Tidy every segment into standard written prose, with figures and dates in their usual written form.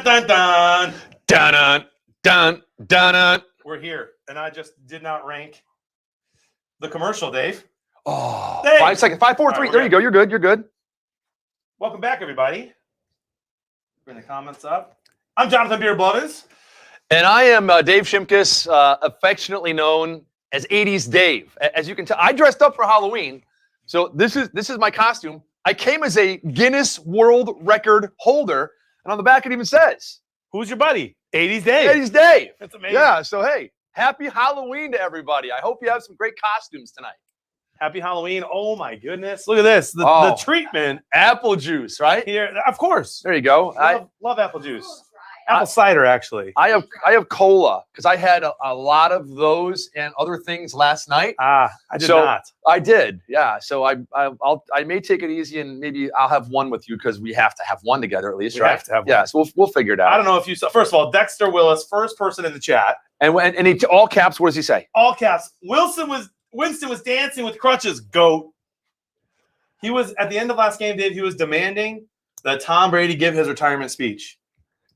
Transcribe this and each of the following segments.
Dun, dun, dun. Dun, dun, dun, dun, dun. We're here, and I just did not rank the commercial, Dave. Oh, Dave. 5 seconds. 5, 4, All 3. right, There you go. You're good. You're good. Welcome back, everybody. Bring the comments up. I'm Jonathan Beer Blevins. And I am Dave Shimkus, affectionately known as 80s Dave. As you can tell, I dressed up for Halloween. So this is my costume. I came as a Guinness World Record holder. And on the back, it even says, Who's your buddy? 80s Dave. 80s Dave. That's amazing. Yeah, so hey, happy Halloween to everybody. I hope you have some great costumes tonight. Happy Halloween. Oh, my goodness. Look at this. The treatment. Apple juice, right? Here, of course. There you go. Love apple juice. Apple cider, actually. I have cola because I had a lot of those and other things last night. I did not. I did, yeah. So I may take it easy and maybe I'll have one with you because we have to have one together at least, We right? have to have one. Yeah, so we'll figure it out. I don't know if you saw. First of all, Dexter Willis, first person in the chat. And he all caps. What does he say? All caps. Winston was dancing with crutches. Goat. He was at the end of last game, Dave. He was demanding that Tom Brady give his retirement speech.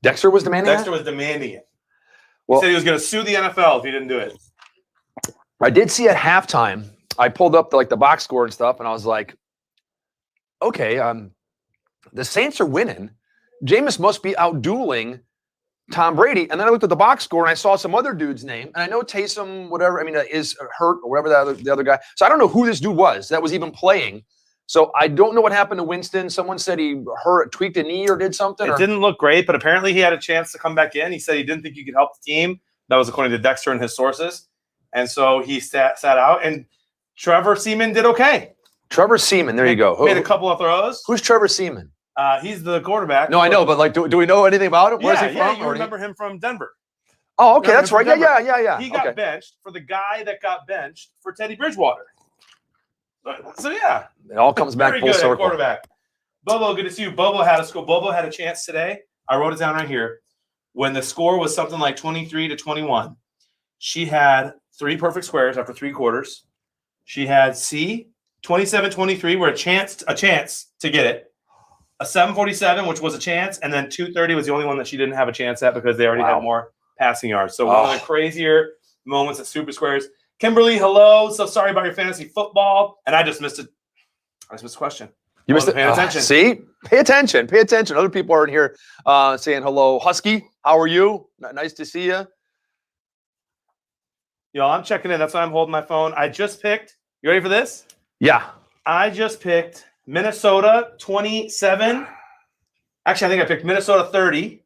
Dexter was demanding. Dexter was demanding it. Well, he said he was going to sue the NFL if he didn't do it. I did see at halftime. I pulled up the box score and stuff, and I was like, okay, the Saints are winning. Jameis must be outdueling Tom Brady. And then I looked at the box score and I saw some other dude's name. And I know Taysom, whatever, is hurt or whatever the other guy. So I don't know who this dude was that was even playing. So I don't know what happened to Winston. Someone said he tweaked a knee or did something. It didn't look great, but apparently he had a chance to come back in. He said he didn't think he could help the team. That was according to Dexter and his sources. And so he sat out. And Trevor Seaman did okay. Trevor Seaman, there you go. Made a couple of throws. Who's Trevor Seaman? He's the quarterback. No, I know, but do we know anything about him? Where's he from? Yeah, you remember him from Denver. Oh, okay, that's right. Yeah. He got benched for the guy that got benched for Teddy Bridgewater. So yeah, it all comes back full circle. Quarterback. Bobo, good to see you. Bobo had a chance today. I wrote it down right here. When the score was something like 23-21, she had 3 perfect squares after 3 quarters. She had C 27-23, where a chance to get it. A 7:47, which was a chance, and then 2:30 was the only one that she didn't have a chance at because they already had more passing yards. So one of the crazier moments at Super Squares. Kimberly, hello. So sorry about your fantasy football. And I just missed it. I just missed a question. You missed it. Paying attention. See? Pay attention. Pay attention. Other people are in here saying hello. Husky, how are you? Nice to see you. Yo, I'm checking in. That's why I'm holding my phone. I just picked. You ready for this? Yeah. I just picked Minnesota 27. Actually, I think I picked Minnesota 30,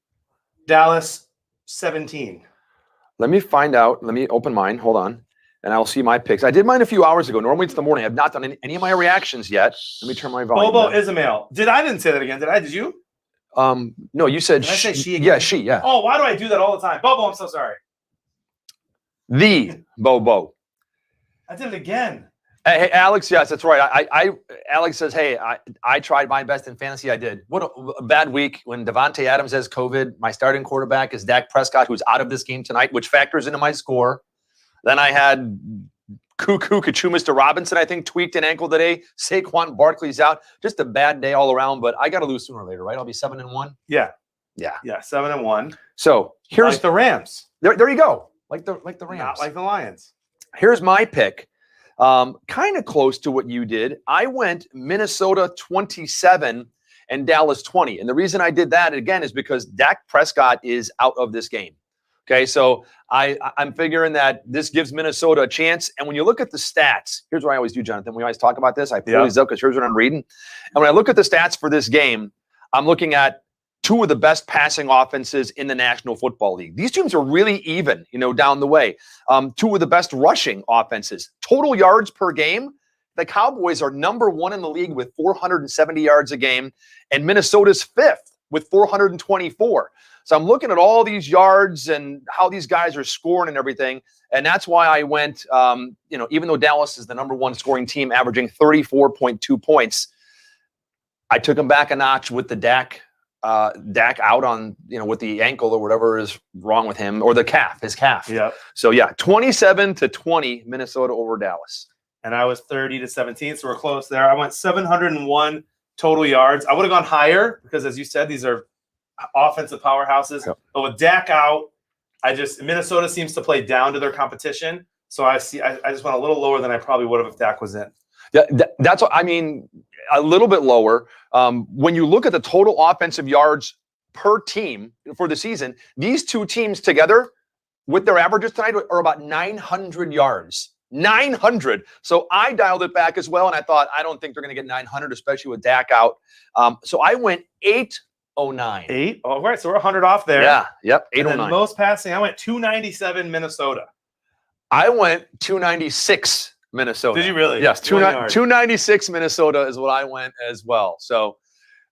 Dallas 17. Let me find out. Let me open mine. Hold on. And I'll see my picks. I did mine a few hours ago. Normally it's the morning. I have not done any of my reactions yet. Let me turn my volume Bobo down. Ismail. I didn't say that again. Did I? Did you? No, you said Did I say she again? Yeah, she, yeah. Oh, why do I do that all the time? Bobo, I'm so sorry. The Bobo. I did it again. Hey, Alex, yes, that's right. Alex says, hey, I tried my best in fantasy. I did. What a bad week when Devontae Adams has COVID. My starting quarterback is Dak Prescott, who's out of this game tonight, which factors into my score. Then I had Mr. Robinson, I think, tweaked an ankle today. Saquon Barkley's out. Just a bad day all around, but I got to lose sooner or later, right? I'll be 7-1. Yeah. Yeah. Yeah, 7-1. So here's like the Rams. There you go. Like the Rams. Not like the Lions. Here's my pick. Kind of close to what you did. I went Minnesota 27 and Dallas 20. And the reason I did that, again, is because Dak Prescott is out of this game. Okay, so I'm figuring that this gives Minnesota a chance. And when you look at the stats, here's what I always do, Jonathan. We always talk about this. I pull these up because here's what I'm reading. And when I look at the stats for this game, I'm looking at 2 of the best passing offenses in the National Football League. These teams are really even, down the way. 2 of the best rushing offenses. Total yards per game, the Cowboys are number 1 in the league with 470 yards a game, and Minnesota's 5th with 424. So I'm looking at all these yards and how these guys are scoring and everything. And that's why I went, even though Dallas is the number 1 scoring team, averaging 34.2 points, I took them back a notch with the Dak out on, with the ankle or whatever is wrong with him, or his calf. Yeah. So yeah, 27-20 Minnesota over Dallas. And I was 30-17, so we're close there. I went 701 total yards. I would have gone higher because, as you said, offensive powerhouses. Yep. But with Dak out, Minnesota seems to play down to their competition. So I just went a little lower than I probably would have if Dak was in. Yeah, that's what I mean. A little bit lower. When you look at the total offensive yards per team for the season, these two teams together with their averages tonight are about 900 yards. 900. So I dialed it back as well, and I thought, I don't think they're going to get 900, especially with Dak out. So I went 809. 8? All right, so we're 100 off there. Yeah, yep, And 809. then most passing, I went 297 Minnesota. I went 296 Minnesota. Did you really? Yes, 296 Minnesota is what I went as well. So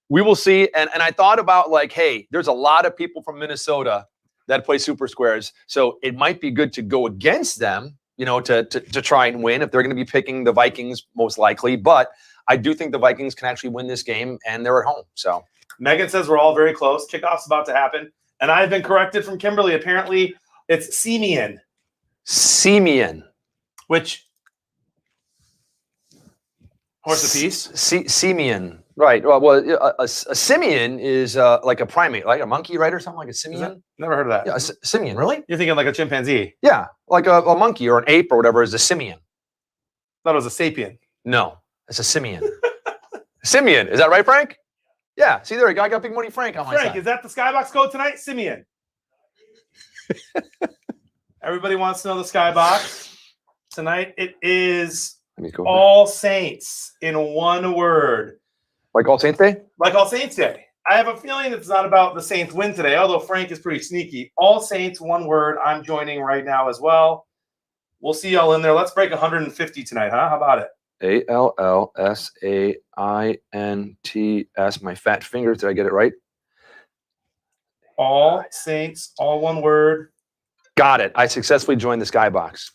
we will see. And I thought about like, hey, there's a lot of people from Minnesota that play Super Squares. So it might be good to go against them, you know, to try and win if they're going to be picking the Vikings most likely. But I do think the Vikings can actually win this game, and they're at home. So Megan says we're all very close. Kickoff's about to happen. And I've been corrected from Kimberly. Apparently, it's Simeon. Simeon. Which horse apiece? Simeon. Right. Well, a simian is like a primate, like a monkey, right, or something like a simian. Never heard of that. Yeah, a simian. Really? You're thinking like a chimpanzee. Yeah, like a monkey or an ape or whatever is a simian. Thought it was a sapien. No, it's a simian. Simian. Is that right, Frank? Yeah. See, there you go. I got Big Money Frank on my Frank, side. is that the Skybox code tonight? Simeon. Everybody wants to know the Skybox. Tonight it is Let me go. All Saints in one word. Like All Saints Day? Like All Saints Day. I have a feeling it's not about the Saints win today, although Frank is pretty sneaky. All Saints, one word. I'm joining right now as well. We'll see y'all in there. Let's break 150 tonight, huh? How about it? ALLSAINTS. My fat fingers. Did I get it right? All Saints, all one word. Got it. I successfully joined the Skybox.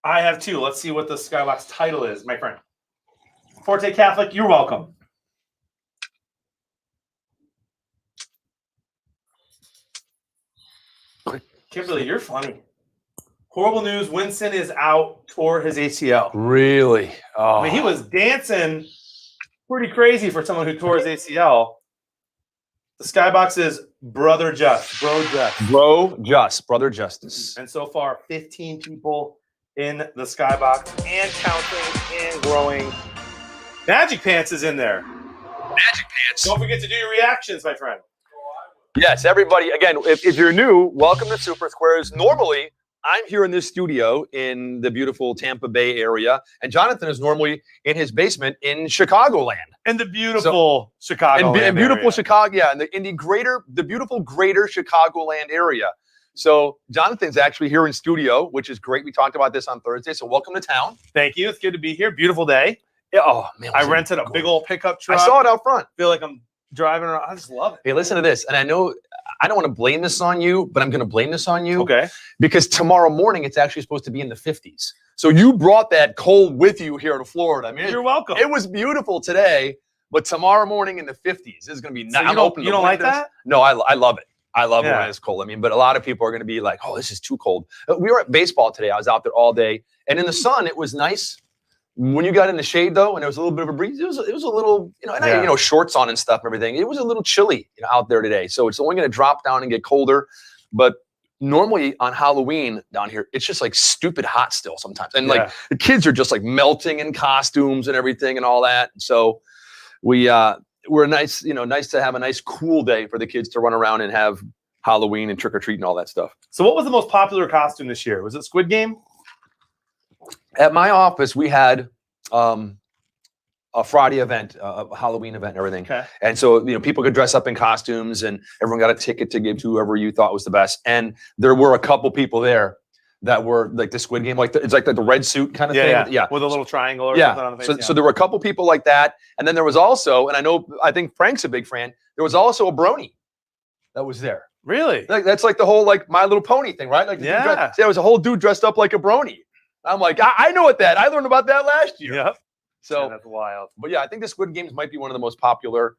I have two. Let's see what the Skybox title is, my friend. Forte Catholic, you're welcome. Kimberly, you're funny. Horrible news. Winston is out, tore his ACL. Really? Oh. I mean, he was dancing pretty crazy for someone who tore his ACL. The Skybox is Brother Just. Brother Justice. And so far, 15 people in the Skybox and counting and growing. Magic Pants is in there. Magic Pants. Don't forget to do your reactions, my friend. Yes, everybody. Again, if you're new, welcome to Super Squares. Normally, I'm here in this studio in the beautiful Tampa Bay area, and Jonathan is normally in his basement in Chicagoland. And the beautiful Chicago and beautiful area. Chicago, yeah, in the beautiful greater Chicagoland area. So Jonathan's actually here in studio, which is great. We talked about this on Thursday. So welcome to town. Thank you. It's good to be here. Beautiful day. Yeah, oh man, I rented a big old pickup truck. I saw it out front. Feel like I'm driving around. I just love it. Hey, listen to this. And I know I don't want to blame this on you, but I'm going to blame this on you. Okay. Because tomorrow morning it's actually supposed to be in the 50s. So you brought that cold with you here in Florida. I mean, You're welcome. It was beautiful today, but tomorrow morning in the 50s is going to be. So you don't like that? No, I love it. I love it when it's cold. I mean, but a lot of people are going to be like, "Oh, this is too cold." We were at baseball today. I was out there all day, and in the sun it was nice. When you got in the shade though, and there was a little bit of a breeze, it was a little, and I had, shorts on and stuff and everything. It was a little chilly, out there today. So it's only going to drop down and get colder. But normally on Halloween down here, it's just like stupid hot still sometimes. And like the kids are just like melting in costumes and everything and all that. And so we're nice, nice to have a nice cool day for the kids to run around and have Halloween and trick or treat and all that stuff. So what was the most popular costume this year? Was it Squid Game? At my office, we had a Friday event, a Halloween event and everything. Okay. And so, people could dress up in costumes and everyone got a ticket to give to whoever you thought was the best. And there were a couple people there that were like the Squid Game, it's like the red suit kind of thing. Yeah. With a little triangle or something on the face. So there were a couple people like that. And then there was also, and I think Frank's a big fan, there was also a brony that was there. Really? That's like the whole My Little Pony thing, right? There was a whole dude dressed up like a brony. I'm like, I know I learned about that last year. Yep. So that's wild. But yeah, I think the Squid Games might be one of the most popular.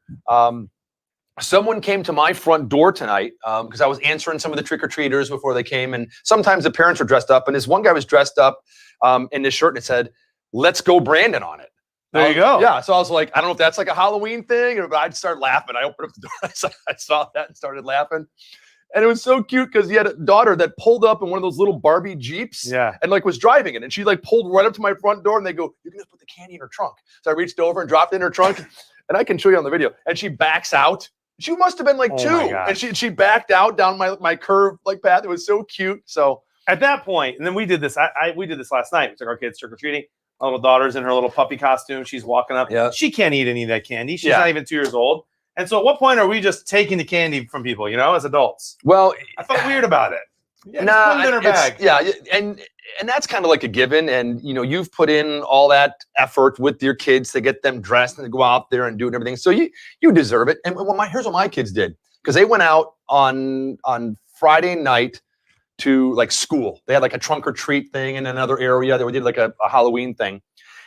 Someone came to my front door tonight because I was answering some of the trick-or-treaters before they came. And sometimes the parents were dressed up. And this one guy was dressed up in this shirt and it said, "Let's go Brandon" on it. There you go. Yeah. So I was like, I don't know if that's like a Halloween thing, but I'd start laughing. I opened up the door. I saw that and started laughing. And it was so cute because he had a daughter that pulled up in one of those little Barbie Jeeps and like was driving it. And she like pulled right up to my front door and they go, "You're going to put the candy in her trunk." So I reached over and dropped it in her trunk. And I can show you on the video. And she backs out. She must have been like 2. And she backed out down my curved like path. It was so cute. So at that point, and then we did this. We did this last night. We took our kids trick-or-treating. My little daughter's in her little puppy costume. She's walking up. Yeah. She can't eat any of that candy. She's not even 2 years old. And so at what point are we just taking the candy from people, as adults? Well, I felt weird about it. Yeah, nah, put it in her bag. Yeah, and that's kind of like a given. And you've put in all that effort with your kids to get them dressed and to go out there and do it and everything. So you deserve it. And here's what my kids did, because they went out on Friday night to like school. They had like a trunk or treat thing in another area. They did like a Halloween thing,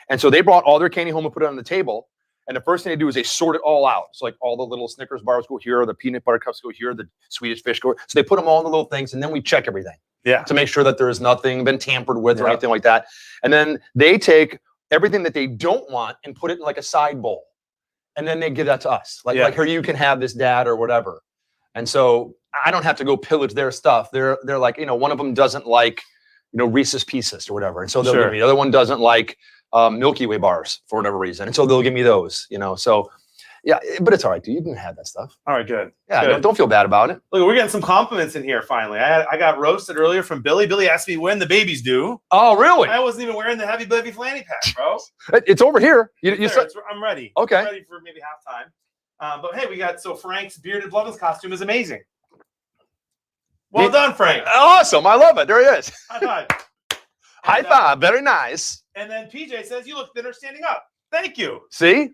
and so they brought all their candy home and put it on the table. And the first thing they do is they sort it all out. So like all the little Snickers bars go here, the peanut butter cups go here, the Swedish fish go. So they put them all in the little things, and then we check everything. Yeah. To make sure that there is nothing been tampered with or anything like that. And then they take everything that they don't want and put it in like a side bowl, and then they give that to us. Like here, you can have this, Dad, or whatever. And so I don't have to go pillage their stuff. They're like, one of them doesn't like, Reese's Pieces or whatever, and so they'll give me. The other one doesn't like Milky Way bars for whatever reason, and so they'll give me those. So yeah, but it's all right, dude. You can have that stuff. All right, good. Yeah, good. Don't feel bad about it. Look, we're getting some compliments in here finally. I got roasted earlier from Billy. Billy asked me when the baby's due. Oh, really? I wasn't even wearing the heavy baby flanny pack, bro. It's over here. I'm ready. Okay. I'm ready for maybe halftime. But hey, Frank's bearded Blevins costume is amazing. Well done, Frank. Awesome. I love it. There he is. High five. High five. Very nice. And then PJ says, "You look thinner standing up." Thank you. See?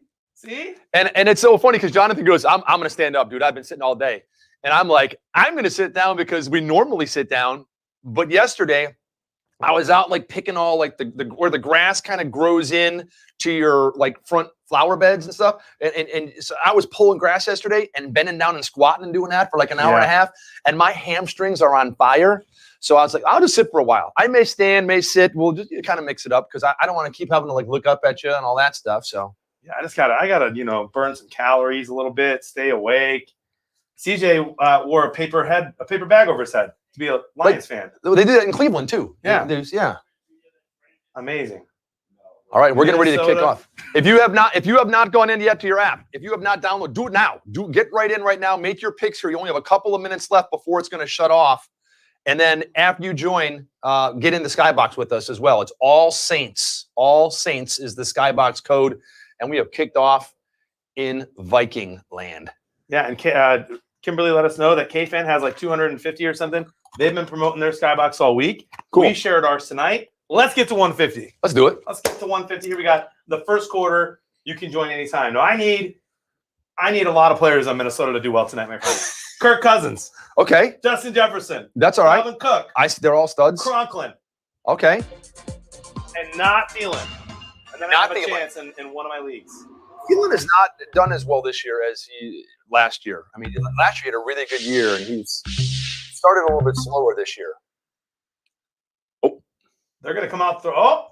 And it's so funny because Jonathan goes, I'm going to stand up, dude. I've been sitting all day. And I'm like, I'm going to sit down because we normally sit down. But yesterday, I was out like picking all like the where the grass kind of grows in to your like front flower beds and stuff. And so I was pulling grass yesterday and bending down and squatting and doing that for like an hour and a half. And my hamstrings are on fire. So I was like, I'll just sit for a while. I may stand, may sit. We'll just kind of mix it up because I don't want to keep having to like look up at you and all that stuff. So yeah, I gotta burn some calories a little bit, stay awake. CJ wore a paper bag over his head to be a Lions fan. They did that in Cleveland too. Yeah. Amazing. All right, we're getting ready to kick off. If you have not gone in yet to your app, if you have not downloaded, do it now. Get right in right now. Make your picks here. You only have a couple of minutes left before it's going to shut off. And then after you join, get in the Skybox with us as well. It's All Saints. All Saints is the Skybox code. And we have kicked off in Viking land. Yeah, and Kimberly let us know that K-Fan has like 250 or something. They've been promoting their Skybox all week. Cool. We shared ours tonight. Let's get to 150. Let's do it. Let's get to 150. Here we got the first quarter. You can join anytime. No, I need a lot of players on Minnesota to do well tonight, my friend. Kirk Cousins. Okay. Justin Jefferson. That's all right. Dalvin Cook. They're all studs. Conklin. Okay. And not Thielen. And then I have a chance in one of my leagues. Thielen has not done as well this year as he last year. I mean, last year he had a really good year, and he's started a little bit slower this year. Oh, they're going to come out through. Oh,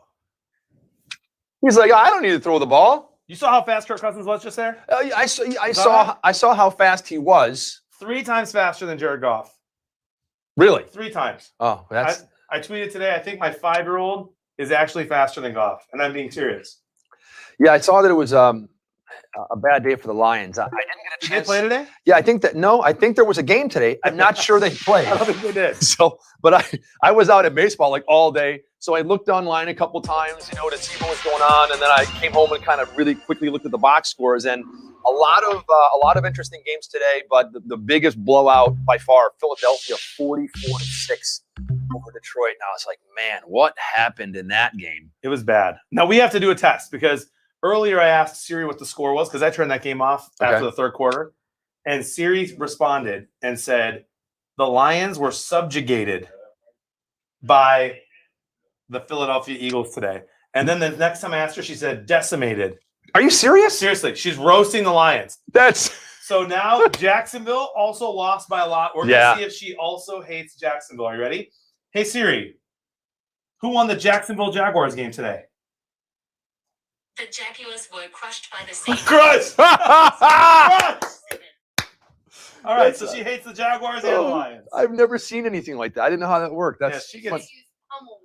he's like, I don't need to throw the ball. You saw how fast Kirk Cousins was just there? I saw how fast he was. 3 times faster than Jared Goff. Really? 3 times. Oh, that's. I tweeted today. I think my 5-year-old is actually faster than Goff, and I'm being serious. Yeah, I saw that it was a bad day for the Lions. I didn't get a chance. Did they play today? Yeah, I think there was a game today. I'm not sure they played. I don't think they did. So, but I was out at baseball like all day. So I looked online a couple times, to see what was going on, and then I came home and kind of really quickly looked at the box scores, and a lot of interesting games today. But the biggest blowout by far, Philadelphia 44-6 over Detroit. Now it's like, man, what happened in that game? It was bad. Now we have to do a test because earlier I asked Siri what the score was because I turned that game off after the third quarter, and Siri responded and said the Lions were subjugated by the Philadelphia Eagles today. And then the next time I asked her, she said decimated. Are you serious? Seriously, she's roasting the Lions. So now Jacksonville also lost by a lot. We're going to see if she also hates Jacksonville. Are you ready? Hey, Siri, who won the Jacksonville Jaguars game today? The Jaguars were crushed by the Saints. Crushed! I've All right, so she hates the Jaguars and the Lions. never seen anything like that. I didn't know how that worked. That's Yeah, she gets- Pummeled.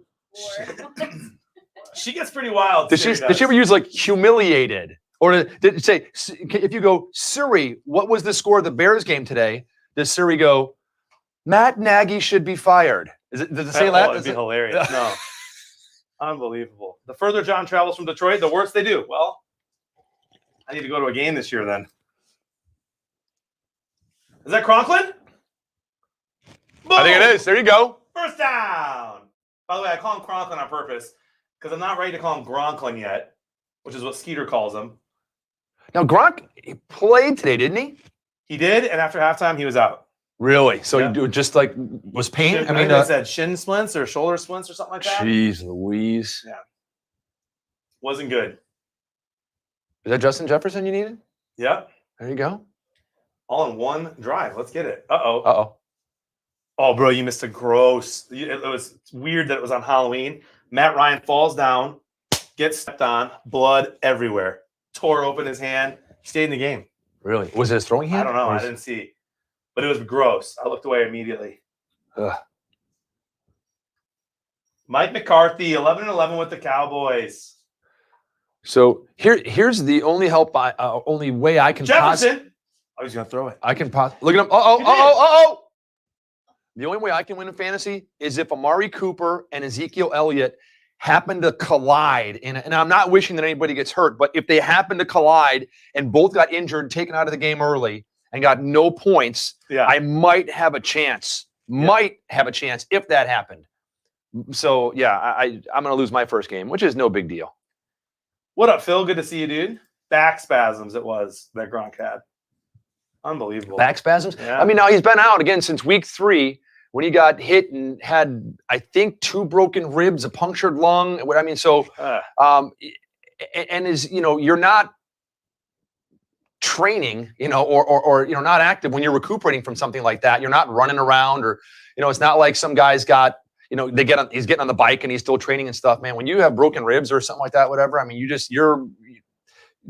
She gets pretty wild. Did she ever use like humiliated? Or did it say, if you go, Siri, what was the score of the Bears game today? Does Siri go, Matt Nagy should be fired? Does it say that? That'd be hilarious. No. Unbelievable. The further John travels from Detroit, the worse they do. Well, I need to go to a game this year then. Is that Conklin? I think it is. There you go. First down. By the way, I call him Conklin on purpose because I'm not ready to call him Gronklin yet, which is what Skeeter calls him. Now, Gronk he played today, didn't he? He did, and after halftime, he was out. Really? So Yeah. you do just like was pain? I mean, they said shin splints or shoulder splints or something like that. Jeez Louise. Wasn't good. Is that Justin Jefferson you needed? Yep. There you go. All in one drive. Let's get it. Uh-oh. Uh-oh. Oh, bro, you missed a gross. It was weird that it was on Halloween. Matt Ryan falls down, gets stepped on, blood everywhere. Tore open his hand. Stayed in the game. Really? Was it his throwing hand? I don't know. I didn't see. But it was gross. I looked away immediately. Ugh. Mike McCarthy, 11-11 with the Cowboys. So here's the only only way I can Jefferson. Oh, he's going to throw it. I can look at him. Uh-oh. The only way I can win in fantasy is if Amari Cooper and Ezekiel Elliott happen to collide. And I'm not wishing that anybody gets hurt, but if they happen to collide and both got injured, taken out of the game early, and got no points, Yeah. I might have a chance. Might have a chance if that happened. So, yeah, I'm going to lose my first game, which is no big deal. What up, Phil? Good to see you, dude. Back spasms it was that Gronk had. Unbelievable. Back spasms? Yeah. I mean, now he's been out again since week 3 when he got hit and had, I think, 2 broken ribs, a punctured lung. I mean, so, and is, you're not training, or not active when you're recuperating from something like that. You're not running around or, it's not like some guys got, he's getting on the bike and he's still training and stuff, man. When you have broken ribs or something like that, whatever, I mean, you're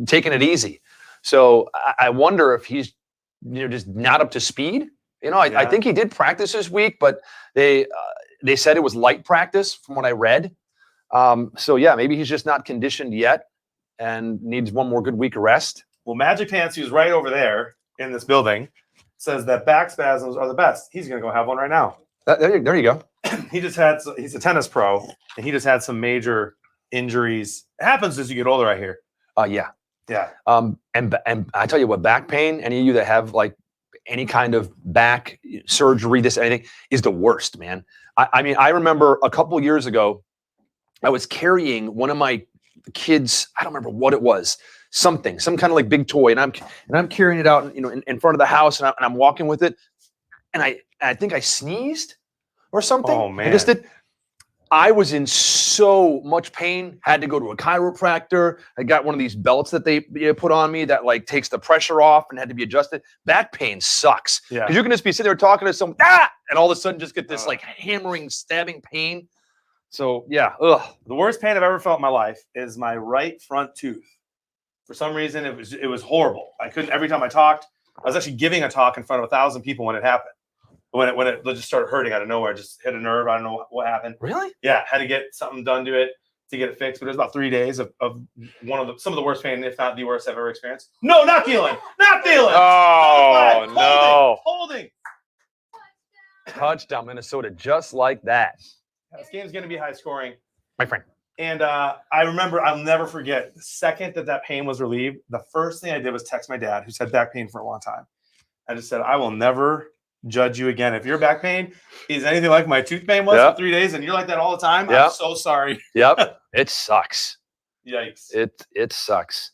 taking it easy. So I wonder if he's, just not up to speed. I think he did practice this week, but they said it was light practice from what I read. So yeah, maybe he's just not conditioned yet and needs one more good week of rest. Well, Magic Pants, who's right over there in this building, says that back spasms are the best. He's going to go have one right now. There you go. He's a tennis pro, and he just had some major injuries. It happens as you get older, I hear. Yeah. Yeah. And I tell you what, back pain, any of you that have like any kind of back surgery, anything is the worst, man. I mean, I remember a couple of years ago, I was carrying one of my kids, I don't remember what it was, some kind of like big toy. And I'm carrying it out, in front of the house and I'm walking with it. And I think I sneezed or something. Oh, man. I was in so much pain, had to go to a chiropractor. I got one of these belts that they put on me that like takes the pressure off and had to be adjusted. Back pain sucks. Yeah. Because you can just be sitting there talking to someone, and all of a sudden just get this like hammering, stabbing pain. So yeah, The worst pain I've ever felt in my life is my right front tooth. For some reason, it was horrible. I couldn't, every time I talked, I was actually giving a talk in front of 1,000 people when it happened. When it just started hurting out of nowhere, it just hit a nerve. I don't know what happened. Really? Yeah, had to get something done to it to get it fixed. But it was about 3 days of some of the worst pain, if not the worst I've ever experienced. No, not feeling. Not feeling. Oh, no. Holding. Touchdown, Minnesota, just like that. This game's going to be high scoring. My friend. And I remember, I'll never forget, the second that pain was relieved, the first thing I did was text my dad, who's had back pain for a long time. I just said, I will never judge you again. If your back pain is anything like my tooth pain was for 3 days and you're like that all the time, I'm so sorry. Yep. It sucks. Yikes. It sucks.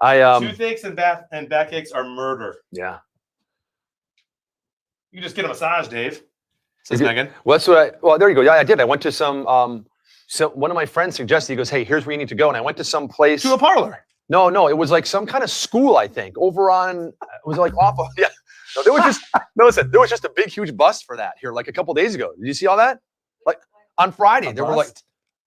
Toothaches and backaches are murder. Yeah. You can just get a massage, Dave. Says Megan. Well, there you go. Yeah, I did. I went to some so one of my friends suggested, he goes, hey, here's where you need to go. And I went to some place. To a parlor. No, it was like some kind of school, I think, over on, it was like off of, yeah. No, there was just, listen, there was just a big, huge bust for that here like a couple days ago. Did you see all that? Like on Friday, there were like,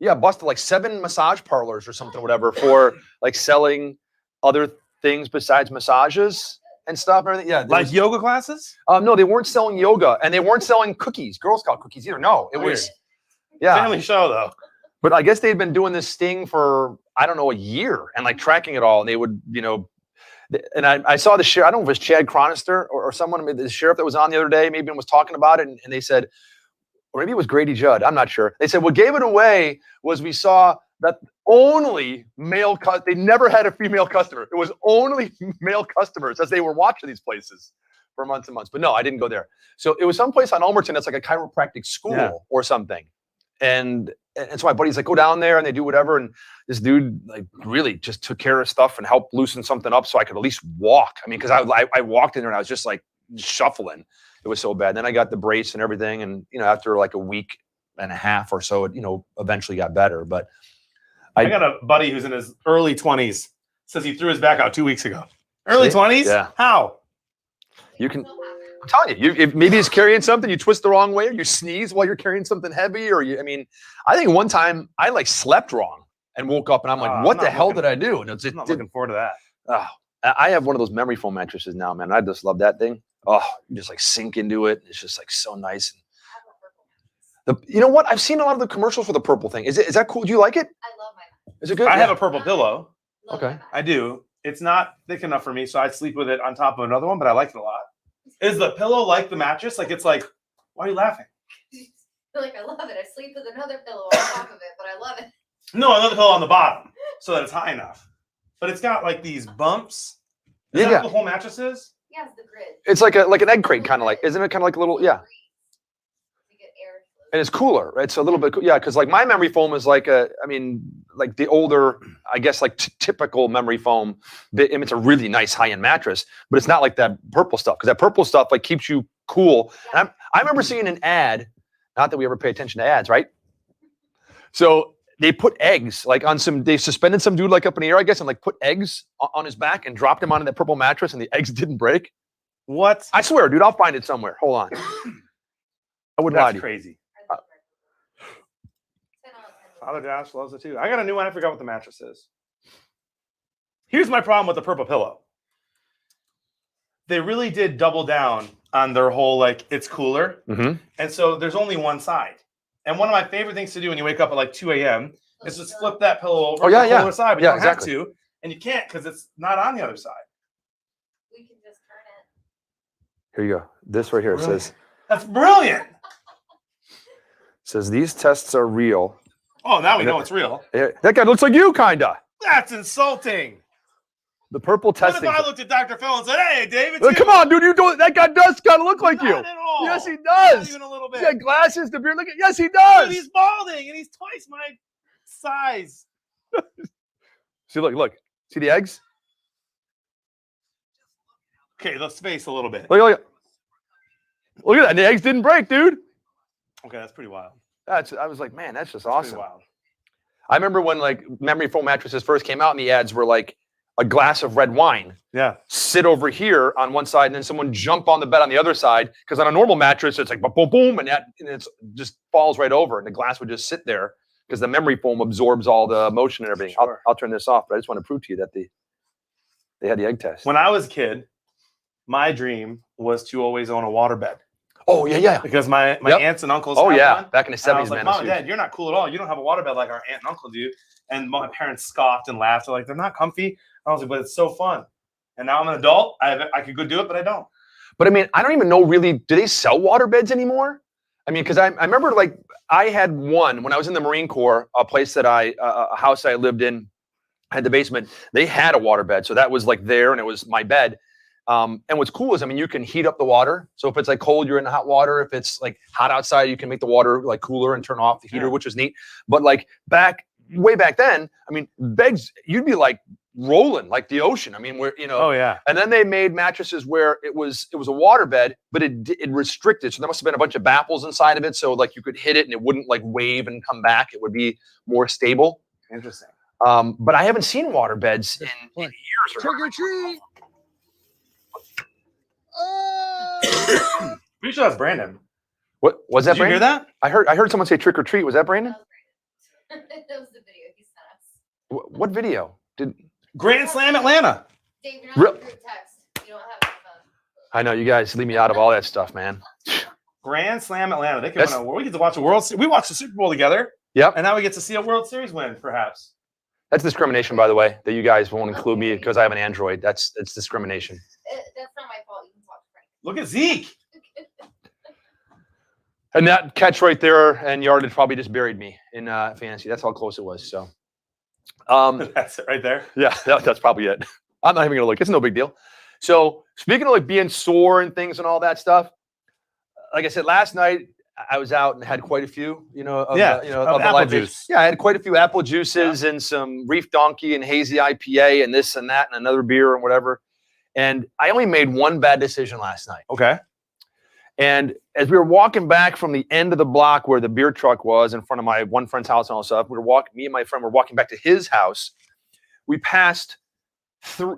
Yeah, busted like 7 massage parlors or something, whatever, for like selling other things besides massages and stuff and everything. Yeah, there Like was- yoga classes? no, they weren't selling yoga, and they weren't selling cookies, Girl Scout cookies either. No, it was yeah. Family show though. But I guess they'd been doing this sting for I don't know a year and like tracking it all, and they would and I saw the sheriff. I don't know if it was Chad Chronister or someone, the sheriff that was on the other day, maybe was talking about it, and they said. Or maybe it was Grady Judd. I'm not sure. They said what gave it away was we saw that only male they never had a female customer. It was only male customers as they were watching these places for months and months. But no, I didn't go there. So it was someplace on Ulmerton that's like a chiropractic school or something. And so my buddies like go down there and they do whatever. And this dude like really just took care of stuff and helped loosen something up so I could at least walk. I mean, because I walked in there and I was just like shuffling. It was so bad. Then I got the brace and everything. And, after like a week and a half or so, it, eventually got better. But I got a buddy who's in his early 20s. Says he threw his back out 2 weeks ago. Early 20s? Yeah. How? You can, I'm telling you, if maybe he's carrying something, you twist the wrong way or you sneeze while you're carrying something heavy or I think one time I like slept wrong and woke up and I'm like, what the hell did I do? And I'm not looking forward to that. Oh, I have one of those memory foam mattresses now, man. I just love that thing. Oh, you just like sink into it. It's just like so nice. You know what? I've seen a lot of the commercials for the purple thing. Is that cool? Do you like it? I love my mattress. Is it good? I have a purple pillow. Love Okay. my mattress. I do. It's not thick enough for me, so I sleep with it on top of another one, but I like it a lot. Is the pillow like the mattress? Like it's like, why are you laughing? Like I love it. I sleep with another pillow on top of it, but I love it. No, another pillow on the bottom so that it's high enough. But it's got like these bumps. Is that Yeah. what the whole mattress is? Yeah, it's the grid. It's like an egg crate, kind of like, isn't it? Kind of like a little, yeah. You get air. And it's cooler, right? So a little bit, yeah. Because like my memory foam is like like the older, I guess like typical memory foam. It's a really nice high-end mattress, but it's not like that purple stuff because that purple stuff like keeps you cool. And I remember seeing an ad. Not that we ever pay attention to ads, right? So they put eggs like on they suspended some dude like up in the air, I guess, and like put eggs on his back and dropped him onto that purple mattress, and the eggs didn't break. What? I swear, dude, I'll find it somewhere. Hold on. I wouldn't lie to That's you. crazy. I love it. 10 out of 10. Father Josh loves it too. I got a new one. I forgot what the mattress is. Here's my problem with the purple pillow. They really did double down on their whole like it's cooler, and so there's only one side. And one of my favorite things to do when you wake up at like 2 a.m. is just flip that pillow over to the other side, but you don't have to, and you can't because it's not on the other side. We can just turn it. Here you go. This right here Really? says That's brilliant. these tests are real. Oh, now we know it's real. That guy looks like you, kinda. That's insulting. The purple What testing. if I looked at Dr. Phil and said, "Hey, David, Come on, dude! That guy does kind of look like you. Not at all. Yes, he Not does. even a little He bit. got glasses, the beard. Look at yes, he Dude, does. he's balding and he's twice my size. See, look. See the eggs? Okay, let's space a little bit. Look at that. And the eggs didn't break, dude. Okay, that's pretty wild. I was like, man, that's just That's awesome. pretty wild. I remember when like memory foam mattresses first came out, and the ads were like a glass of red wine. Yeah. Sit over here on one side, and then someone jump on the bed on the other side. Because on a normal mattress, it's like boom, boom, boom, and it just falls right over, and the glass would just sit there because the memory foam absorbs all the motion and everything. Sure. I'll turn this off, but I just want to prove to you that they had the egg test. When I was a kid, my dream was to always own a waterbed Oh yeah. because my Yep. aunts and uncles. Oh had yeah, one. back in the And I was 70s, like, man. Mom that's and huge. Dad, you're not cool at all. You don't have a waterbed like our aunt and uncle do. And my parents scoffed and laughed. They're like, they're not comfy. I was like, but it's so fun. And now I'm an adult. I could go do it, but I don't. But I mean, I don't even know really, do they sell water beds anymore? I mean, because I remember like I had one when I was in the Marine Corps, a place that a house I lived in, had the basement. They had a water bed. So that was like there and it was my bed. And what's cool is, I mean, you can heat up the water. So if it's like cold, you're in the hot water. If it's like hot outside, you can make the water like cooler and turn off the heater, which was neat. But like way back then, I mean, beds, you'd be like rolling like the ocean. I mean, where, Oh, yeah. and then they made mattresses where it was a water bed, but it restricted. So there must have been a bunch of baffles inside of it. So like you could hit it and it wouldn't like wave and come back. It would be more stable. Interesting. But I haven't seen water beds in years. Trick or treat. Pretty sure that's Brandon. What was that, Did you hear Brandon? that? I heard someone say trick or treat. Was that Brandon? That was the video he sent us. What video? Grand Slam Atlanta. Dave, you're not Real- in group text. You don't have my phone. I know you guys leave me out of all that stuff, man. Grand Slam Atlanta. They can That's- win we get to watch a World Series. We watched the Super Bowl together. Yep. And now we get to see a World Series win, perhaps. That's discrimination, by the way, that you guys won't include me because I have an Android. It's discrimination. That's not my fault. You can talk to Frank. Look at Zeke. And that catch right there and yardage probably just buried me in fantasy. That's how close it was. So, That's it right there. yeah, that's probably it. I'm not even gonna look. It's no big deal. So, speaking of like being sore and things and all that stuff, like I said last night, I was out and had quite a few. Of of the apple live juice. juice. Yeah, I had quite a few apple juices and some Reef Donkey and Hazy IPA and this and that and another beer and whatever. And I only made one bad decision last night. Okay. And as we were walking back from the end of the block where the beer truck was in front of my one friend's house and all that stuff, me and my friend were walking back to his house. We passed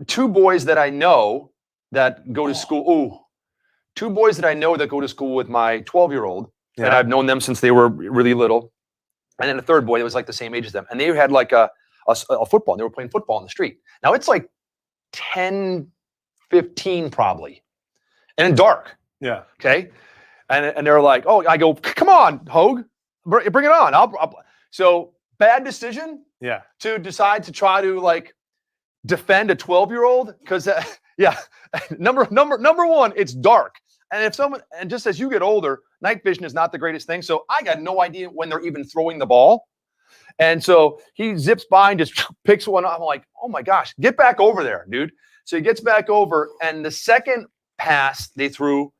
two boys that I know that go to school. Ooh, two boys that I know that go to school with my 12-year-old. And I've known them since they were really little. And then a third boy that was like the same age as them. And they had like a football. And they were playing football in the street. Now it's like 10:15 probably. And dark. Yeah. Okay. And they're like, oh, I go, come on, Hogue, bring it on. So bad decision Yeah. to decide to try to like defend a 12-year-old because number one, it's dark. And just as you get older, night vision is not the greatest thing. So I got no idea when they're even throwing the ball. And so he zips by and just picks one up. I'm like, oh my gosh, get back over there, dude. So he gets back over, and the second pass they threw,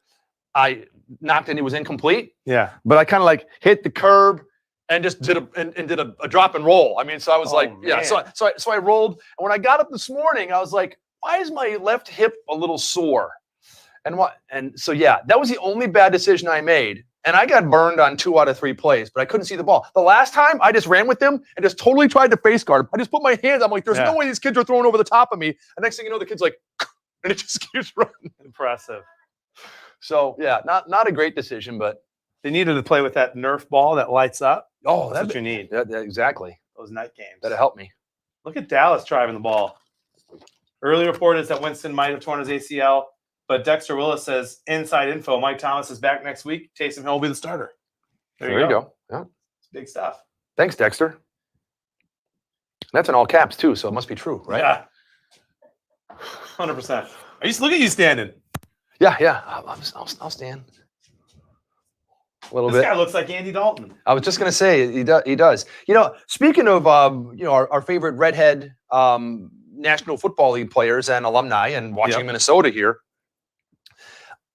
I knocked and it was incomplete. Yeah. But I kind of like hit the curb and just did a drop and roll. I mean, so I was man. So I rolled. And when I got up this morning, I was like, why is my left hip a little sore? And so that was the only bad decision I made. And I got burned on 2 out of 3 plays, but I couldn't see the ball. The last time I just ran with them and just totally tried to face guard. I just put my hands, I'm like, there's no way these kids are throwing over the top of me. And next thing you know, the kid's like, and it just keeps running. Impressive. So not a great decision, but They needed to play with that Nerf ball that lights up. That's what you need. Exactly. Those night games. That'll help me. Look at Dallas driving the ball. Early report is that Winston might have torn his ACL, but Dexter Willis says inside info. Mike Thomas is back next week. Taysom Hill will be the starter. There you go. Yeah. It's big stuff. Thanks, Dexter. That's in all caps too, so it must be true, right? Yeah. 100%. Look at you standing. Yeah. I'll stand. A little This bit. guy looks like Andy Dalton. I was just gonna say he does. Speaking of our favorite redhead National Football League players and alumni, and watching Minnesota here,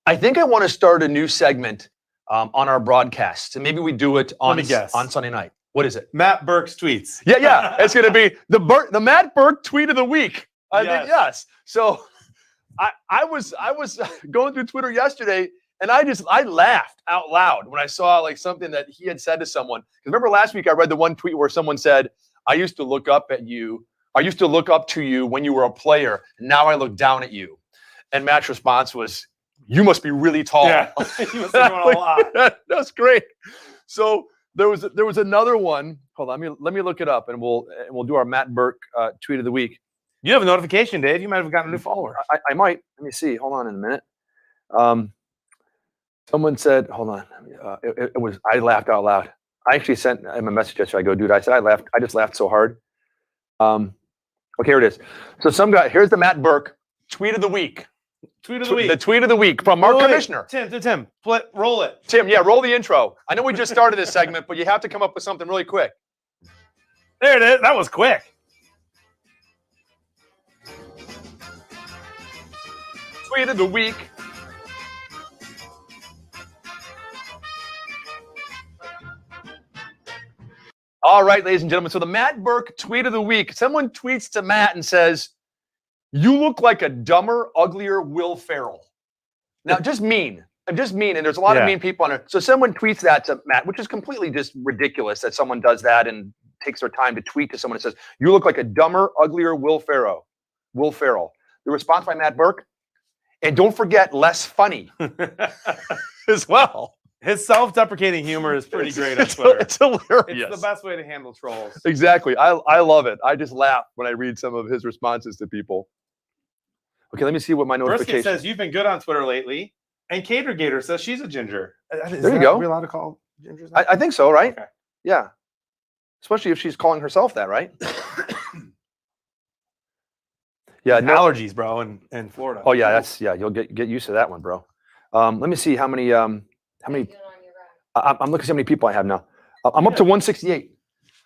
I think I want to start a new segment on our broadcast, and maybe we do it on Sunday night. What is it? Matt Burke's tweets. Yeah. It's gonna be the Matt Burke tweet of the week. I think yes. So I was going through Twitter yesterday. And I laughed out loud when I saw like something that he had said to someone. Because remember last week I read the one tweet where someone said, I used to look up to you when you were a player. Now I look down at you. And Matt's response was, you must be really tall. Yeah, he must be doing a lot. That's great. So there was another one. Hold on, let me look it up, and we'll do our Matt Burke tweet of the week. You have a notification, Dave. You might have gotten a new follower. I might. Let me see. Hold on in a minute. Someone said, hold on. I laughed out loud. I actually sent him a message yesterday. I go, dude, I said, I just laughed so hard. Okay, here it is. So some guy, here's the Matt Burke tweet of the week. Tweet of the week. The tweet of the week from our commissioner. Tim, roll it. Tim, roll the intro. I know we just started this segment, but you have to come up with something really quick. There it is. That was quick. Tweet of the week. All right, ladies and gentlemen. So the Matt Burke tweet of the week. Someone tweets to Matt and says, you look like a dumber, uglier Will Ferrell. Now, just mean. And there's a lot of mean people on it. So someone tweets that to Matt, which is completely just ridiculous that someone does that and takes their time to tweet to someone and says, you look like a dumber, uglier Will Ferrell. The response by Matt Burke, and don't forget less funny as well. His self-deprecating humor is pretty great on It's Twitter. It's hilarious. It's the best way to handle trolls. Exactly. I love it. I just laugh when I read some of his responses to people. Okay, let me see what my Brisket notification says you've been good on Twitter lately, and Cater Gator says she's a ginger. There you go. Are we allowed to call gingers that? I think so, right? Okay. Yeah. Especially if she's calling herself that, right? Yeah. No. Allergies, bro, in Florida. Oh yeah, you'll get used to that one, bro. Let me see how many How you doing on your ride? I'm looking to see how many people I have now. I'm up to 168.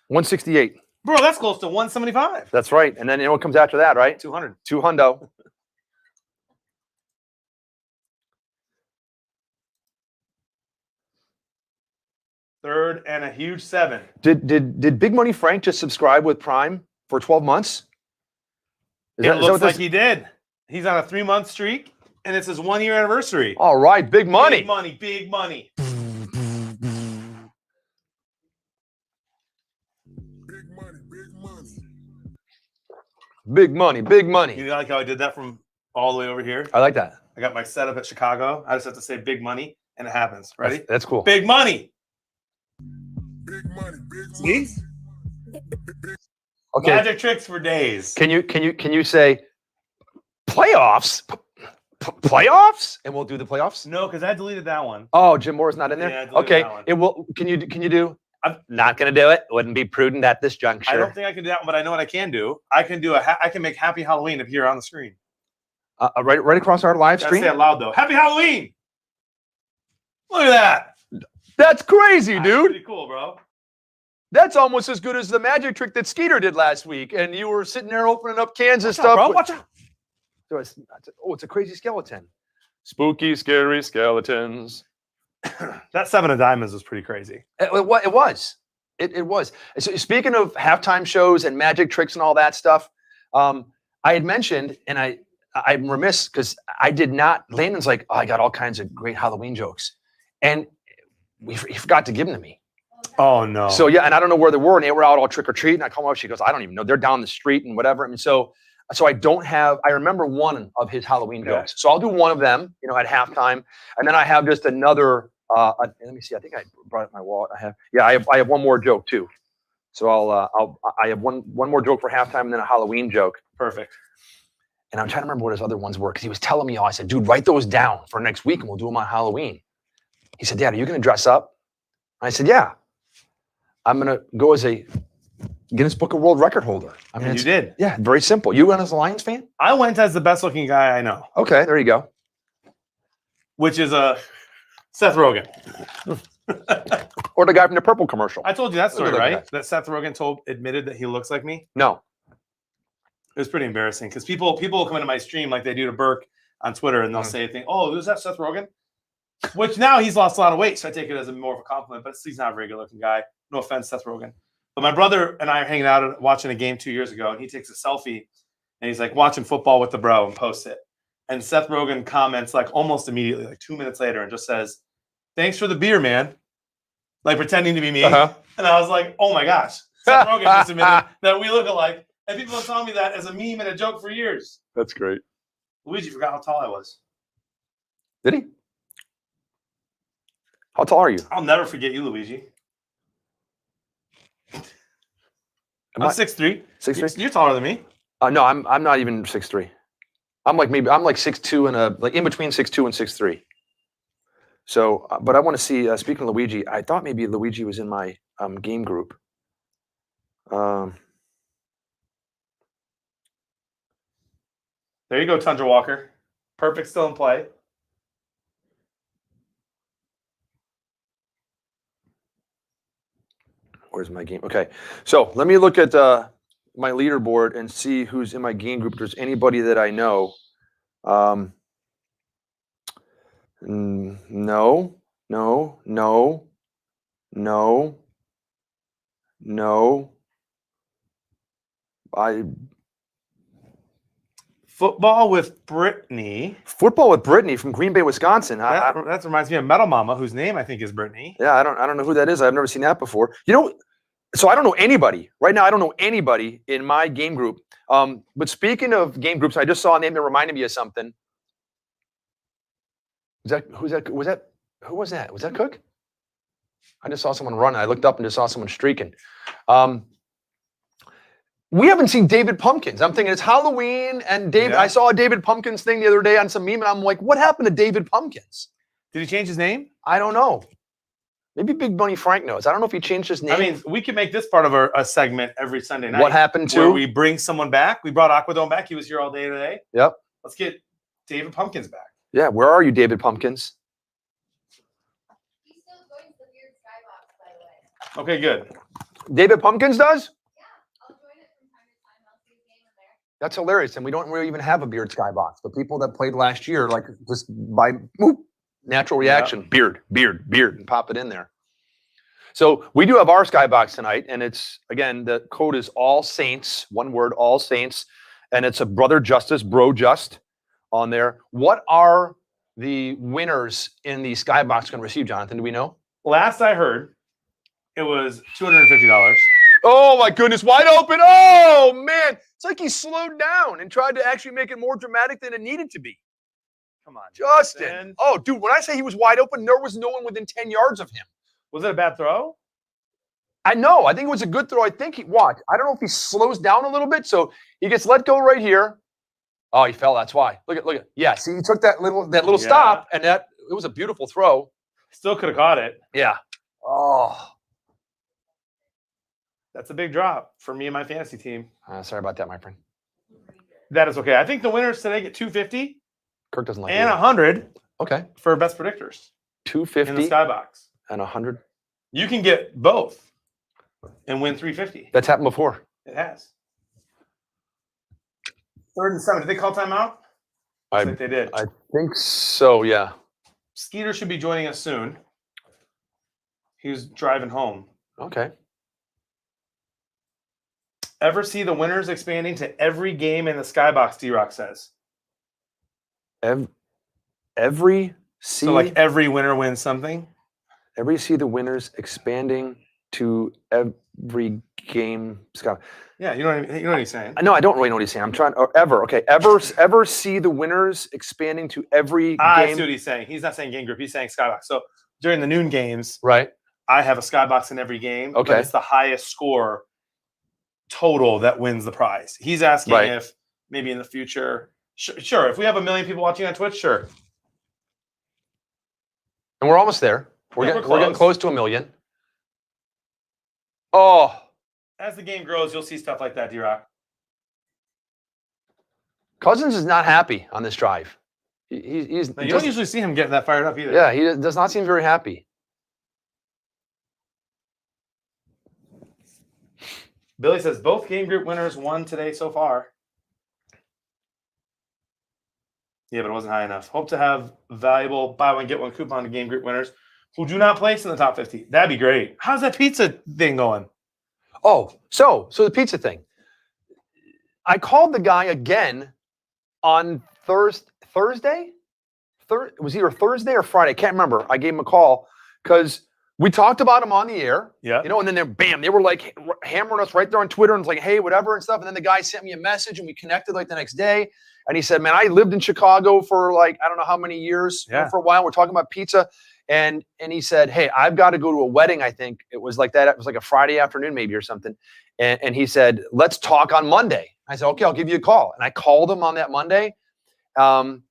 168. Bro, that's close to 175. That's right. And then you know what comes after that, right? 200. 200. Third and a huge 7. Did Big Money Frank just subscribe with Prime for 12 months? It looks like he did. He's on a 3-month streak, and it's his 1-year anniversary. All right, big money. Big money, big money. Big money, big money. You like how I did that from all the way over here? I like that. I got my setup at Chicago. I just have to say big money, and it happens. Ready? That's cool. Big money. Big money, big See? Okay. Magic tricks for days. Can you say playoffs? Playoffs? And we'll do the playoffs? No, because I deleted that one. Oh, Jim Moore's not in there? Yeah, I deleted Okay. that one. It will can you do? I'm not gonna do it. Wouldn't be prudent at this juncture. I don't think I can do that one, but I know what I can do. I can do I can make Happy Halloween appear on the screen. Right across our live Gotta stream. say it loud though. Happy Halloween! Look at that. That's crazy, That's dude. pretty cool, bro. That's almost as good as the magic trick that Skeeter did last week. And you were sitting there opening up cans and Watch out, stuff. bro. Watch out. So it's a crazy skeleton. Spooky, scary skeletons. That 7 of diamonds was pretty crazy. It was. It was. So speaking of halftime shows and magic tricks and all that stuff, I had mentioned, and I'm remiss because I did not. Landon's like, oh, I got all kinds of great Halloween jokes, and he forgot to give them to me. Oh no. So yeah, and I don't know where they were, and they were out all trick or treat. And I call her up. She goes, I don't even know. They're down the street and whatever. I mean, so I don't have. I remember one of his Halloween jokes, so I'll do one of them, at halftime, and then I have just another. Let me see. I think I brought up my wallet. I have one more joke too. So I have one more joke for halftime and then a Halloween joke. Perfect. And I'm trying to remember what his other ones were because he was telling me all. I said, dude, write those down for next week and we'll do them on Halloween. He said, Dad, are you going to dress up? I said, yeah. I'm going to go as a Guinness Book of World Record holder. I mean, And you did. Yeah, very simple. You went as a Lions fan? I went as the best looking guy I know, Okay, there you go. which is Seth Rogen. Or the guy from the Purple commercial. I told you that story, Look at right? That Seth Rogen admitted that he looks like me. No. It was pretty embarrassing because people will come into my stream like they do to Burke on Twitter and they'll say a thing. Oh, is that Seth Rogen? Which now he's lost a lot of weight, so I take it as more of a compliment. But he's not a very good looking guy. No offense, Seth Rogen. But my brother and I are hanging out watching a game 2 years ago, and he takes a selfie and he's like watching football with the bro and posts it. And Seth Rogen comments like almost immediately, like 2 minutes later, and just says, "Thanks for the beer, man." Like pretending to be me. Uh-huh. And I was like, oh my gosh. Seth Rogen just admitted that we look alike. And people have told me that as a meme and a joke for years. That's great. Luigi forgot how tall I was. Did he? How tall are you? I'll never forget you, Luigi. I'm I- 6'3". 6'3"? You're taller than me. No, I'm not even 6'3". I'm like 6'2" and like in between 6'2" and 6'3". So, but I want to see. Speaking of Luigi, I thought maybe Luigi was in my game group. There you go, Tundra Walker. Perfect, still in play. Where's my game? Okay, so let me look at my leaderboard and see who's in my game group. If there's anybody that I know. No. Football with Brittany. Football with Brittany from Green Bay, Wisconsin. That reminds me of Metal Mama, whose name I think is Brittany. Yeah, I don't know who that is. I've never seen that before. So I don't know anybody right now. I don't know anybody in my game group. But speaking of game groups, I just saw a name that reminded me of something. Who's that? Was Who was that? Was that Cook? I just saw someone run. I looked up and just saw someone streaking. We haven't seen David Pumpkins. I'm thinking it's Halloween, and David. Yeah. I saw a David Pumpkins thing the other day on some meme, and I'm like, what happened to David Pumpkins? Did he change his name? I don't know. Maybe Big Bunny Frank knows. I don't know if he changed his name. I mean, we could make this part of a segment every Sunday night. What happened where to? we bring someone back. We brought Aquadome back. He was here all day today. Yep. Let's get David Pumpkins back. Yeah, where are you, David Pumpkins? He still joins the weird skybox, by the way. Okay, good. David Pumpkins does? Yeah, I'll join it from time to time. I'll see his name in there. That's hilarious. And we don't really even have a beard skybox. The people that played last year, like just by whoop, natural reaction, beard, and pop it in there. So we do have our skybox tonight, and it's, again, the code is All Saints, one word, All Saints, and it's a Brother Justice, Bro Just on there. What are the winners in the skybox going to receive, Jonathan? Do we know? Last I heard, it was $250. Oh my goodness, wide open. Oh man, it's like he slowed down and tried to actually make it more dramatic than it needed to be. Come on, Justin. Oh, dude, when I say he was wide open, there was no one within 10 yards of him. Was it a bad throw? I know. I think it was a good throw. I think he watch. I don't know if he slows down a little bit, so he gets let go right here. Oh, he fell. That's why. Look at. Yeah. See, he took that little stop, and it was a beautiful throw. Still could have caught it. Yeah. Oh. That's a big drop for me and my fantasy team. Sorry about that, my friend. That is okay. I think the winners today get $250 Kirk doesn't like and it. $100 Okay. for best predictors in the $250 skybox. and $100. You can get both and win $350. That's happened before. It has. 3rd and 7. Did they call timeout? I think they did. I think so. Yeah. Skeeter should be joining us soon. He was driving home. Okay. Ever see the winners expanding to every game in the skybox? D-Rock says. Every see. So like every winner wins something. Every see the winners expanding to every game. Scott. Yeah, you know what he's saying. No, I don't really know what he's saying. I'm trying. Or ever. Okay. Ever see the winners expanding to every I game? see what he's saying. He's not saying game group. He's saying skybox. So during the noon games, Right. I have a skybox in every game. Okay. But it's the highest score total that wins the prize. He's asking Right. if maybe in the future, sure. If we have 1 million people watching on Twitch, sure. And we're almost there. We're Yeah, getting we're close to 1 million. Oh, As the game grows, you'll see stuff like that, D-Rock. Cousins is not happy on this drive. He's Now, you don't usually see him getting that fired up either. yeah, he does not seem very happy. Billy says both game group winners won today so far. Yeah, but it wasn't high enough. Hope to have valuable buy one, get one coupon to game group winners who do not place in the top 50. That'd be great. How's that pizza thing going? Oh, so the pizza thing. I called the guy again on Thursday. It was either Thursday or Friday. I can't remember. I gave him a call because we talked about him on the air. Yeah. You know, and then they were like hammering us right there on Twitter and it's like, hey, whatever and stuff. And then the guy sent me a message and we connected like the next day. And he said, man, I lived in Chicago for like, I don't know how many years. Yeah. For a while. We're talking about pizza. And he said, hey, I've got to go to a wedding. I think it was like that. It was like a Friday afternoon maybe or something. And he said, let's talk on Monday. I said, okay, I'll give you a call. And I called him on that Monday. And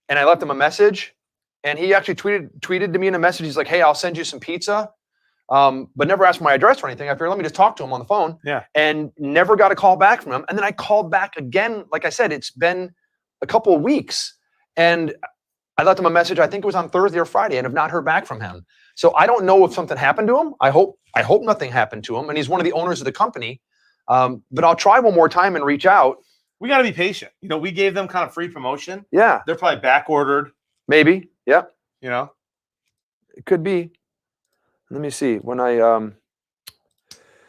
I left him a message. And he actually tweeted to me in a message. He's like, hey, I'll send you some pizza. But never asked my address or anything. I figured, let me just talk to him on the phone. Yeah. And never got a call back from him. And then I called back again. Like I said, it's been a couple of weeks. And I left him a message. I think it was on Thursday or Friday, and have not heard back from him. So I don't know if something happened to him. I hope nothing happened to him. And he's one of the owners of the company. But I'll try one more time and reach out. We got to be patient. You know, we gave them kind of free promotion. Yeah. They're probably back ordered. Maybe. Yeah. You know, It could be. Let me see. When I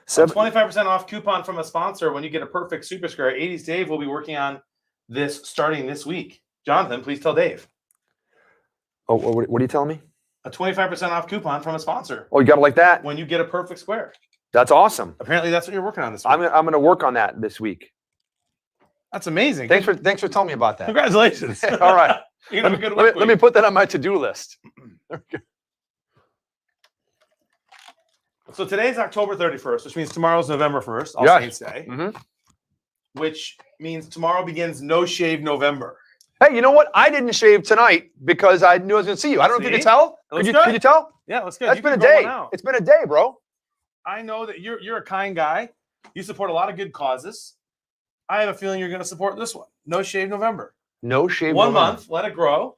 25% off coupon from a sponsor when you get a perfect super square. 80s Dave will be working on this starting this week. Jonathan, please tell Dave. Oh, what are you telling me? A 25% off coupon from a sponsor Oh, you got it like that? when you get a perfect square. That's awesome. Apparently, that's what you're working on this week. I'm gonna work on that this week. That's amazing. Thanks for telling me about that. Congratulations. All right. You're gonna have a good Let work me week. put that on my to-do list. So today's October 31st, which means tomorrow's November 1st, All Yes. Saints Day, Mhm. which means tomorrow begins No Shave November. Hey, you know what? I didn't shave tonight because I knew I was going to see you. I don't know if you See? could tell. Looks Could good. you tell? Yeah, let's go. That's been a day. It's been a day, bro. I know that you're a kind guy. You support a lot of good causes. I have a feeling you're going to support this one. No Shave November. No shave. 1 November. month, let it grow.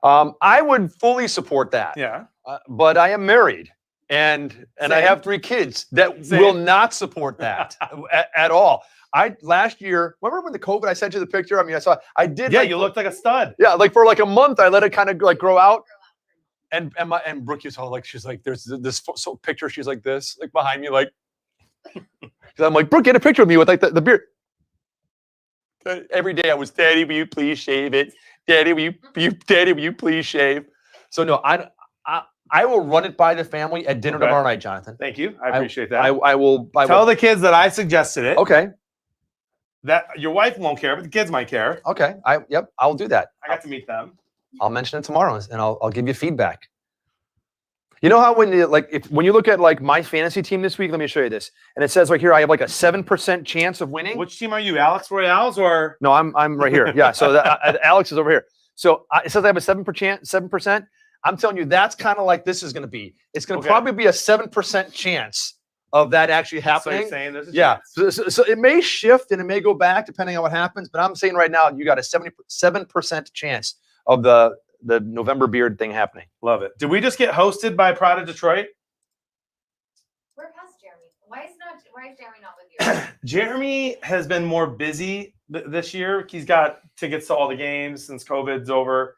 I would fully support that. Yeah. But I am married and I Same. have 3 kids that Same. will not support that at all. Last year, remember when the COVID, I sent you the picture? I mean, I did. Yeah, like, you looked like a stud. Yeah, like for like a month, I let it kind of like grow out. And Brooke is all like, she's like, there's this picture. She's like this, like behind me, like. I'm like, Brooke, get a picture of me with like the beard. Every day I was, Daddy, will you please shave it? Daddy, will you please shave? So no, I will run it by the family at dinner tomorrow night, Jonathan. Thank you. I appreciate that. I will Tell the kids that I suggested it. Okay. That your wife won't care, but the kids might care. Okay. I'll do that. I got to meet them. I'll mention it tomorrow and I'll give you feedback. You know how when you when you look at like my fantasy team this week, let me show you this. And it says right here, I have like a 7% chance of winning. Which team are you, Alex Royales or? No, I'm right here. Yeah. So Alex is over here. So it says I have a 7%. I'm telling you, that's kind of like this is going to be. It's going to probably be a 7% chance of that actually So happening. you're saying there's a Yeah. chance. So it may shift and it may go back depending on what happens. But I'm saying right now, you got a 77% chance of the November beard thing happening. Love it. Did we just get hosted by Pride of Detroit? Where has Jeremy? Why is Jeremy not with you? Jeremy has been more busy this year. He's got tickets to all the games since COVID's over.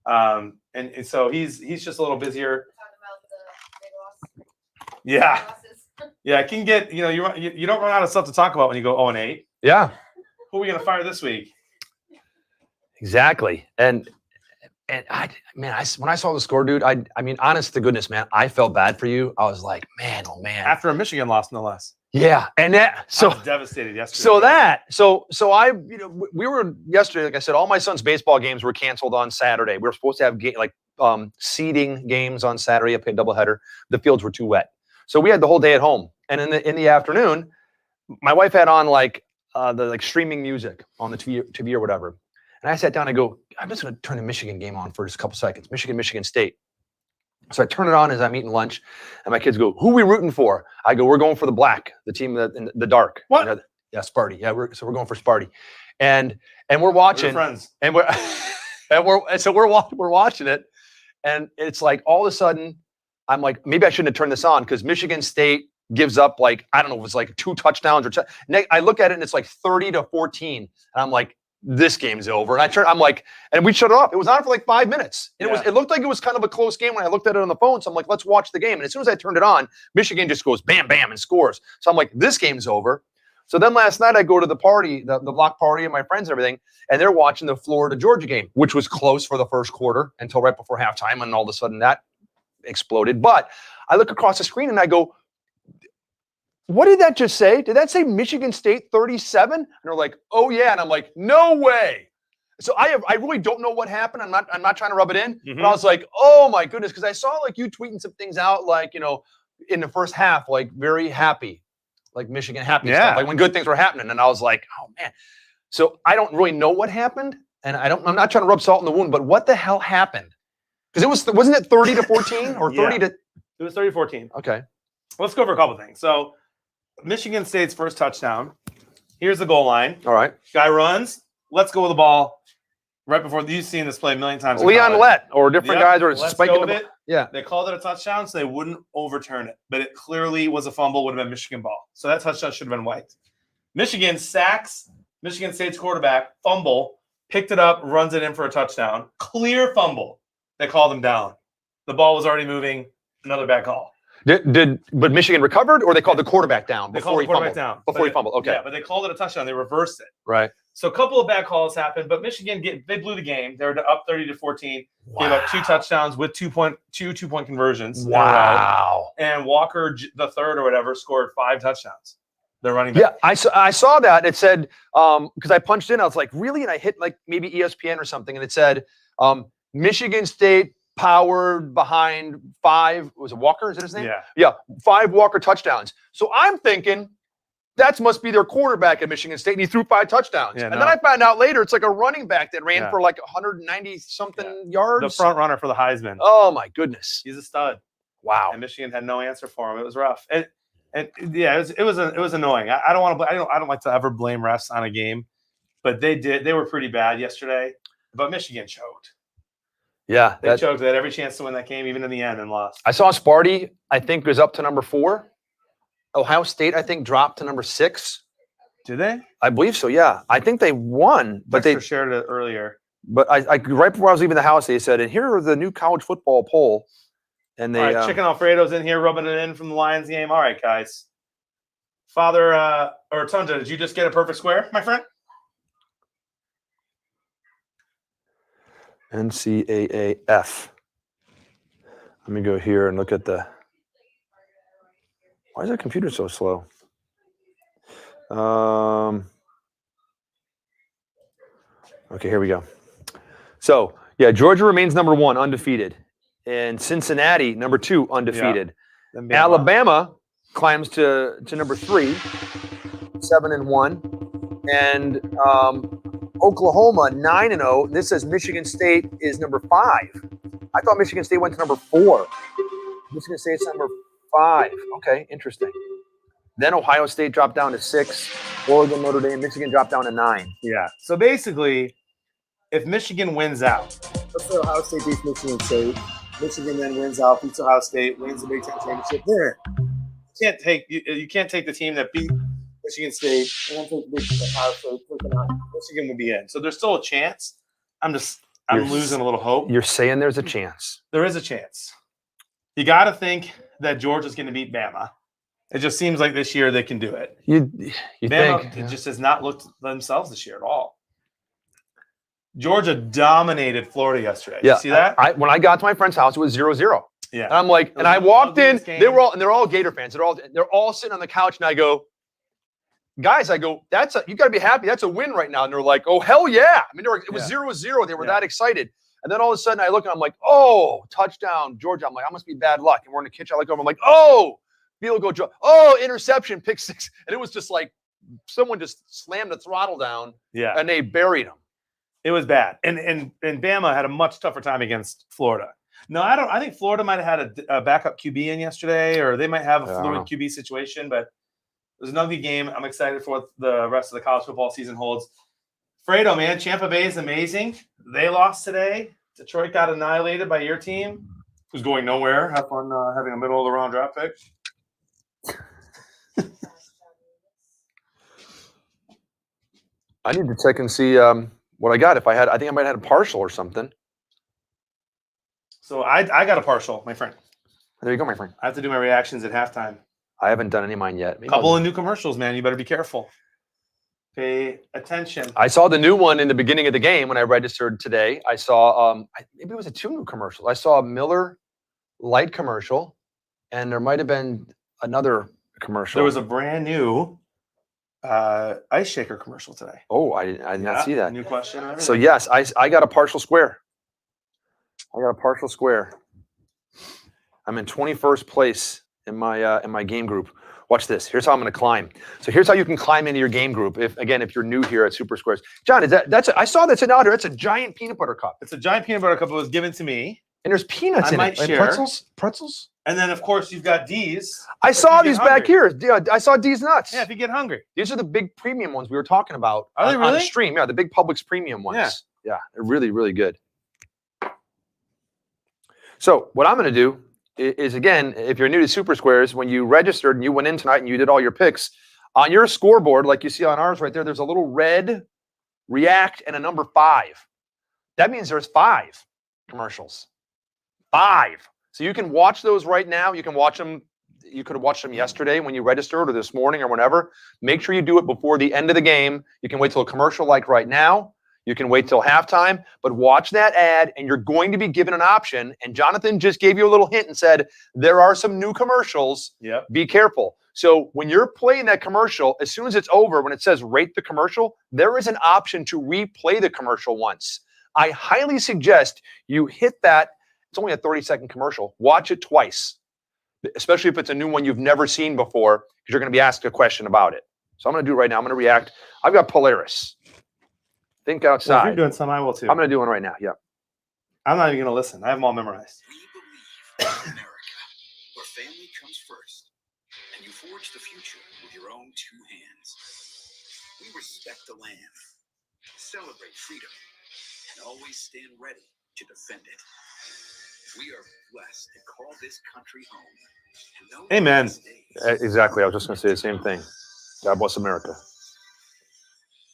And so he's just a little busier. Talking about the big loss. Yeah. Losses. Yeah, it can get, you don't run out of stuff to talk about when you go 0-8. Yeah. Who are we going to fire this week? Exactly. And when I saw the score, dude, I mean, honest to goodness, man, I felt bad for you. I was like, man, oh man. After a Michigan loss, no less. Yeah. And I so was devastated yesterday. So I, we were yesterday, like I said, all my son's baseball games were canceled on Saturday. We were supposed to have seeding games on Saturday, a doubleheader. The fields were too wet. So we had the whole day at home. And in the afternoon, my wife had on the streaming music on the TV or whatever. And I sat down and go, I'm just going to turn the Michigan game on for just a couple seconds. Michigan State. So I turn it on as I'm eating lunch, and my kids go, "Who are we rooting for?" I go, "We're going for the black, the team in the dark." What? Yeah, Sparty. Yeah, we're going for Sparty, and we're watching, friends. and we're watching it, and it's like all of a sudden, I'm like, maybe I shouldn't have turned this on because Michigan State gives up I don't know, it was like 2 touchdowns or I look at it and it's like 30-14, and I'm like, this game's over. And and we shut it off. It was on for like 5 minutes. And it looked like it was kind of a close game when I looked at it on the phone. So I'm like, let's watch the game. And as soon as I turned it on, Michigan just goes bam, bam, and scores. So I'm like, this game's over. So then last night I go to the party, the block party and my friends and everything, and they're watching the Florida-Georgia game, which was close for the first quarter until right before halftime. And all of a sudden that exploded. But I look across the screen and I go, what did that just say? Did that say Michigan State 37? And they're like, oh yeah. And I'm like, no way. So I really don't know what happened. I'm not trying to rub it in, but I was like, oh my goodness. Cause I saw you tweeting some things out, in the first half, very happy, like Michigan happy stuff, like when good things were happening. And I was like, oh man. So I don't really know what happened. And I'm not trying to rub salt in the wound, but what the hell happened? Cause wasn't it 30-14 or 30 to? It was 30-14. Okay. Let's go over a couple things. So Michigan State's first touchdown. Here's the goal line. All right. Guy runs. Let's go with the ball. Right before you've seen this play a million times. Leon Lett or different guys or let's spiking go the with ball. it. Yeah. They called it a touchdown, so they wouldn't overturn it. But it clearly was a fumble, would have been Michigan ball. So that touchdown should have been wiped. Michigan sacks Michigan State's quarterback, fumble, picked it up, runs it in for a touchdown. Clear fumble. They called him down. The ball was already moving. Another bad call. But Michigan recovered, or they called the quarterback down before he fumbled? Before he fumbled. Okay. Yeah, but they called it a touchdown. They reversed it. Right. So a couple of bad calls happened, but Michigan they blew the game. They were up 30-14. Wow. Gave up 2 touchdowns with 2-point conversions. Wow. And Walker the third or whatever scored 5 touchdowns. They're running back. Yeah, I saw that. It said because I punched in, I was like, really? And I hit maybe ESPN or something, and it said Michigan State powered behind 5. Was it Walker? Is that his name? Yeah. Yeah, 5 Walker touchdowns. So I'm thinking that must be their quarterback at Michigan State, and he threw 5 touchdowns. Yeah, and no. then I found out later it's like a running back that ran Yeah. for like 190-something The yards. front runner for the Heisman. Oh my goodness! He's a stud. Wow. And Michigan had no answer for him. It was rough. And yeah, it was annoying. I don't want to. I don't like to ever blame refs on a game, but they were pretty bad yesterday. But Michigan choked. Yeah, They choked. They had every chance to win that game, even in the end, and lost. I saw Sparty. I think was up to number 4. Ohio State, I think, dropped to number 6. Did they? I believe so. Yeah, I think they won, but Dexter shared it earlier. But I right before I was leaving the house, they said, and here are the new college football poll. And they All right, Chicken Alfredo's in here rubbing it in from the Lions game. All right, guys. Father or Tundra, did you just get a perfect square, my friend? NCAAF. Let me go here and look at the. Why is the computer so slow? Okay, here we go. So, yeah, Georgia remains number 1, undefeated. And Cincinnati, number 2, undefeated. Yeah. Alabama climbs to number 3, 7-1. And Oklahoma, 9-0. This says Michigan State is number 5. I thought Michigan State went to number 4. Michigan State's number 5. Okay, interesting. Then Ohio State dropped down to 6. Oregon, Notre Dame, Michigan dropped down to 9. Yeah. So basically, if Michigan wins out, let's say Ohio State beats Michigan State. Michigan then wins out, beats Ohio State, wins the Big Ten championship. There, you can't take the team that beat Michigan State and then take the Big Ten Ohio State. Michigan will be in. So there's still a chance. I'm losing a little hope. You're saying there's a chance. There is a chance. You got to think that Georgia's going to beat Bama. It just seems like this year they can do it. You Bama think? just has not looked themselves this year at all. Georgia dominated Florida yesterday. Yeah, You see that? When I got to my friend's house, it was 0-0. Yeah. And I'm like, and I walked in. They're all Gator fans. They're all sitting on the couch, and I go, guys, you got to be happy. That's a win right now. And they're like, oh hell yeah! I mean, it was 0-0. They were that excited. And then all of a sudden, I look and I'm like, oh, touchdown, Georgia. I'm like, I must be bad luck. And we're in the kitchen. I look over. I'm like, oh, field goal, oh, interception, pick 6. And it was just like someone just slammed the throttle down. Yeah. And they buried them. It was bad. And Bama had a much tougher time against Florida. No, I think Florida might have had a backup QB in yesterday, or they might have a fluid QB situation, but it was an ugly game. I'm excited for what the rest of the college football season holds. Fredo, man, Tampa Bay is amazing. They lost today. Detroit got annihilated by your team, who's going nowhere. Have fun having a middle of the round draft pick. I need to check and see what I got. I think I might have had a partial or something. So I got a partial, my friend. There you go, my friend. I have to do my reactions at halftime. I haven't done any of mine yet. A couple of new commercials, man. You better be careful. Pay attention. I saw the new one in the beginning of the game when I registered today. I saw maybe it was 2 new commercials. I saw a Miller Lite commercial, and there might have been another commercial. There was a brand new ice shaker commercial today. Oh, I did not see that. New question. And everything. So yes, I got a partial square. I'm in 21st place in my game group. Watch this. Here's how I'm going to climb. So here's how you can climb into your game group. If you're new here at Super Squares, John, I saw that's an order. That's a giant peanut butter cup. It's a giant peanut butter cup. It was given to me. And there's peanuts in might it. share. And pretzels. And then of course you've got D's. I saw these back here. Yeah, I saw D's nuts. Yeah, if you get hungry. These are the big premium ones we were talking about Are they on really? the stream. Yeah, the big Publix premium ones. Yeah, they're really, really good. So what I'm going to do is, again, if you're new to Super Squares, when you registered and you went in tonight and you did all your picks, on your scoreboard, like you see on ours right there, there's a little red react and a number 5. That means there's 5 commercials. 5. So you can watch those right now. You can watch them. You could have watched them yesterday when you registered or this morning or whenever. Make sure you do it before the end of the game. You can wait till a commercial like right now. You can wait till halftime, but watch that ad and you're going to be given an option. And Jonathan just gave you a little hint and said, there are some new commercials. Yep. Be careful. So when you're playing that commercial, as soon as it's over, when it says rate the commercial, there is an option to replay the commercial once. I highly suggest you hit that It's only a 30-second commercial. Watch it twice, especially if it's a new one you've never seen before, because you're going to be asked a question about it. So I'm going to do it right now. I'm going to react. I've got Polaris. Think Well, if outside. you're doing some, I will too. I'm going to do one right now. Yeah. I'm not even going to listen. I have them all memorized. We believe in America, where family comes first, and you forge the future with your own two hands. We respect the land, celebrate freedom, and always stand ready to defend it. We are blessed to call this country home. And know that Amen. these days, Exactly. I was just going to say the same thing. God bless America.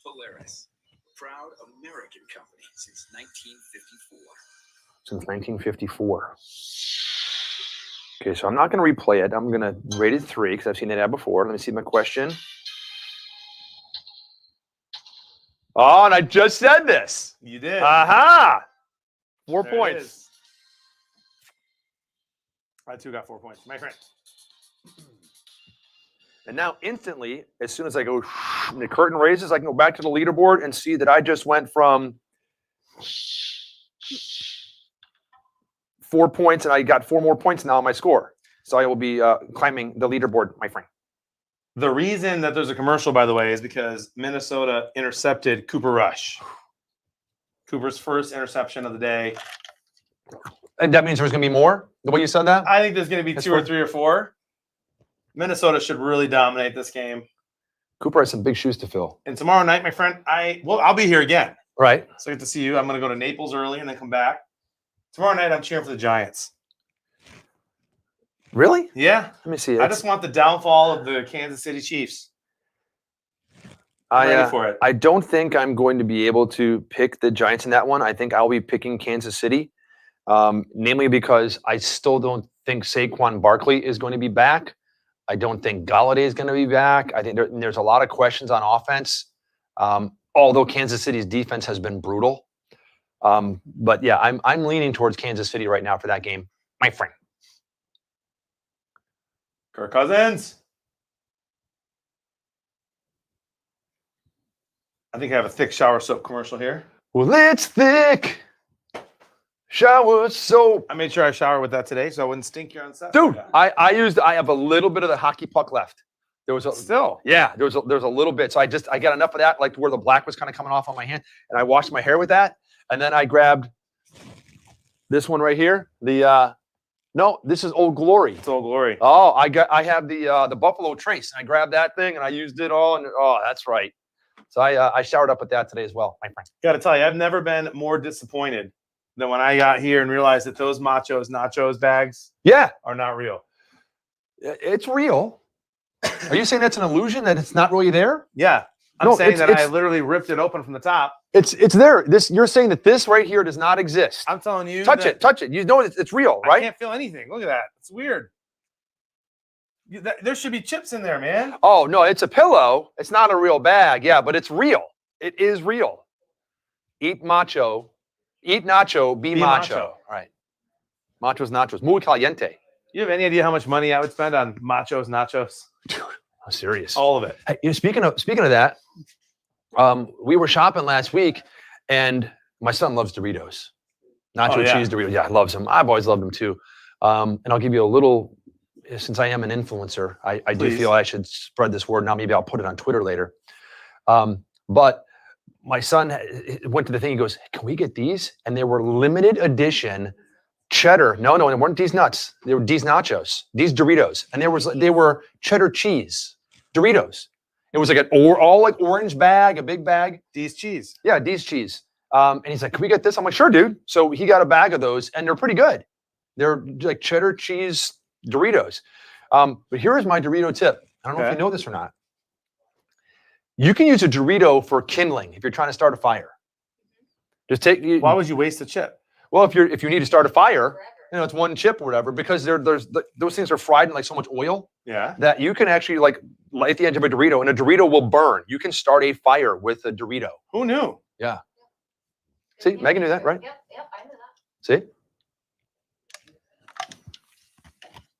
Polaris, proud American company since 1954. Since 1954. Okay, so I'm not going to replay it. I'm going to rate it 3 because I've seen that ad before. Let me see my question. Oh, and I just said this. You did. Aha! 4 There it points. is. I too got 4 points. My friend. And now instantly, as soon as I go, and the curtain raises, I can go back to the leaderboard and see that I just went from 4 points, and I got 4 more points now on my score. So I will be climbing the leaderboard, my friend. The reason that there's a commercial, by the way, is because Minnesota intercepted Cooper Rush. Cooper's first interception of the day. And that means there's going to be more? The way you said that? I think there's going to be That's 2 or fine. 3 or 4. Minnesota should really dominate this game. Cooper has some big shoes to fill. And tomorrow night, my friend, I'll be here again. Right. So I get to see you. I'm going to go to Naples early and then come back. Tomorrow night, I'm cheering for the Giants. Really? Yeah. Let me see. I just want the downfall of the Kansas City Chiefs. I'm ready for it. I don't think I'm going to be able to pick the Giants in that one. I think I'll be picking Kansas City, namely because I still don't think Saquon Barkley is going to be back. I don't think Galladay is going to be back. I think there's a lot of questions on offense, although Kansas City's defense has been brutal. But yeah, I'm leaning towards Kansas City right now for that game, my friend. Kirk Cousins. I think I have a thick shower soap commercial here. Well, it's thick. Shower soap. I made sure I showered with that today so I wouldn't stink here on set. Dude, I have a little bit of the hockey puck left. There was a Still. yeah, there's a little bit. So I got enough of that, like to where the black was kind of coming off on my hand, and I washed my hair with that. And then I grabbed this one right here. No, this is Old Glory. It's Old Glory. Oh, I have the Buffalo Trace. And I grabbed that thing and I used it all. And oh, that's right. So I showered up with that today as well, my friend. Got to tell you, I've never been more disappointed than when I got here and realized that those nachos bags Yeah, are not real. it's real. Are you saying that's an illusion, that it's not really there? Yeah. I'm No, saying it's- that I it's- literally ripped it open from the top. It's there. You're saying that this right here does not exist. I'm telling you. Touch that it. You know it's real, I right? can't feel anything. Look at that. It's weird. There should be chips in there, man. Oh no, it's a pillow. It's not a real bag. Yeah, but it's real. It is real. Eat macho. Eat nacho. Be macho. macho. All right. Machos, nachos. Muy caliente. You have any idea how much money I would spend on nachos? I'm serious. All of it. Hey, speaking of that, we were shopping last week, and my son loves Doritos, nacho yeah. cheese Doritos. Yeah, he loves them. I've always loved them too. And I'll give you a little. Since I am an influencer, I do Please. feel I should spread this word. Now maybe I'll put it on Twitter later. But my son went to the thing. He goes, "Can we get these?" And they were limited edition cheddar. No, they weren't these nuts. They were these nachos, these Doritos, and they were cheddar cheese Doritos. It was like all like orange bag, a big bag. These cheese. Yeah, these cheese. And he's like, "Can we get this?" I'm like, "Sure, dude." So he got a bag of those, and they're pretty good. They're like cheddar cheese Doritos. But here is my Dorito tip. I don't know if you know this or not. You can use a Dorito for kindling if you're trying to start a fire. Just take. Why would you waste a chip? Well, if you need to start a fire, Forever. it's one chip or whatever, because those things are fried in like so much oil Yeah. that you can actually like light the edge of a Dorito, and a Dorito will burn. You can start a fire with a Dorito. Who knew? See, Megan knew that, right? Yep, I knew that. See?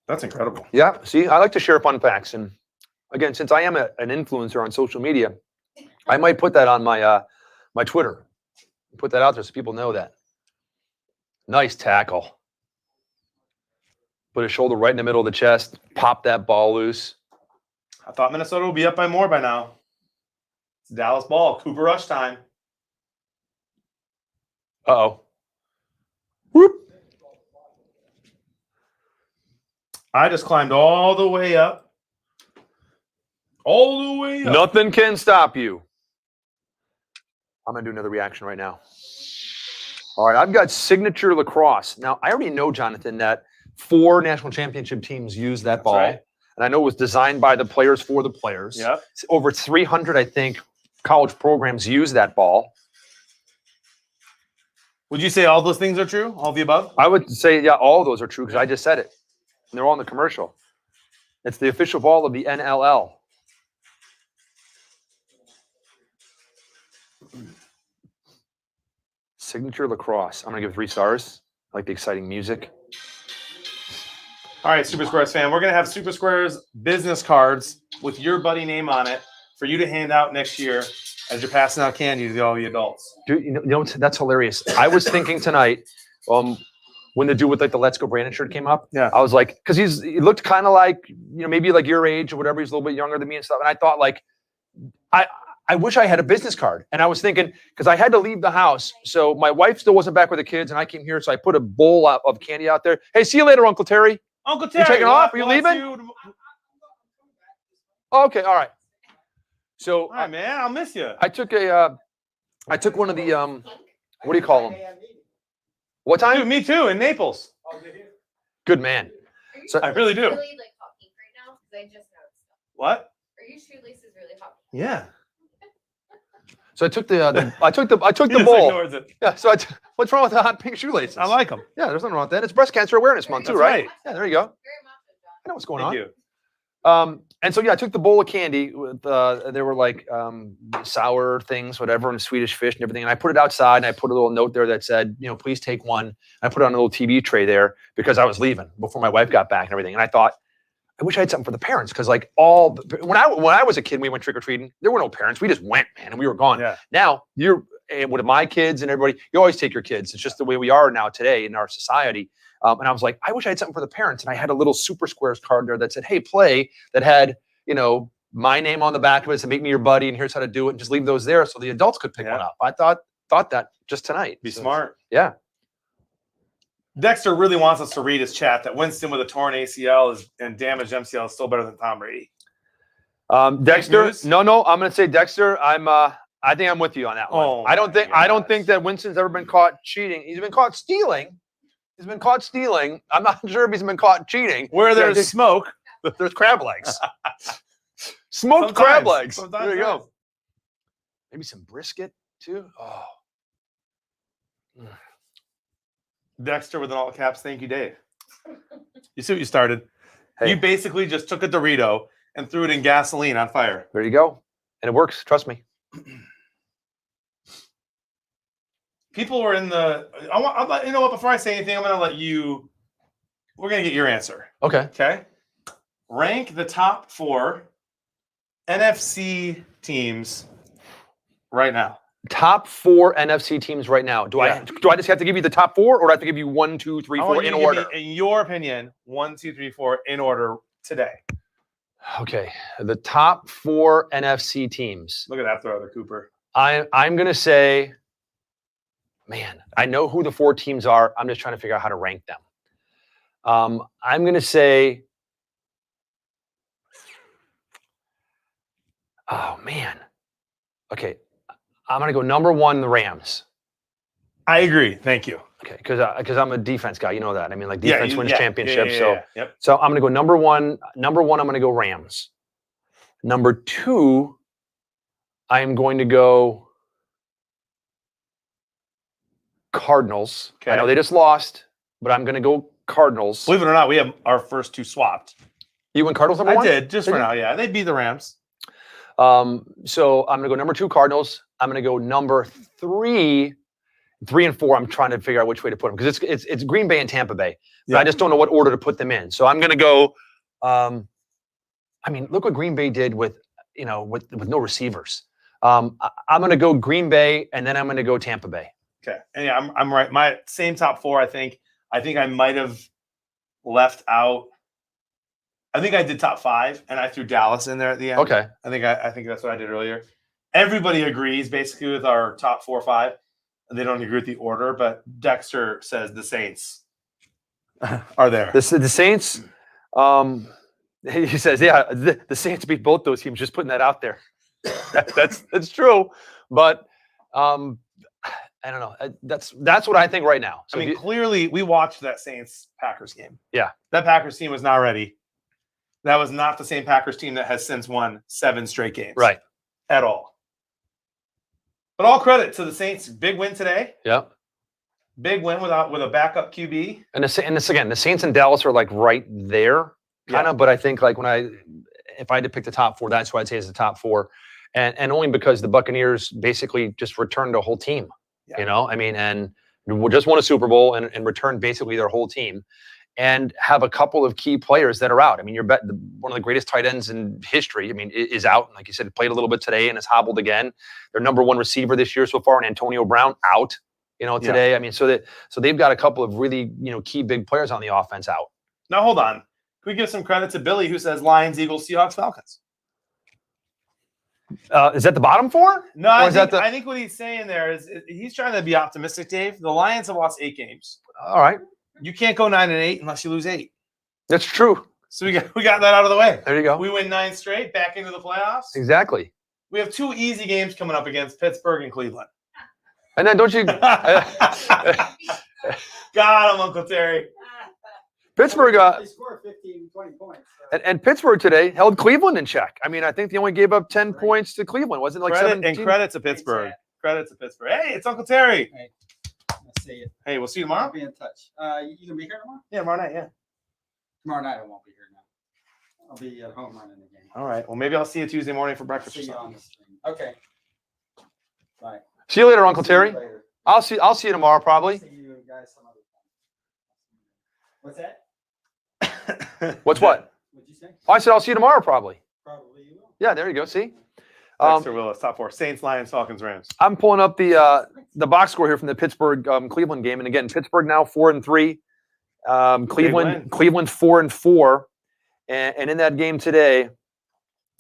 That's incredible. Yeah. See, I like to share fun facts, and again, since I am an influencer on social media, I might put that on my my Twitter. Put that out there so people know that. Nice tackle. Put his shoulder right in the middle of the chest. Pop that ball loose. I thought Minnesota would be up by more by now. It's Dallas ball. Cooper Rush time. Uh-oh. Whoop. I just climbed all the way up. All the way up. Nothing can stop you. I'm going to do another reaction right now. All right, I've got signature lacrosse. Now, I already know, Jonathan, that 4 national championship teams use that ball. Right. And I know it was designed by the players for the players. Yep. Over 300, I think, college programs use that ball. Would you say all those things are true? All the above? I would say, yeah, all of those are true because I just said it. And they're all in the commercial. It's the official ball of the NLL. Signature lacrosse. I'm going to give it 3 stars. I like the exciting music. All right, Super Squares fan. We're going to have Super Squares business cards with your buddy name on it for you to hand out next year as you're passing out candy to all the adults. Dude, you know that's hilarious. I was thinking tonight, when the dude with like the Let's Go Brandon shirt came up, Yeah. I was like, because he looked kind of like, maybe like your age or whatever. He's a little bit younger than me and stuff. And I thought like, I wish I had a business card. And I was thinking, because I had to leave the house. So my wife still wasn't back with the kids and I came here. So I put a bowl of candy out there. Hey, see you later, Uncle Terry. Uncle Terry. You taking off? Are you leaving? Okay, all right. So All right, man. I'll miss you. I took one of the, what do you call them? What time? Dude, me too, in Naples. Good man. Are you So- I really do. really like hot pink right now? Because I just noticed that. What? Are your shoelaces really hot pink? Yeah. So I took the He just bowl. ignores it. Yeah. So what's wrong with the hot pink shoelaces? I like them. Yeah, there's nothing wrong with that. It's Breast Cancer Awareness Month too, That's right? right. Yeah, there you go. Very macho, John. I know what's going Thank on. you. And so yeah, I took the bowl of candy with there were like sour things, whatever, and Swedish fish and everything. And I put it outside and I put a little note there that said, please take one. I put it on a little TV tray there because I was leaving before my wife got back and everything. And I thought, I wish I had something for the parents because like when I was a kid, we went trick or treating. There were no parents. We just went, man, and we were gone. Yeah. Now with my kids and everybody, you always take your kids. It's just the way we are now today in our society. And I was like, I wish I had something for the parents. And I had a little Super Squares card there that said, hey, play, that had, my name on the back of it and make me your buddy. And here's how to do it. And just leave those there so the adults could pick one up. I thought that just tonight. Be smart. Yeah. Dexter really wants us to read his chat that Winston with a torn ACL and damaged MCL is still better than Tom Brady. Dexter, news? no, I'm going to say Dexter. I think I'm with you on that one. Oh, I don't my think that Winston's ever been caught cheating. He's been caught stealing. I'm not sure if he's been caught cheating. Where there's smoke, There's crab legs. Smoked Sometimes. crab legs. Sometimes There you there is. go. Maybe some brisket too. Oh. Dexter with an all caps. Thank you, Dave. You see what you started? Hey. You basically just took a Dorito and threw it in gasoline on fire. There you go. And it works. Trust me. People were in the. You know what? Before I say anything, I'm going to let you. We're going to get your answer. Okay. Okay. Rank the top 4 NFC teams right now. Top 4 NFC teams right now. Do I just have to give you the top 4, or do I have to give you 1, 2, 3, I 4 want you in to give order? me, in your opinion, 1, 2, 3, 4 in order today. Okay. The top 4 NFC teams. Look at that throw there, Cooper. I'm gonna say, man, I know who the 4 teams are. I'm just trying to figure out how to rank them. I'm gonna say, oh man. Okay. I'm gonna go number 1, the Rams. I agree. Thank you. Okay, because I'm a defense guy. You know that. I mean, like defense wins championships. Yep. So I'm gonna go number one. Number 1, I'm gonna go Rams. Number 2, I am going to go Cardinals. Okay. I know they just lost, but I'm gonna go Cardinals. Believe it or not, we have our first 2 swapped. You went Cardinals number I 1? did, just Did for you? now. Yeah, they beat the Rams. So I'm gonna go number 2 Cardinals. I'm gonna go number 3 and 4. I'm trying to figure out which way to put them because it's Green Bay and Tampa Bay. But Yeah. I just don't know what order to put them in. So I'm gonna go. I mean, look what Green Bay did with no receivers. I'm gonna go Green Bay and then I'm gonna go Tampa Bay. Okay, and yeah, I'm right. My same top 4. I think I might have left out. I think I did top 5, and I threw Dallas in there at the end. Okay. I think that's what I did earlier. Everybody agrees basically with our top 4 or 5. They don't agree with the order, but Dexter says the Saints are there. The Saints. He says, yeah, the Saints beat both those teams. Just putting that out there. That's true, but I don't know. That's what I think right now. So I mean, clearly we watched that Saints Packers game. Yeah, that Packers team was not ready. That was not the same Packers team that has since won 7 straight games. Right. At all. But all credit to the Saints. Big win today. Yep. Big win with a backup QB. And this again, the Saints and Dallas are like right there, kind of. But I think like if I had to pick the top 4, that's what I'd say is the top 4, and only because the Buccaneers basically just returned a whole team. Yeah. You know, I mean, and just won a Super Bowl and returned basically their whole team, and have a couple of key players that are out. I mean, one of the greatest tight ends in history, I mean, is out. Like you said, played a little bit today and has hobbled again. Their number 1 receiver this year so far, and Antonio Brown, out, today. Yeah. I mean, so they've got a couple of really, key big players on the offense out. Now, hold on. Can we give some credit to Billy, who says Lions, Eagles, Seahawks, Falcons? Is that the bottom 4? No, I think what he's saying there is he's trying to be optimistic, Dave. The Lions have lost 8 games. All right. You can't go 9-8 unless you lose 8. That's true. So we got that out of the way. There you go. We win 9 straight, back into the playoffs. Exactly. We have 2 easy games coming up against Pittsburgh and Cleveland. And then don't you Got him, Uncle Terry. Pittsburgh They scored 15, 20 points. and Pittsburgh today held Cleveland in check. I mean, I think they only gave up 10 points to Cleveland. Wasn't it like 17? And credit to Pittsburgh. Credit to Pittsburgh. Hey, it's Uncle Terry. Hey, let's see it. Hey, we'll see you I'll tomorrow. be in touch. You gonna be here tomorrow? Yeah, tomorrow night. Yeah. Tomorrow night I won't be here now. I'll be at home running the game. All right. Well, maybe I'll see you Tuesday morning for breakfast or See you on something. the stream. Okay. Bye. See you later, Uncle See you Terry. later. I'll see you tomorrow probably. See you guys some other time. What's that? What's what? What'd you say? Oh, I said I'll see you tomorrow probably. Probably you will. Yeah, there you go. See, Dexter Willis, top 4. Saints, Lions, Falcons, Rams. I'm pulling up the box score here from the Pittsburgh Cleveland game, and again, Pittsburgh now 4-3, Cleveland 4-4, and in that game today,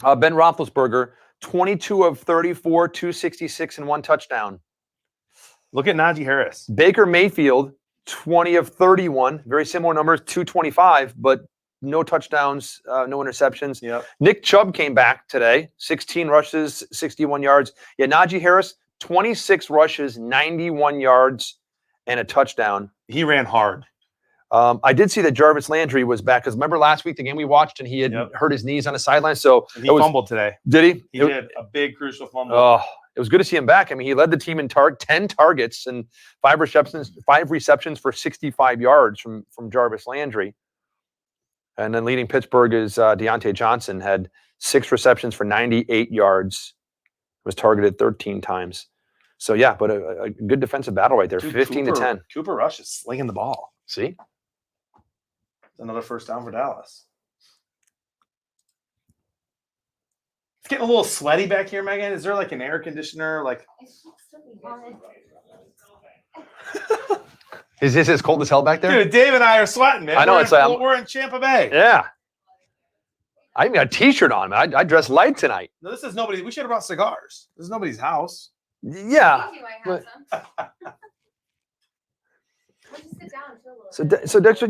Ben Roethlisberger 22 of 34, 266, and 1 touchdown. Look at Najee Harris. Baker Mayfield 20 of 31, very similar numbers, 225, but no touchdowns, no interceptions. Yep. Nick Chubb came back today, 16 rushes, 61 yards. Yeah, Najee Harris, 26 rushes, 91 yards, and a touchdown. He ran hard. I did see that Jarvis Landry was back, because remember last week, the game we watched, and he had hurt his knees on the sideline. So And he fumbled today. Did he? He did a big crucial fumble. Oh, it was good to see him back. I mean, he led the team in 10 targets and 5 receptions for 65 yards from Jarvis Landry. And then leading Pittsburgh is Deontay Johnson, had 6 receptions for 98 yards, was targeted 13 times. So, yeah, but a good defensive battle right there, Dude, 15-10. Cooper Rush is slinging the ball. See? Another first down for Dallas. It's getting a little sweaty back here, Megan. Is there like an air conditioner? Like, Is this as cold as hell back there? dude, Dave and I are sweating, man. I know, We're in Tampa Bay. Yeah. I even got a T-shirt on, man. I dressed light tonight. No, this is nobody. We should have brought cigars. This is nobody's house. Yeah. You might have some. Why don't you sit down and chill a little bit? So Dexter,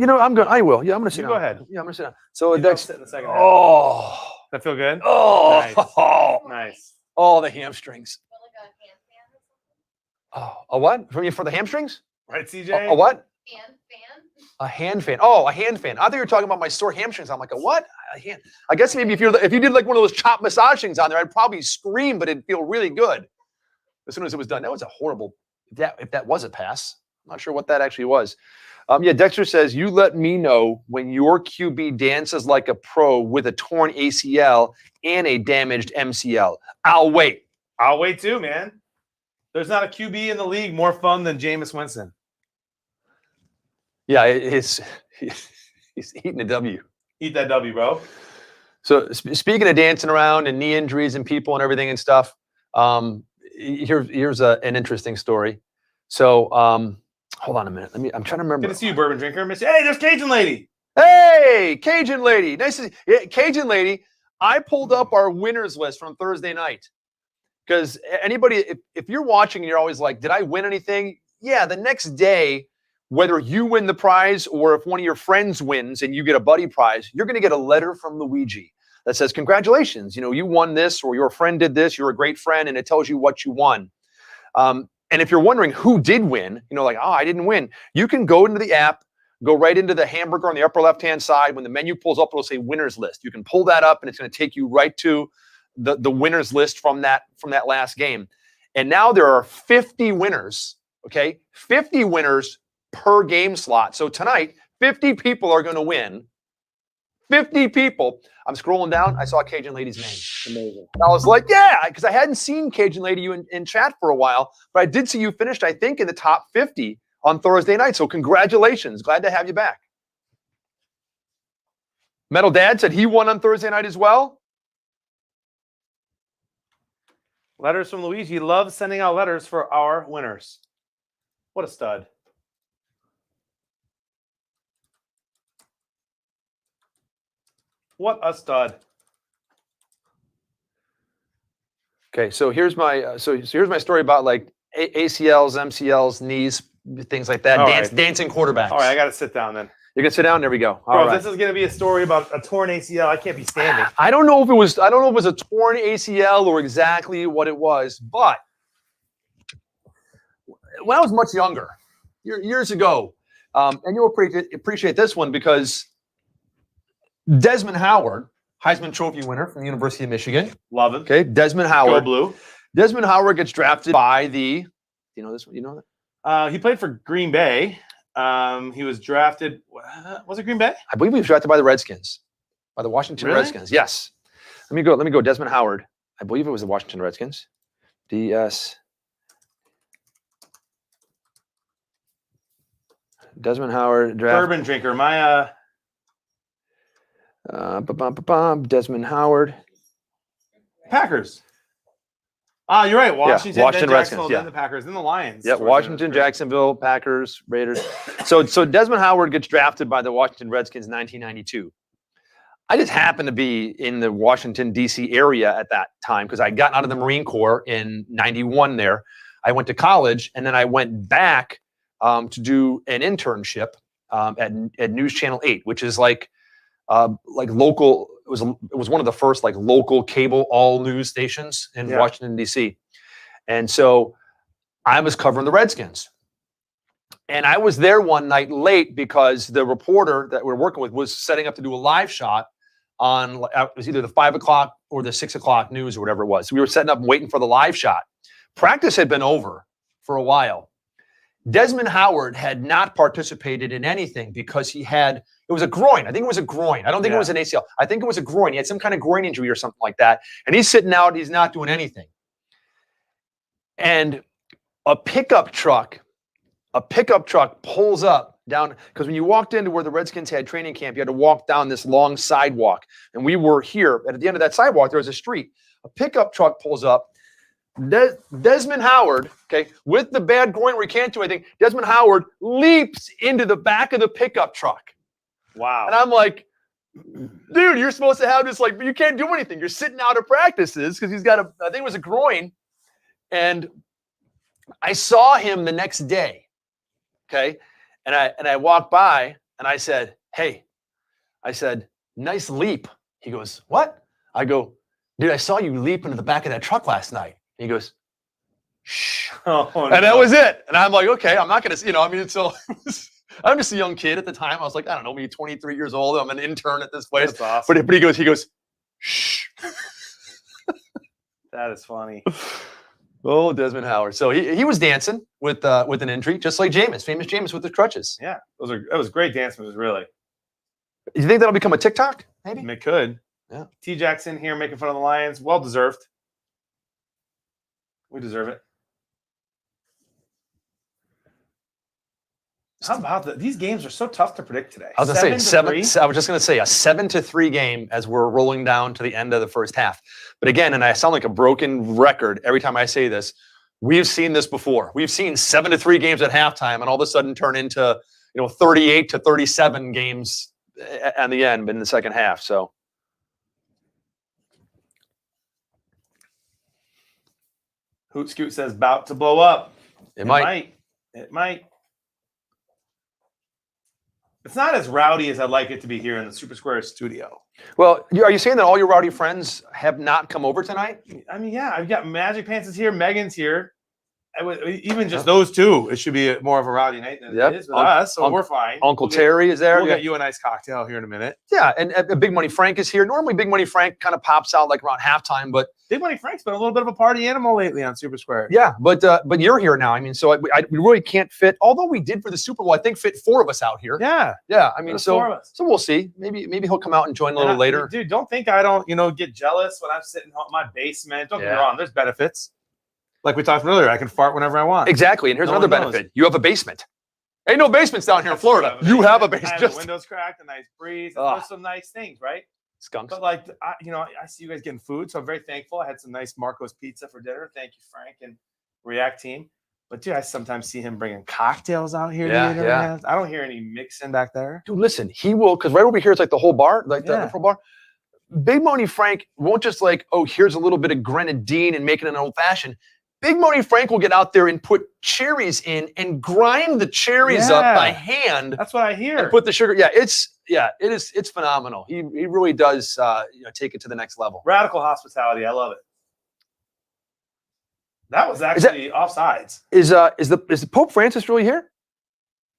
I will. Yeah, I'm going to sit You down. go ahead. Yeah, I'm going to sit down. So You don't Dexter. sit in the second half. Oh. That feel good? Oh. Nice. Nice. Oh, the hamstrings. Feel like a hand fan or something? Oh, a what? For the hamstrings? Right, CJ? A what? Fan? A hand fan. Oh, a hand fan. I thought you were talking about my sore hamstrings. I'm like, a what? A hand. I guess maybe if you did like one of those chop massage things on there, I'd probably scream, but it'd feel really good. As soon as it was done, that was a horrible. If that was a pass, I'm not sure what that actually was. Yeah, Dexter says, you let me know when your QB dances like a pro with a torn ACL and a damaged MCL. I'll wait. I'll wait too, man. There's not a QB in the league more fun than Jameis Winston. Yeah, he's eating a W. Eat that W, bro. So speaking of dancing around and knee injuries and people and everything and stuff, here's an interesting story. So hold on a minute. I'm trying to remember. Good to see you, bourbon drinker. Hey, there's Cajun lady. Hey, Cajun lady. Nice to see you. Cajun lady, I pulled up our winners list from Thursday night. Because anybody, if you're watching and you're always like, did I win anything? Yeah, the next day, whether you win the prize or if one of your friends wins and you get a buddy prize, you're going to get a letter from Luigi that says, congratulations, you won this, or your friend did this, you're a great friend, and it tells you what you won. And if you're wondering who did win, like, oh, I didn't win, you can go into the app, go right into the hamburger on the upper left-hand side. When the menu pulls up, it'll say winners list. You can pull that up and it's going to take you right to the winners list from that last game. And now there are 50 winners, okay? 50 winners per game slot. So tonight, 50 people are going to win. 50 people. I'm scrolling down. I saw Cajun Lady's name. Amazing. And I was like, yeah, because I hadn't seen Cajun Lady you in chat for a while, but I did see you finished, I think, in the top 50 on Thursday night. So congratulations. Glad to have you back. Metal Dad said he won on Thursday night as well. Letters from Luigi. Loves sending out letters for our winners. What a stud. What a stud. Okay, so here's my here's my story about like ACLs, MCLs, knees, things like that. All right. Dancing quarterbacks. All right, I got to sit down then. You can sit down. There we go. All Bro, right. if this is going to be a story about a torn ACL, I can't be standing. I don't know if it was a torn ACL or exactly what it was, but when I was much younger, years ago, and you'll appreciate this one because Desmond Howard, Heisman Trophy winner from the University of Michigan. Love it. Okay, Desmond Go Howard. blue. Desmond Howard gets drafted by the. You know this one? You know that? He played for Green Bay. He was drafted. Was it Green Bay? I believe he was drafted by the Redskins, by the Washington Really? Redskins. Yes. Let me go. Desmond Howard. I believe it was the Washington Redskins. DS. Desmond Howard draft. Bourbon drinker. My Desmond Howard. Packers. You're right. Washington, Washington then Redskins, Jacksonville, yeah. then the Packers, then the Lions. Yeah, Washington, Jacksonville, Packers, Raiders. So Desmond Howard gets drafted by the Washington Redskins in 1992. I just happened to be in the Washington, D.C. area at that time because I got out of the Marine Corps in 91 there. I went to college, and then I went back to do an internship at News Channel 8, which is like local. It was one of the first like local cable all news stations in Washington, D.C. And so I was covering the Redskins. And I was there one night late because the reporter that we're working with was setting up to do a live shot on, it was either the 5 o'clock or the 6 o'clock news or whatever it was. So we were setting up and waiting for the live shot. Practice had been over for a while. Desmond Howard had not participated in anything because it was a groin. I think it was a groin. I don't think it was an ACL. I think it was a groin. He had some kind of groin injury or something like that. And he's sitting out. He's not doing anything. And a pickup truck pulls up down, because when you walked into where the Redskins had training camp, you had to walk down this long sidewalk. And we were here. And at the end of that sidewalk, there was a street. A pickup truck pulls up. Desmond Howard, okay, with the bad groin where he can't do anything, Desmond Howard leaps into the back of the pickup truck. Wow. And I'm like, dude, you're supposed to have this, like, but you can't do anything. You're sitting out of practices because he's got I think it was a groin. And I saw him the next day, okay? And I walked by and I said, hey, nice leap. He goes, what? I go, dude, I saw you leap into the back of that truck last night. He goes, shh. Oh, and that was it. And I'm like, okay, I'm not going to, I'm just a young kid at the time. I was like, I don't know, maybe 23 years old. I'm an intern at this place. That's awesome. But he goes, shh. That is funny. Oh, Desmond Howard. So he was dancing with an injury, just like Jameis, famous Jameis with the crutches. Yeah, that was great dance moves, really. You think that'll become a TikTok? Maybe. It could. Yeah. T. Jackson here making fun of the Lions. Well deserved. We deserve it. How about that? These games are so tough to predict today. I was going to say I was just going to say a 7-3 game as we're rolling down to the end of the first half. But again, and I sound like a broken record every time I say this, we've seen this before. We've seen 7-3 games at halftime and all of a sudden turn into 38-37 games on the end, but in the second half. So Hoot Scoot says about to blow up. it might. It might. It's not as rowdy as I'd like it to be here in the Super Square studio. Well, are you saying that all your rowdy friends have not come over tonight? I mean, yeah, I've got Magic Pants is here, Megan's here. Even just those two, it should be more of a rowdy night than it is with us, so we're fine. Uncle Terry is there. We'll get you a nice cocktail here in a minute. Yeah, and Big Money Frank is here. Normally, Big Money Frank kind of pops out like around halftime, but Big Money Frank's been a little bit of a party animal lately on Super Square. yeah, but you're here now. I mean, so we really can't fit. Although we did for the Super Bowl, I think fit 4 of us out here. Yeah. Yeah, I mean, There's so 4 of us. so we'll see. Maybe he'll come out and join a little later. Dude, don't think I don't, get jealous when I'm sitting in my basement. Don't get me wrong. There's benefits. Like we talked earlier, I can fart whenever I want. Exactly, and here's No another one knows. benefit: you have a basement. Ain't no basements down here in Florida. You have a basement. I have the windows cracked, a nice breeze. There's some nice things, right? Skunks. But like, I see you guys getting food, so I'm very thankful. I had some nice Marco's pizza for dinner. Thank you, Frank and React team. But dude, I sometimes see him bringing cocktails out here. Yeah, to yeah. I don't hear any mixing back there. Dude, listen, he will, because right over here is like the whole bar, like the full bar. Big Money Frank won't just like, oh, here's a little bit of grenadine and make it an old fashioned. Big Money Frank will get out there and put cherries in and grind the cherries up by hand. That's what I hear. And put the sugar. Yeah, it's phenomenal. He really does take it to the next level. Radical hospitality. I love it. That was actually offsides. Is the Pope Francis really here?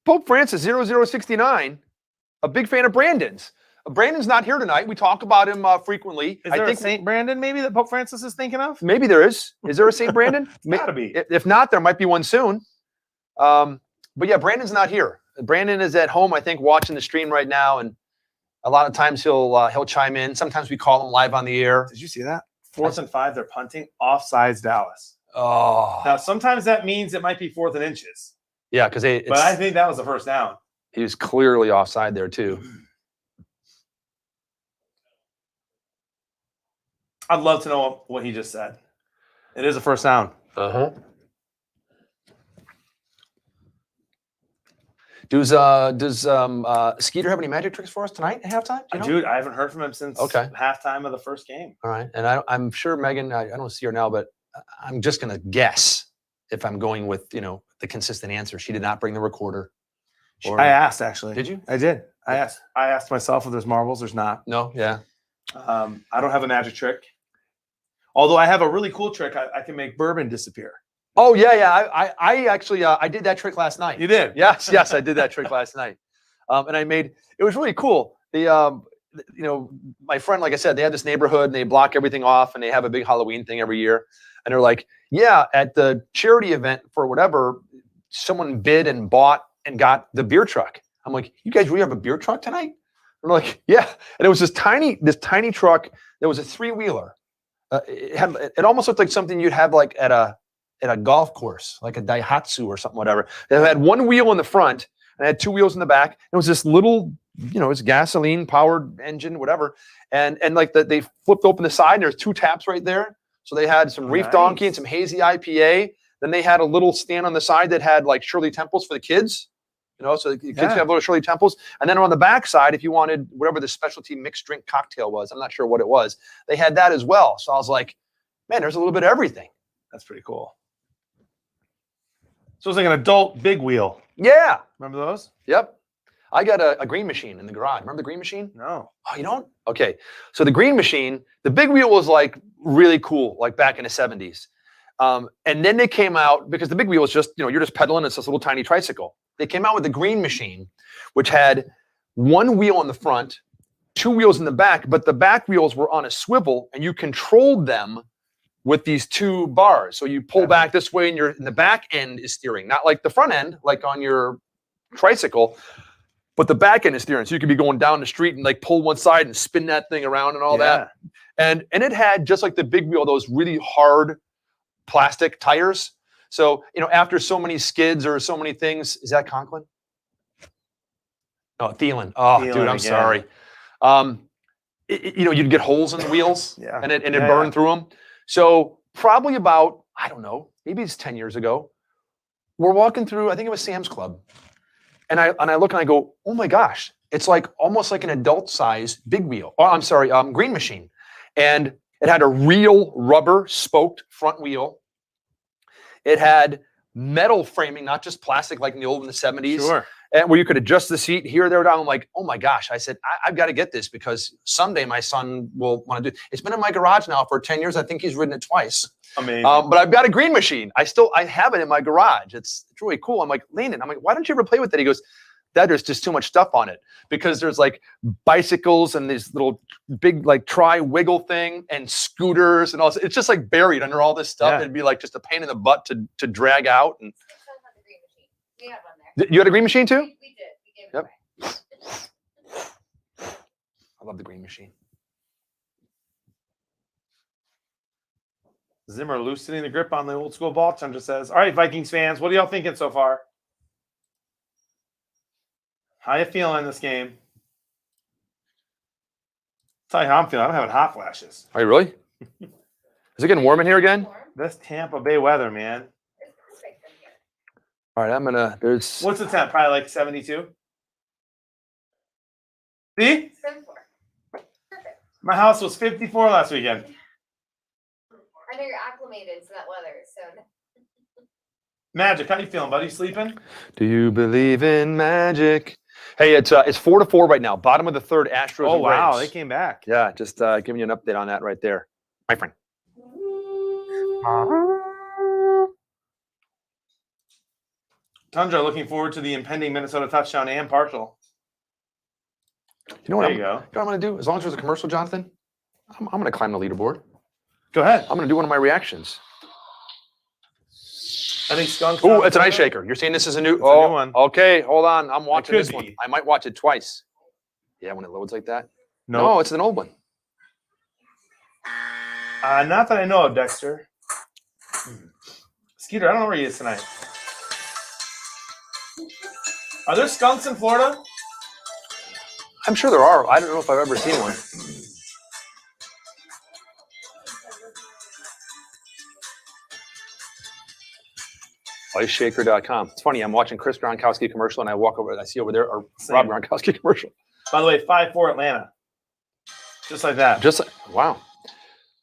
Pope Francis 0069, a big fan of Brandon's. Brandon's not here tonight. We talk about him frequently. Is there a St. Brandon maybe that Pope Francis is thinking of? Maybe there is. Is there a St. Brandon? Gotta be. If not, there might be one soon. But yeah, Brandon's not here. Brandon is at home, I think, watching the stream right now, and a lot of times he'll chime in. Sometimes we call him live on the air. Did you see that? 4th and 5, they're punting offsides Dallas. Oh, Now sometimes that means it might be 4th and inches. yeah, because But I think that was the first down. he was clearly offside there too. I'd love to know what he just said. It is a first down. Does Skeeter have any magic tricks for us tonight at halftime? Do you know? Dude, I haven't heard from him since halftime of the first game. All right, and I'm sure Megan. I don't see her now, but I'm just gonna guess if I'm going with the consistent answer. She did not bring the recorder. I asked actually. Did you? I did. I asked myself if there's marbles. There's not. No. Yeah. I don't have a magic trick. Although I have a really cool trick. I can make bourbon disappear. Oh yeah. I actually I did that trick last night. You did? Yes, I did that trick last night. And it was really cool. My friend, like I said, they had this neighborhood and they block everything off and they have a big Halloween thing every year. And they're like, yeah, at the charity event for whatever, someone bid and bought and got the beer truck. I'm like, you guys really have a beer truck tonight? They're like, yeah. And it was this tiny truck. There was a 3-wheeler. It almost looked like something you'd have like at a golf course, like a Daihatsu or something, whatever. It had 1 wheel in the front and it had 2 wheels in the back. It was this little, it's gasoline powered engine, whatever. And like they flipped open the side and there's 2 taps right there. So they had some Reef Donkey and some hazy IPA. Then they had a little stand on the side that had like Shirley Temples for the kids. So the kids could have little Shirley Temples. And then on the back side, if you wanted whatever the specialty mixed drink cocktail was, I'm not sure what it was, they had that as well. So I was like, man, there's a little bit of everything. That's pretty cool. So it's like an adult big wheel. Yeah. Remember those? Yep. I got a green machine in the garage. Remember the green machine? No. Oh, you don't? Okay. So the green machine, the big wheel was like really cool, like back in the 70s. And then they came out, because the big wheel is just, you're just pedaling. It's this little tiny tricycle. They came out with the green machine, which had 1 wheel on the front, 2 wheels in the back, but the back wheels were on a swivel and you controlled them with these 2 bars. So you pull back this way and the back end is steering, not like the front end, like on your tricycle, but the back end is steering. So you could be going down the street and like pull one side and spin that thing around and all that. And it had, just like the big wheel, those really hard plastic tires. So, after so many skids or so many things, is that Conklin? Oh, Thielen. Oh, Thielen dude, I'm again. sorry. You'd get holes in the wheels and it burned through them. So probably about, I don't know, maybe it's 10 years ago, we're walking through, I think it was Sam's Club. And I look and I go, oh my gosh, It's like almost like an adult size big wheel. Oh, I'm sorry, green machine. And it had a real rubber spoked front wheel. It had metal framing, not just plastic like in the old in the 70s. Sure. And where you could adjust the seat here, there, down. I'm like, oh my gosh. I said, I've got to get this because someday my son will want to do it. It's been in my garage now for 10 years. I think he's ridden it twice. Amazing. But I've got a green machine. I have it in my garage. It's really cool. I'm like, Landon, I'm like, why don't you ever play with it? He goes, Dad, there's just too much stuff on it because there's like bicycles and this little big like tri-wiggle thing and scooters and all this. It's just like buried under all this stuff. Yeah. It'd be like just a pain in the butt to drag out. And My son had the green machine. We had one there. you had a green machine too? We did. We gave Yep. it away. I love the green machine. Zimmer loosening the grip on the old school ball. Tundra says, all right, Vikings fans, what are y'all thinking so far? How you feeling this game? Tell you how I'm feeling. I'm having hot flashes. Are you really? Is it getting warm in here again? Warm. This Tampa Bay weather, man. It's perfect in here. All right, there's. What's the temp? Probably like 72. See? 74. Perfect. My house was 54 last weekend. I know you're acclimated to that weather, so Magic, how you feeling, buddy? Sleeping? Do you believe in magic? Hey, it's 4-4 right now. Bottom of the third, Astros. Oh, and wow. Braves. They came back. Yeah, just giving you an update on that right there, my friend. Tundra looking forward to the impending Minnesota touchdown and partial. You know what There I'm, you go. you know what I'm going to do? As long as there's a commercial, Jonathan, I'm going to climb the leaderboard. Go ahead. I'm going to do one of my reactions. I think Skunk. Oh, it's an ice shaker. You're saying this is a new? It's a new one. Okay, hold on. I'm watching could this one. be. I might watch it twice. Yeah, when it loads like that. No, No, it's an old one. not that I know of, Dexter. Skeeter, I don't know where he is tonight. Are there skunks in Florida? I'm sure there are. I don't know if I've ever seen one. IceShaker.com. It's funny. I'm watching Chris Gronkowski commercial, and I walk over. I see over there a Same. Rob Gronkowski commercial. By the way, 5-4 Atlanta. Just like that. Just wow.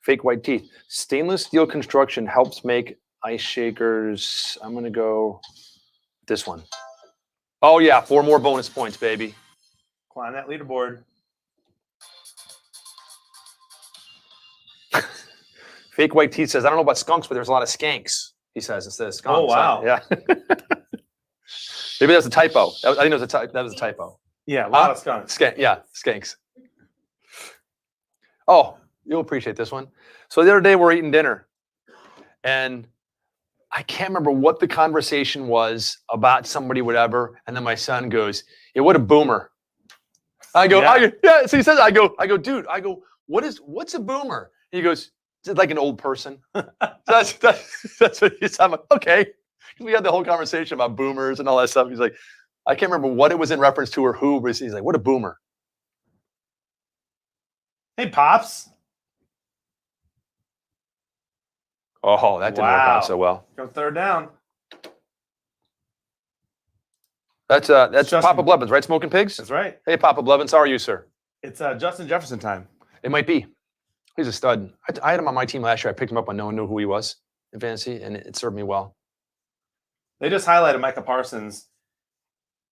Fake white teeth. Stainless steel construction helps make ice shakers. I'm gonna go this one. Oh yeah, 4 more bonus points, baby. Climb that leaderboard. Fake white teeth says, I don't know about skunks, but there's a lot of skanks. He says instead of skunks. Oh, wow. Yeah. Maybe that's a typo. I think that was a typo. Yeah, a lot of skunks. Yeah, skanks. Oh, you'll appreciate this one. So the other day we're eating dinner, and I can't remember what the conversation was about somebody, whatever. And then my son goes, "Yeah, what a boomer." I go, yeah. So he says, I go, dude, what's a boomer? He goes, it's like an old person. That's what he said. I'm like, okay. We had the whole conversation about boomers and all that stuff. He's like, I can't remember what it was in reference to or who, but he's like, what a boomer. Hey, Pops. Oh, that didn't work Wow. out so well. Go third down. That's Justin. Papa Blevins, right? Smoking Pigs? That's right. Hey, Papa Blevins, how are you, sir? It's Justin Jefferson time. It might be. He's a stud. I had him on my team last year. I picked him up when no one knew who he was in fantasy, and it served me well. They just highlighted Micah Parsons.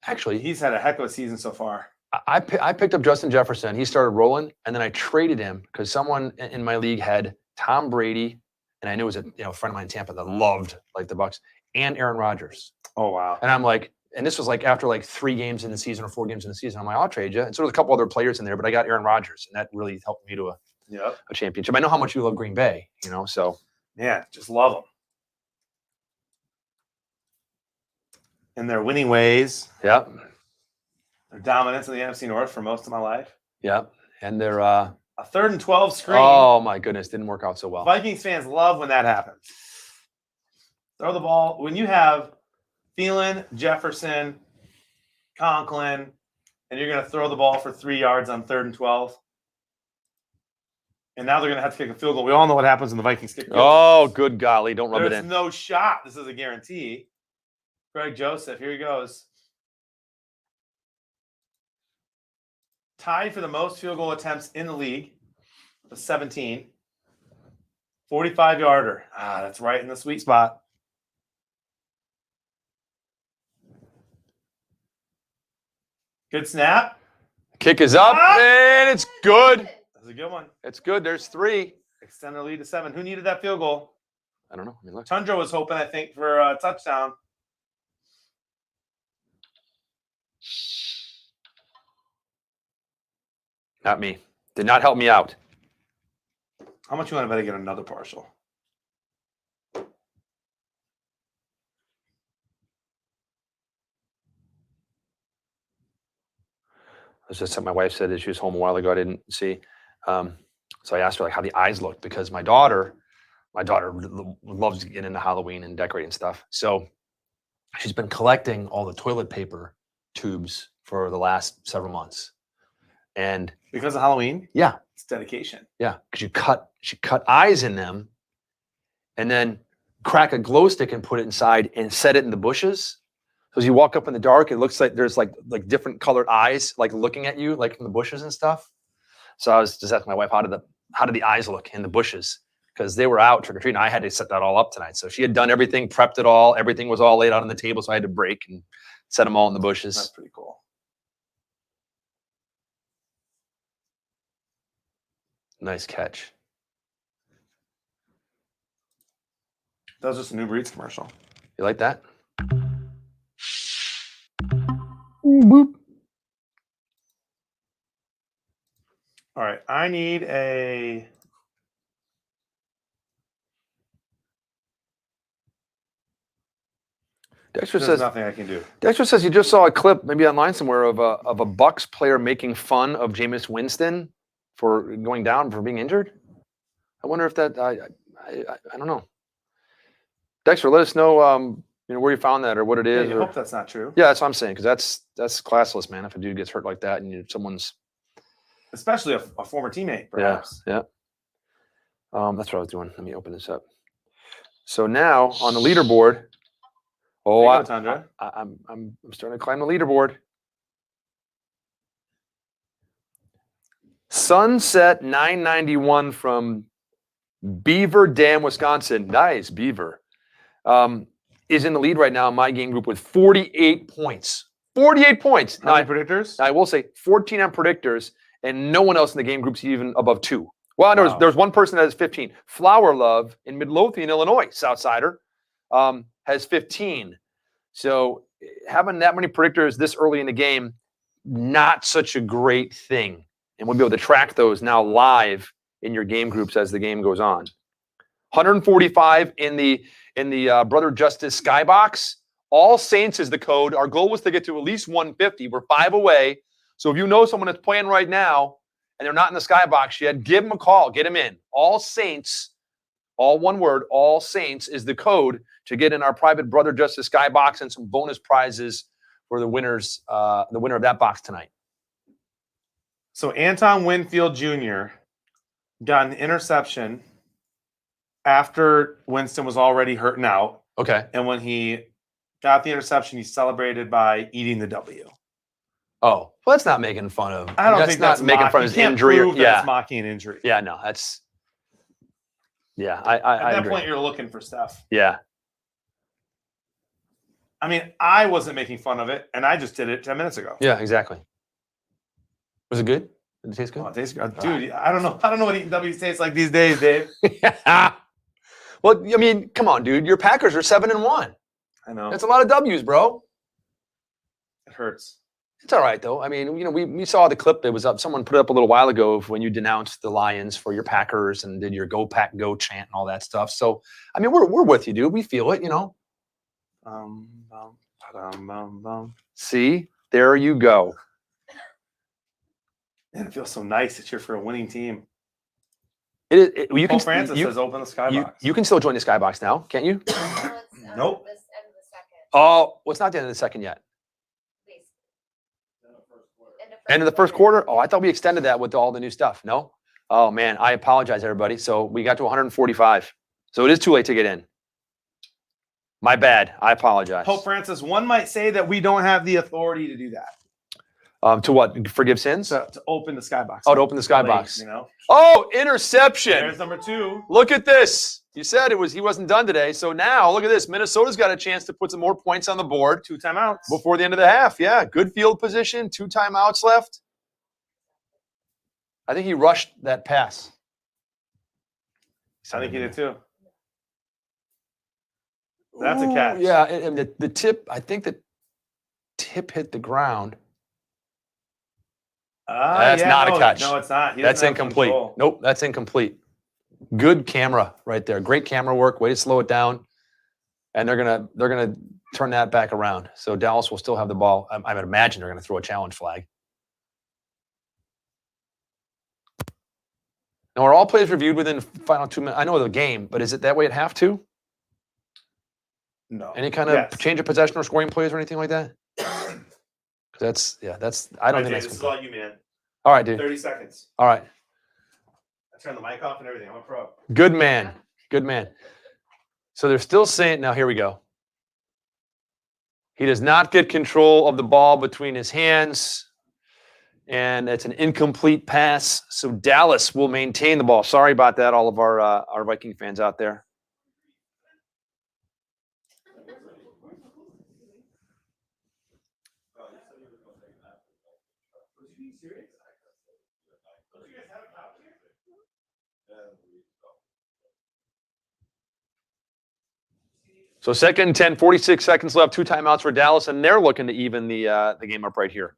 Actually, He's had a heck of a season so far. I picked up Justin Jefferson. He started rolling, and then I traded him because someone in my league had Tom Brady, and I knew it was a friend of mine in Tampa that loved like the Bucs, and Aaron Rodgers. Oh, wow. And I'm like, and this was like after like 3 games in the season or 4 games in the season. I'm like, I'll trade you. And so there was a couple other players in there, but I got Aaron Rodgers, and that really helped me to Yep. a championship. I know how much you love Green Bay, so. Yeah, just love them. And their winning ways, Yeah, their dominance in the NFC North for most of my life. yeah. And they're, A 3rd and 12 screen. oh my goodness, didn't work out so well. Vikings fans love when that happens. Throw the ball. When you have Thielen, Jefferson, Conklin, and you're going to throw the ball for 3 yards on 3rd and 12. And now they're going to have to kick a field goal. We all know what happens when the Vikings kick a field goal. Oh, good golly, don't rub it There's in. no shot. This is a guarantee. Greg Joseph, here he goes. tied for the most field goal attempts in the league with 17. 45-yarder. That's right in the sweet spot. Good snap. Kick is up, and it's good. That's a good one. It's good. There's 3. Extend their lead to 7. Who needed that field goal? I don't know. Let me look. Tundra was hoping, I think, for a touchdown. Not me. Did not help me out. How much you want to bet I get another partial? That's just something my wife said that she was home a while ago. I didn't see. So I asked her like how the eyes looked because my daughter loves to get into Halloween and decorating stuff. So she's been collecting all the toilet paper tubes for the last several months. And Because of Halloween? yeah, It's dedication. yeah, because she cut eyes in them, and then crack a glow stick and put it inside and set it in the bushes. So as you walk up in the dark, it looks like there's like different colored eyes like looking at you like from the bushes and stuff. So I was just asking my wife how did the eyes look in the bushes because they were out trick or treating. I had to set that all up tonight. So she had done everything, prepped it all, everything was all laid out on the table. So I had to break and set them all in the bushes. That's pretty cool. Nice catch. That was just a New Breeds commercial. You like that? All right. I need a... Dexter There's says nothing I can do. Dexter says you just saw a clip, maybe online somewhere, of a Bucks player making fun of Jameis Winston for going down for being injured. I wonder if that I don't know. Dexter, let us know where you found that or what it Yeah, is. you or- hope that's not true. yeah, that's what I'm saying because that's classless, man. If a dude gets hurt like that and someone's Especially a former teammate, perhaps. yeah. That's what I was doing. Let me open this up. So now on the leaderboard. Oh, There you go, Tundra. I'm starting to climb the leaderboard. Sunset 991 from Beaver Dam, Wisconsin. Nice, Beaver. Is in the lead right now in my game group with 48 points. 48 points. How many predictors? I will say 14 on predictors, and no one else in the game group's even above 2. Well, Wow. there's one person that has 15. Flower Love in Midlothian, Illinois, Southsider, has 15. So having that many predictors this early in the game, not such a great thing. And we'll be able to track those now live in your game groups as the game goes on. 145 in the Brother Justice Skybox. All Saints is the code. Our goal was to get to at least 150. We're 5 away. So if you know someone that's playing right now and they're not in the Skybox yet, give them a call. Get them in. All Saints, all one word, All Saints is the code to get in our private Brother Justice Skybox and some bonus prizes for the winners, the winner of that box tonight. So Anton Winfield Jr. got an interception after Winston was already hurting out. Okay. And when he got the interception, he celebrated by eating the W. Oh, well, that's not making fun of. I don't think that's making fun of his injury. Yeah, it's mocking an injury. Yeah, no, that's. Yeah, At I that agree. point, you're looking for stuff. Yeah. I mean, I wasn't making fun of it, and I just did it 10 minutes ago. Yeah, exactly. Was it good? Did it taste good? Oh, it tastes good. Dude, I don't know. I don't know what eating W tastes like these days, Dave. Well, I mean, come on, dude. Your Packers are 7-1. I know. That's a lot of W's, bro. It hurts. It's all right though. I mean, we saw the clip that was up. Someone put it up a little while ago of when you denounced the Lions for your Packers and did your "Go Pack Go" chant and all that stuff. So, I mean, we're with you, dude. We feel it, See, there you go. Man, it feels so nice to cheer for a winning team. You Paul can Francis says open the skybox. you can still join the Skybox now, can't you? Nope. This end of the second. Oh, well, it's not the end of the second yet. Please. End of the first quarter? Oh, I thought we extended that with all the new stuff. No? Oh, man, I apologize, everybody. So we got to 145. So it is too late to get in. My bad. I apologize. Pope Francis, one might say that we don't have the authority to do that. To what? Forgive sins? To open the skybox. Oh, to open the Late, skybox. You know. Oh, interception. There's number 2. Look at this. You said he wasn't done today. So now look at this. Minnesota's got a chance to put some more points on the board 2 timeouts. before the end of the half. Yeah, good field position. 2 timeouts left. I think he rushed that pass. I think he did too. That's a catch. Yeah, and the tip, I think the tip hit the ground. That's not a catch. No, it's not. That's incomplete. Nope, that's incomplete. Good camera right there. Great camera work. Way to slow it down. And they're gonna turn that back around. So Dallas will still have the ball. I would imagine they're gonna throw a challenge flag. Now, are all plays reviewed within the final 2 minutes? I know the game, but is it that way at half too? No. Any kind of change of possession or scoring plays or anything like that? That's I don't think that's this is complete. all you, man. All right, dude. 30 seconds. All right. I turned the mic off and everything. I'm a pro. Good man. Good man. So they're still saying, now here we go. He does not get control of the ball between his hands, and it's an incomplete pass. So Dallas will maintain the ball. Sorry about that, all of our Viking fans out there. So 2nd and 10, 46 seconds left, 2 timeouts for Dallas, and they're looking to even the game up right here.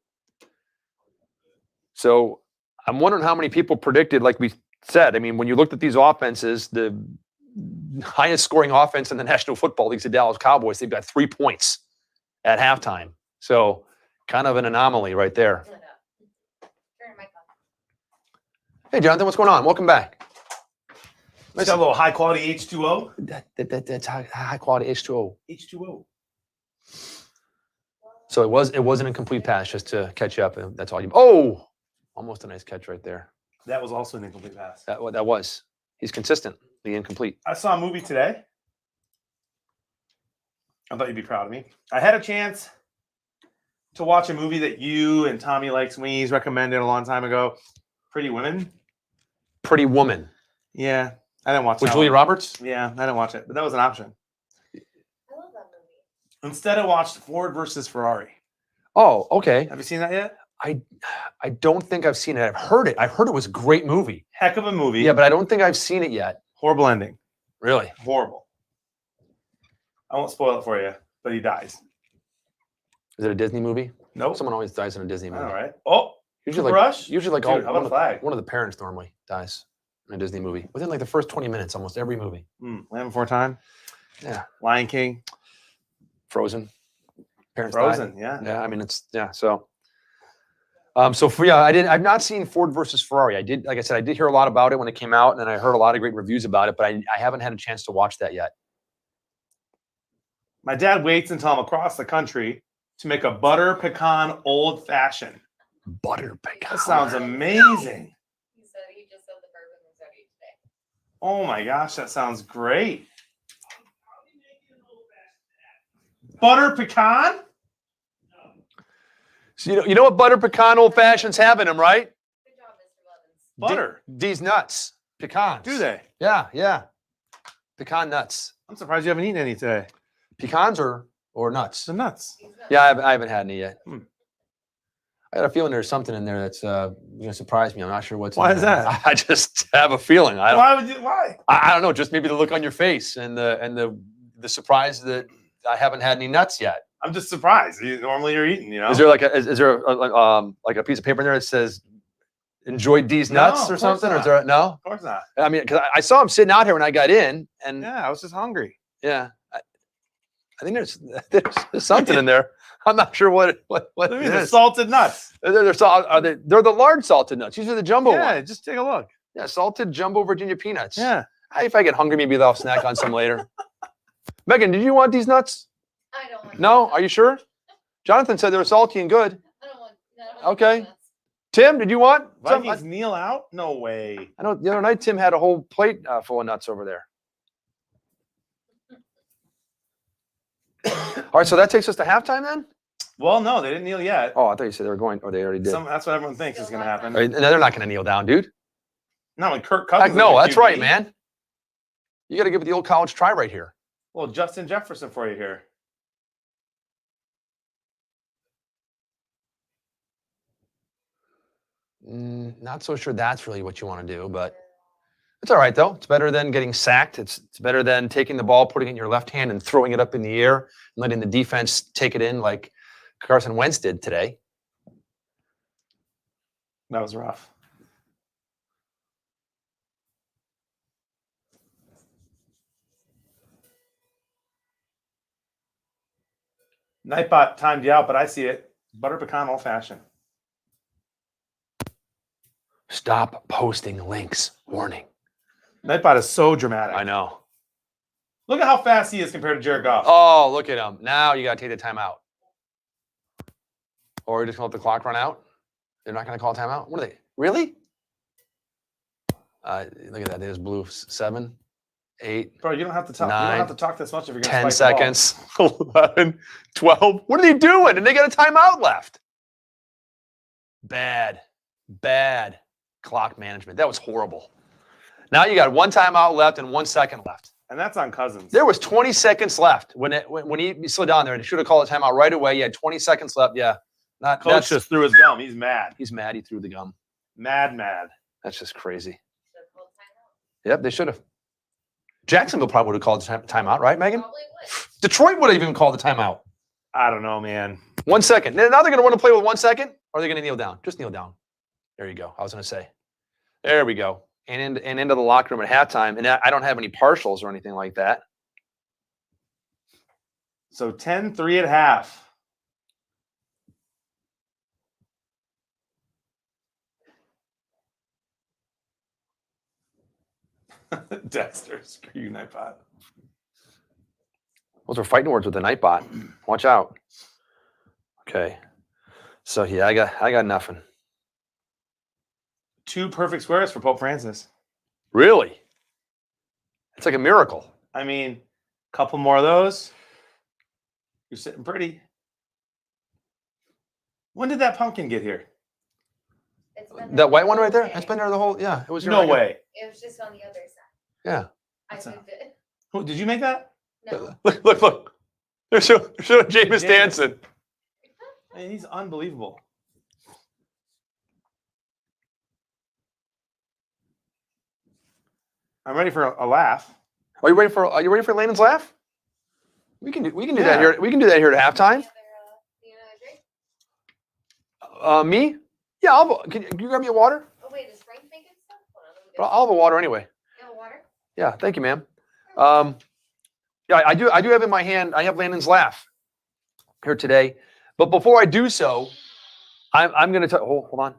So I'm wondering how many people predicted, like we said, I mean, when you looked at these offenses, the highest scoring offense in the National Football League is the Dallas Cowboys. They've got 3 points at halftime. So kind of an anomaly right there. Turn my phone. Hey, Jonathan, what's going on? Welcome back. It's got a little high quality H2O. That's high quality H2O. H2O. So it was an incomplete pass just to catch you up, and that's all you. Oh, almost a nice catch right there. That was also an incomplete pass. That was. He's consistently incomplete. I saw a movie today. I thought you'd be proud of me. I had a chance to watch a movie that you and Tommy Likes Wees recommended a long time ago. Pretty Women. Pretty Woman. Yeah, I didn't watch With that Julia one. Roberts? Yeah, I didn't watch it, but that was an option. I love that movie. Instead, I watched Ford versus Ferrari. Oh, okay. Have you seen that yet? I don't think I've seen it. I've heard it. I've heard it was a great movie. Heck of a movie. Yeah, but I don't think I've seen it yet. Horrible ending. Really? Horrible. I won't spoil it for you, but he dies. Is it a Disney movie? Nope. Someone always dies in a Disney movie. All right. Oh, Usually Rush? Usually Dude, how about a flag? one of the parents normally dies in a Disney movie. Within like the first 20 minutes, almost every movie. Land Before Time. Yeah. Lion King. Frozen. Parents Frozen. died. Yeah. Yeah, I mean so I've not seen Ford versus Ferrari. Like I said, I did hear a lot about it when it came out, and then I heard a lot of great reviews about it, but I haven't had a chance to watch that yet. My dad waits until I'm across the country to make a butter pecan old fashioned. Butter pecan. That sounds amazing. He just said the bourbon was ready today. Oh my gosh, that sounds great. Butter pecan? So you know what butter pecan old fashions have in them, right? Good job, Mr. Levins. Butter. These nuts, pecans. Do they? Yeah. Pecan nuts. I'm surprised you haven't eaten any today. Pecans or nuts? The nuts. He's not- Yeah, I haven't had any yet. Hmm. I got a feeling there's something in there that's going to surprise me. I'm not sure what's. Why in is there. that? I just have a feeling. I don't. Why would you? Why? I don't know. Just maybe the look on your face and the surprise that I haven't had any nuts yet. I'm just surprised. Normally you're eating, you know. Is there like a piece of paper in there that says "enjoyed these No, nuts" of or course something? Or is not. there no? Of course not. I mean, because I saw him sitting out here when I got in, and Yeah, I was just hungry. yeah, I think there's something in there. I'm not sure what it I mean, is. they're salted nuts. They're the large salted nuts. These are the jumbo Yeah, ones. just take a look. Yeah, salted jumbo Virginia peanuts. Yeah. If I get hungry, maybe I'll snack on some later. Megan, did you want these nuts? I don't want No? nuts. Are you sure? Jonathan said they were salty and good. I don't want Okay. nuts. Tim, did you want some? Vikings kneel out? No way. I know the other night Tim had a whole plate full of nuts over there. All right, so that takes us to halftime then? Well, no, they didn't kneel yet. Oh, I thought you said they were going, or they already did. That's what everyone thinks is going to happen. No, they're not going to kneel down, dude. Not when Kirk Cousins. Heck, no, is that's the QB. right, man. You got to give it the old college try right here. Well, Justin Jefferson for you here. Not so sure that's really what you want to do, but it's all right, though. It's better than getting sacked. It's better than taking the ball, putting it in your left hand, and throwing it up in the air and letting the defense take it in like Carson Wentz did today. That was rough. Nightbot timed you out, but I see it. Butter pecan old fashioned. Stop posting links. Warning. Nightbot is so dramatic. I know. Look at how fast he is compared to Jared Goff. Oh, look at him. Now you got to take the timeout. Or you're just going to let the clock run out? They're not going to call a timeout? What are they? Really? Look at that. They just blew 7, 8. Bro, you don't have to talk. You 9, don't have to talk this much if you're going to 10 seconds. 11, 12. What are they doing? And they got a timeout left. Bad clock management. That was horrible. Now you got 1 timeout left and 1 second left. And that's on Cousins. There was 20 seconds left when he slid down there and he should have called a timeout right away. He had 20 seconds left. Yeah. Coach just threw his gum. He's mad. He's mad. He threw the gum. Mad. That's just crazy. Yep, they should have. Jacksonville probably would have called the timeout, right, Megan? Probably would. Detroit would have even called the timeout. I don't know, man. 1 second. Now they're going to want to play with 1 second, or are they going to kneel down? Just kneel down. There you go. I was going to say. There we go. And into the locker room at halftime. And I don't have any partials or anything like that. So 10-3 at half. Dexter, screw you, Nightbot. Those are fighting words with the Nightbot. Watch out. Okay. So yeah, I got nothing. 2 perfect squares for Pope Francis. Really? It's like a miracle. I mean, a couple more of those. You're sitting pretty. When did that pumpkin get here? It's been there That white one the right there? whole It's day. been there the whole, yeah. It was here No like way. It was just on the other side. Yeah. I That's moved it. Who- Did you make that? No. Look. They're showing Jameis Jameis. dancing. Man, he's unbelievable. I'm ready for a laugh. Are you ready for Landon's laugh? We can do that Yeah. here. We can do that here at halftime. The other drink? Me? Yeah, can you grab me a water? Oh, wait, is Frank making stuff? Hold on, let me Well, get I'll have a water anyway. You have water? Yeah, thank you, ma'am. Yeah, I do have in my hand, I have Landon's laugh here today. But before I do so, I'm going to hold on.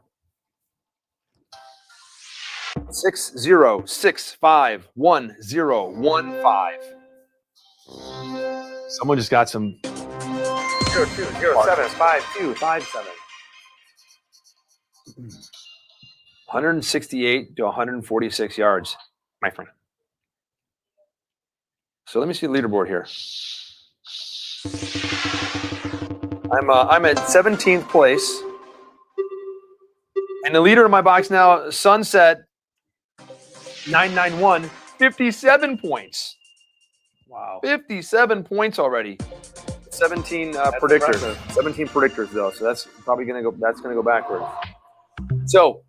60651015. Someone just got some 02075257. 168 to 146 yards, my friend. So let me see the leaderboard here. I'm at 17th place. And the leader in my box now, Sunset 991, 57 points. Wow. 57 points already. 17 predictors. impressive. 17 predictors though, so that's probably gonna go backwards. So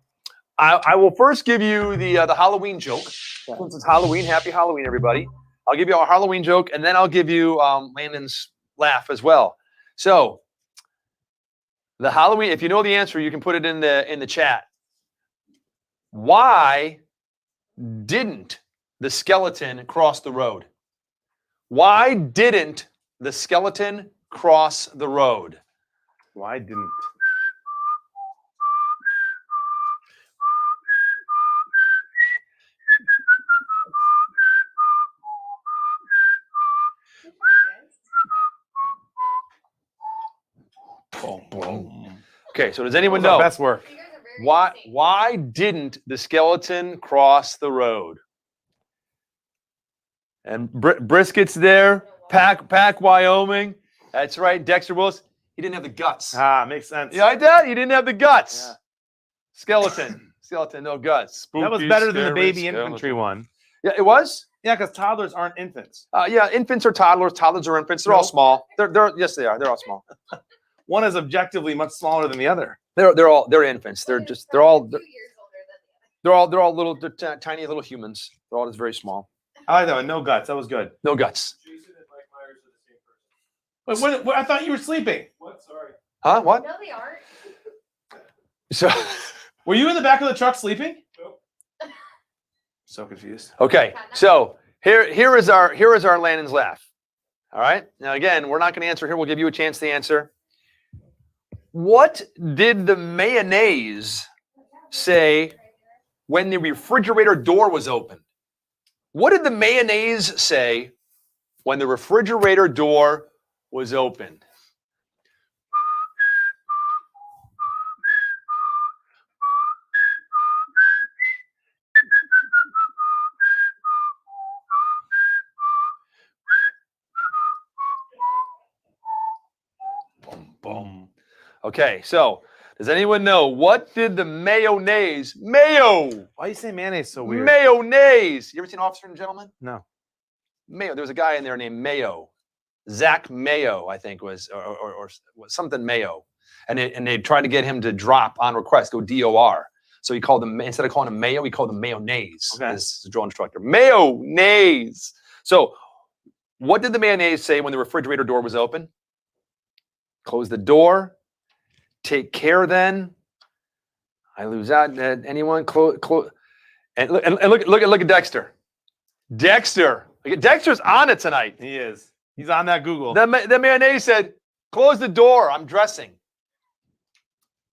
I will first give you the Halloween joke. Since it's Halloween, happy Halloween, everybody. I'll give you a Halloween joke, and then I'll give you Landon's laugh as well. So the Halloween, if you know the answer, you can put it in the chat. Why didn't the skeleton cross the road? Why didn't the skeleton cross the road? Why didn't? Boom, boom. Okay, so does anyone That was our know best work. You guys are very insane. why didn't the skeleton cross the road? And Brisket's there, Pack, Wyoming. That's right, Dexter Willis. He didn't have the guts. Ah, makes sense. You like that? He didn't have the guts. Yeah. Skeleton, no guts. That was Spooky, better than the scary baby skeleton. infantry one. Yeah, it was. Yeah, because toddlers aren't infants. Yeah, infants are toddlers. Toddlers are infants. They're all Nope. small. Yes, they are. They're all small. One is objectively much smaller than the other. They're infants. They're It's they're all 2 years older than the other. they're all little tiny little humans. They're all just very small. I like that one. No guts. That was good. No guts. Wait, what, I thought you were sleeping. What? Sorry. Huh? What? No, they aren't. So Were you in the back of the truck sleeping? Nope. So confused. okay. So here is our Landon's laugh. All right. Now again, we're not going to answer here. We'll give you a chance to answer. What did the mayonnaise say when the refrigerator door was opened? What did the mayonnaise say when the refrigerator door was opened? Boom, boom. Okay, so does anyone know what did the mayonnaise? Why you say mayonnaise so weird? Mayonnaise. You ever seen Officer and Gentleman? No. Mayo. There was a guy in there named Mayo. Zach Mayo, I think, was or something Mayo. And they tried to get him to drop on request, go DOR. So he called him, instead of calling him Mayo, he called him mayonnaise. Okay. As a drill instructor. Mayonnaise. So what did the mayonnaise say when the refrigerator door was open? Close the door. Take care then. I lose out. Anyone? Close. And look at Dexter. Dexter's on it tonight. He is. He's on that Google. The mayonnaise said, close the door. I'm dressing.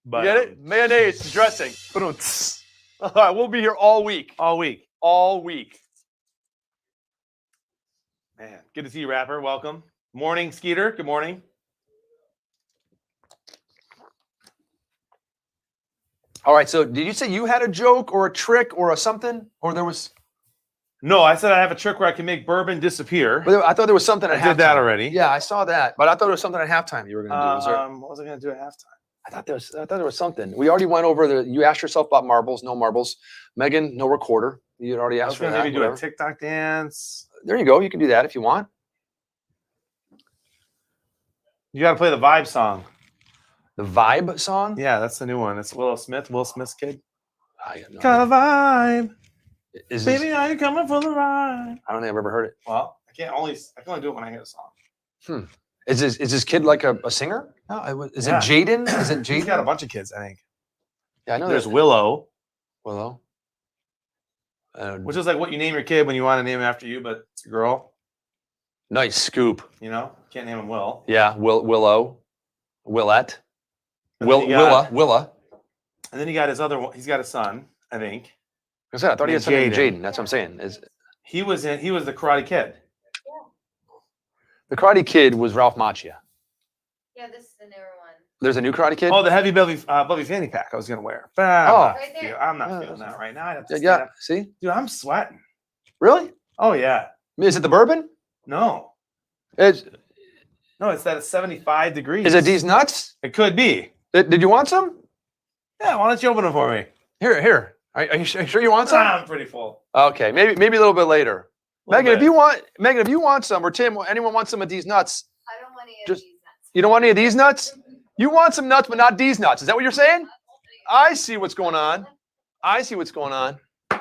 But, Get it? Mayonnaise dressing. All right, we'll be here all week. all week. All week. Man, good to see you, Rapper. Welcome. Morning, Skeeter. Good morning. All right, so did you say you had a joke or a trick or a something? Or there was... No, I said I have a trick where I can make bourbon disappear. I thought there was something at I halftime. did that already. Yeah, I saw that. But I thought there was something at halftime you were going to do. Was there... What was I going to do at halftime? I thought there was something. We already went over you asked yourself about marbles, no marbles. Megan, no recorder. You had already I asked was for going that. to maybe do whatever. a TikTok dance. There you go. You can do that if you want. You got to play the vibe song. The Vibe song? Yeah, that's the new one. It's Will Smith's kid. I got no Got a vibe. idea. Is Baby, this, are you coming for the ride? I don't think I've ever heard it. Well, I can only do it when I hear the song. Is this kid like a singer? No, is Yeah. it Jaden? Is it He's got a Jaden? bunch of kids, I think. Yeah, I know There's there's Willow, Willow. which is like what you name your kid when you want to name him after you, but it's a girl. Nice scoop. You know, can't name him Will. Yeah, Willow. Willette. And then you got- Willa. And then he got his other one. He's got a son, I think. I said, I thought he had something named Jaden. Jaden. That's what I'm saying. He was the Karate Kid. The Karate Kid was Ralph Macchio. Yeah, this is the newer one. There's a new Karate Kid? Oh, the heavy belly fanny pack I was gonna wear. But Right there. I'm not Yeah, feeling that's- that right now. I'd have to yeah. stand up. See? Dude, I'm sweating. Really? Oh yeah. Is it the bourbon? No, Is it's that it's 75 degrees. it these nuts? It could be. Did you want some? Yeah, why don't you open it for me? Here. Are you sure you want some? I'm pretty full. Okay, maybe a little bit later. Little Megan, bit. if you want some, or Tim, anyone want some of these nuts? I don't want any of Just- these nuts. You don't want any of these nuts? You want some nuts, but not these nuts. Is that what you're saying? I see what's going on. I see what's going on. Dude,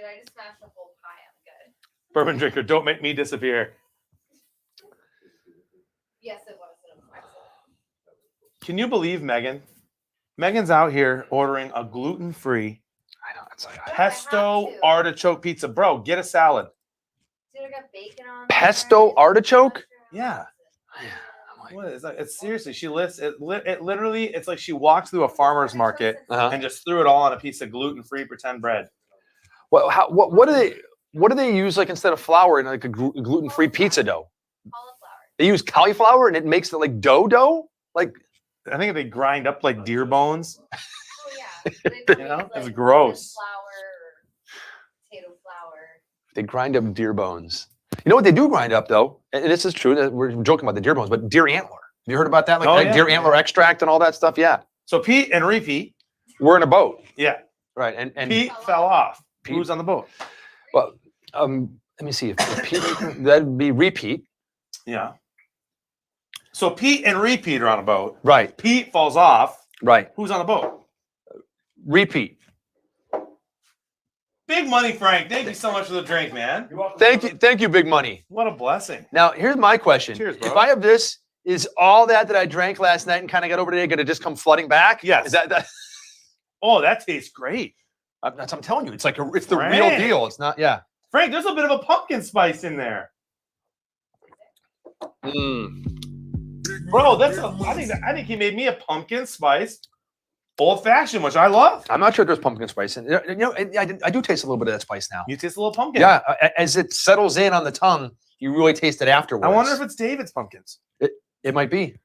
I just smashed the whole pie. I'm good. Bourbon drinker, don't make me disappear. Yes, it was. It was excellent. Can you believe Megan? Megan's out here ordering a gluten-free I know. It's like pesto have to. artichoke pizza. Bro, get a salad. Dude, I got bacon on Pesto there. artichoke? Yeah. I'm like, What is that? It's seriously, she lists it. It literally, it's like she walked through a farmer's market uh-huh. and just threw it all on a piece of gluten-free pretend bread. What do they use like instead of flour in like a gluten-free pizza dough? Cauliflower. They use cauliflower and it makes it like dough? Like I think they grind up like deer bones. Oh yeah. They You know, use, it's like, gross. Flour or potato flour. they grind up deer bones. You know what they do grind up though, and this is true. That we're joking about the deer bones, but deer antler. Have you heard about that? Like Oh, yeah. deer antler extract and all that stuff. Yeah, So Pete and repeat. we're in a boat, Yeah. right? And Pete fell off. Pete- Who's on the boat? well, let me see if Pete, that'd be repeat, Yeah. So Pete and repeat are on a boat. right? Pete falls off. Right. Who's on the boat? Repeat. Big money, Frank. Thank you so much for the drink, man. Thank you, big money. What a blessing. Now, here's my question. Cheers, bro. If I have this, is all that I drank last night and kind of got over today going to just come flooding back? Yes. Is that Oh, that tastes great. I'm telling you, it's like it's the real Frank. deal. It's not, yeah. Frank, there's a bit of a pumpkin spice in there. Bro, I think he made me a pumpkin spice old fashioned, which I love. I'm not sure there's pumpkin spice in it. You know, I do taste a little bit of that spice now. You taste a little pumpkin. Yeah, as it settles in on the tongue, you really taste it afterwards. I wonder if it's David's pumpkins. It might be.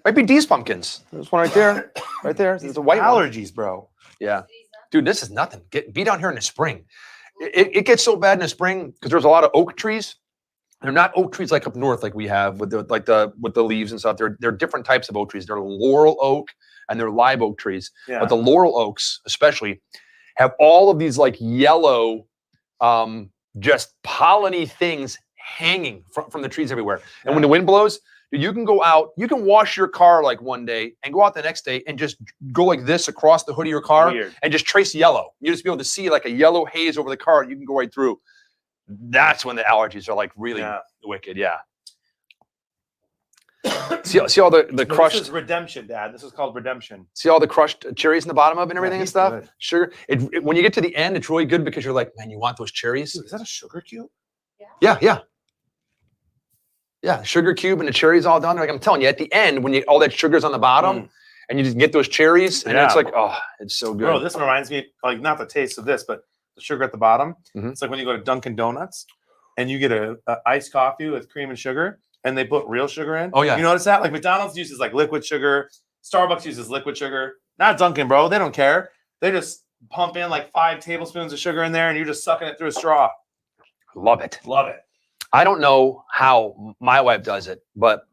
Might be D's pumpkins. There's one right there. Right there. There's a white one. Allergies, bro. Yeah. Dude, this is nothing. Be down here in the spring. It gets so bad in the spring because there's a lot of oak trees. They're not oak trees like up north, like we have with the leaves and stuff. They're different types of oak trees. They're laurel oak and they're live oak trees. Yeah. But the laurel oaks, especially, have all of these like yellow, just polleny things hanging from the trees everywhere. And when the wind blows, you can go out, you can wash your car like one day and go out the next day and just go like this across the hood of your car Weird. and just trace yellow. You just be able to see like a yellow haze over the car. You can go right through. That's when the allergies are like really wicked. Yeah. See all the No, crushed. This is redemption, Dad. This is called redemption. See all the crushed cherries in the bottom of it and everything and he's stuff. good. Sugar. When you get to the end, it's really good because you're like, man, you want those cherries? Dude, is that a sugar cube? Yeah, sugar cube and the cherries all done. Like I'm telling you, at the end, when all that sugar's on the bottom, and you just get those cherries, and it's Yeah. like, oh, it's so good. Bro, this reminds me, like, not the taste of this, but the sugar at the bottom. Mhm. It's like when you go to Dunkin' Donuts and you get a iced coffee with cream and sugar, and they put real sugar in. Oh, yeah. You notice that? Like McDonald's uses like liquid sugar. Starbucks uses liquid sugar. Not Dunkin', bro. They don't care. They just pump in like 5 tablespoons of sugar in there, and you're just sucking it through a straw. Love it. Love it. I don't know how my wife does it, but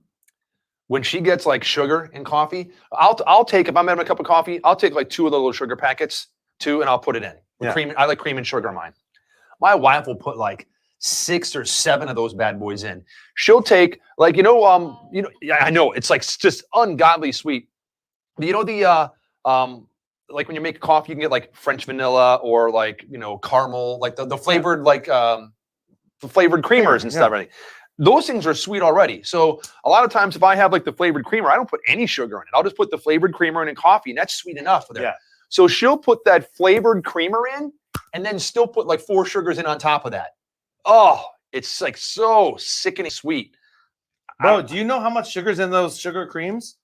when she gets like sugar in coffee, I'll take, if I'm having a cup of coffee, I'll take like 2 of the little sugar packets, 2, and I'll put it in. With Yeah. cream. I like cream and sugar in mine. My wife will put like 6 or 7 of those bad boys in. She'll take like, yeah, I know it's like just ungodly sweet. But you know like when you make coffee, you can get like French vanilla or like, caramel, like the flavored like the flavored creamers and stuff. Right? Those things are sweet already. So a lot of times if I have like the flavored creamer, I don't put any sugar in it. I'll just put the flavored creamer in coffee, and that's sweet enough for there. Yeah. So she'll put that flavored creamer in and then still put like 4 sugars in on top of that. Oh, it's like so sickening sweet. Bro, do you know how much sugar's in those sugar creams?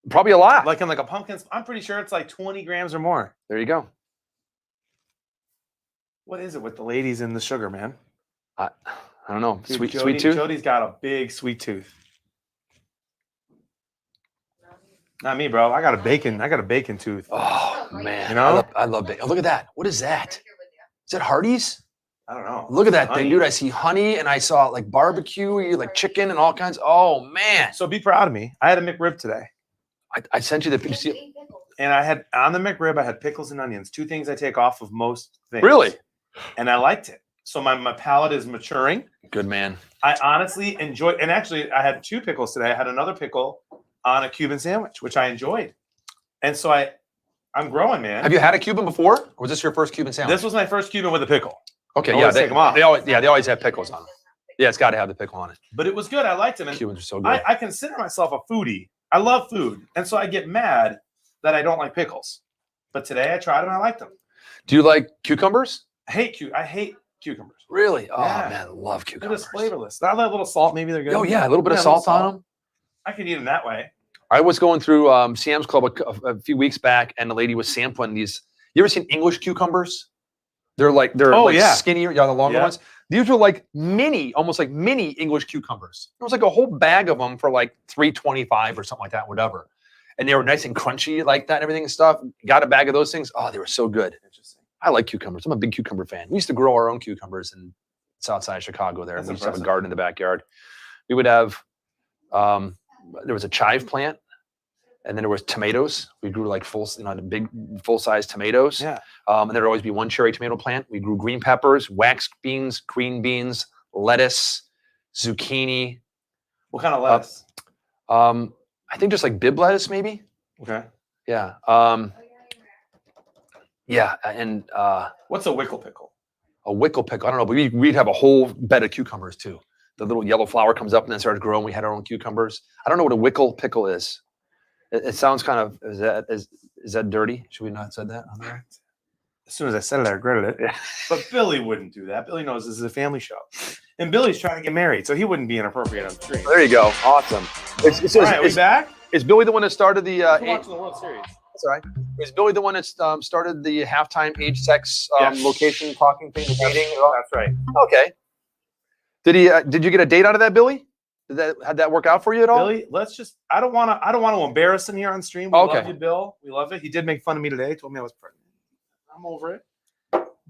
Probably a lot. Like in like a pumpkin, I'm pretty sure it's like 20 grams or more. There you go. What is it with the ladies in the sugar, man? I don't know. Dude, Sweet Jody, tooth. Jody's got a big sweet tooth. Not me, bro. I got a bacon tooth. Oh man, You know? I love bacon. Oh, look at that. What is that? Is that Hardee's? I don't know. Look at that Honey. thing, dude. I see honey and I saw like barbecue, like chicken and all kinds. Oh man. So be proud of me. I had a McRib today. I sent you the picture. And I had on the McRib, I had pickles and onions, 2 things I take off of most things. Really? And I liked it. So my palate is maturing. Good man. I honestly enjoyed, and actually I had 2 pickles today. I had another pickle on a Cuban sandwich, which I enjoyed. And so I'm growing, man. Have you had a Cuban before? Or was this your first Cuban sandwich? This was my first Cuban with a pickle. Okay, I yeah. always take 'em off. They always have pickles on them. Yeah, it's got to have the pickle on it. But it was good. I liked them. And Cubans are so good. I consider myself a foodie. I love food. And so I get mad that I don't like pickles. But today I tried them and I liked them. Do you like cucumbers? I hate cucumbers. Really? Oh Yeah. man, I love They're cucumbers. just flavorless. Not a little salt, maybe they're good. Oh yeah, a little bit of Yeah, a little salt on them. I could eat them that way. I was going through Sam's Club a few weeks back, and the lady was sampling these. You ever seen English cucumbers? They're like yeah. skinnier, the longer Yeah. ones. These were like almost like mini English cucumbers. It was like a whole bag of them for like $3.25 or something like that, whatever. And they were nice and crunchy like that and everything and stuff. Got a bag of those things. Oh, they were so good. Interesting. I like cucumbers. I'm a big cucumber fan. We used to grow our own cucumbers, and It's outside Chicago there. That's We used to have a impressive. garden in the backyard. We would have, there was a chive plant, and then there was tomatoes. We grew like the big full-size tomatoes. Yeah. And there'd always be one cherry tomato plant. We grew green peppers, wax beans, green beans, lettuce, zucchini. What kind of lettuce? I think just like bib lettuce, maybe. Okay. Yeah. Yeah. And What's a wickle pickle? a wickle pickle. I don't know, but we'd have a whole bed of cucumbers too. The little yellow flower comes up and then starts growing. We had our own cucumbers. I don't know what a wickle pickle is. It sounds kind of, is that dirty? Should we not have said that on there? As soon as I said it, I regretted it. Yeah. But Billy wouldn't do that. Billy knows this is a family show. And Billy's trying to get married, so he wouldn't be inappropriate on the screen. There you go. Awesome. All right, we back? Is Billy the one that started the We're watching the World Series. That's all right. Is Billy the one that started the halftime age, sex, Yes. location talking thing, the dating? That's right. Okay. Did you get a date out of that, Billy? Had that work out for you at all? Billy, let's just I don't want to embarrass him here on stream. We Okay. love you, Bill. We love it. He did make fun of me today, told me I was pregnant. I'm over it.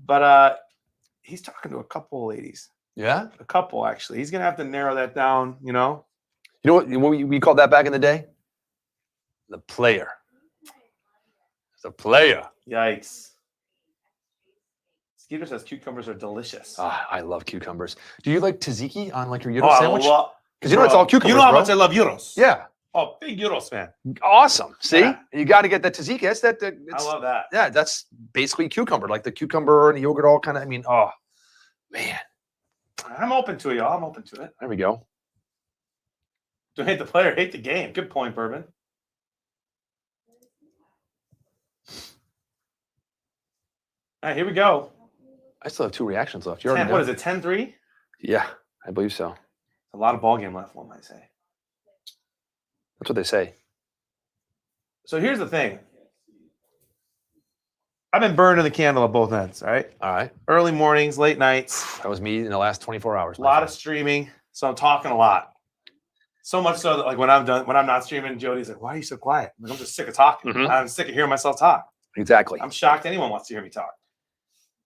But he's talking to a couple of ladies. Yeah. A couple, actually. He's gonna have to narrow that down, you know. You know what we called that back in the day? The player. The player. Yikes. Skeeter says cucumbers are delicious. I love cucumbers. Do you like tzatziki on like your Oh, gyro sandwich? Because you know it's all cucumbers. You know how bro. much I love gyros. Yeah. Oh, big gyros fan. Awesome. See, Yeah. you got to get that tzatziki. That's I love that. Yeah, that's basically cucumber, like the cucumber and the yogurt, all kind of. I mean, oh man, I'm open to it, y'all. I'm open to it. there we go. Don't hate the player, hate the game. Good point, Bourbon. All right, here we go. I still have 2 reactions left. You already 10, know. what is it, 10-3? Yeah, I believe so. A lot of ball game left, one might say. That's what they say. So here's the thing. I've been burning the candle at both ends, all right? All right, Early mornings, late nights, that was me in the last 24 hours. a my lot friend. of streaming. So I'm talking a lot. So much so that like when I'm not streaming, Jody's like, why are you so quiet? I'm like, I'm just sick of talking. Mhm. I'm sick of hearing myself talk. Exactly. I'm shocked anyone wants to hear me talk.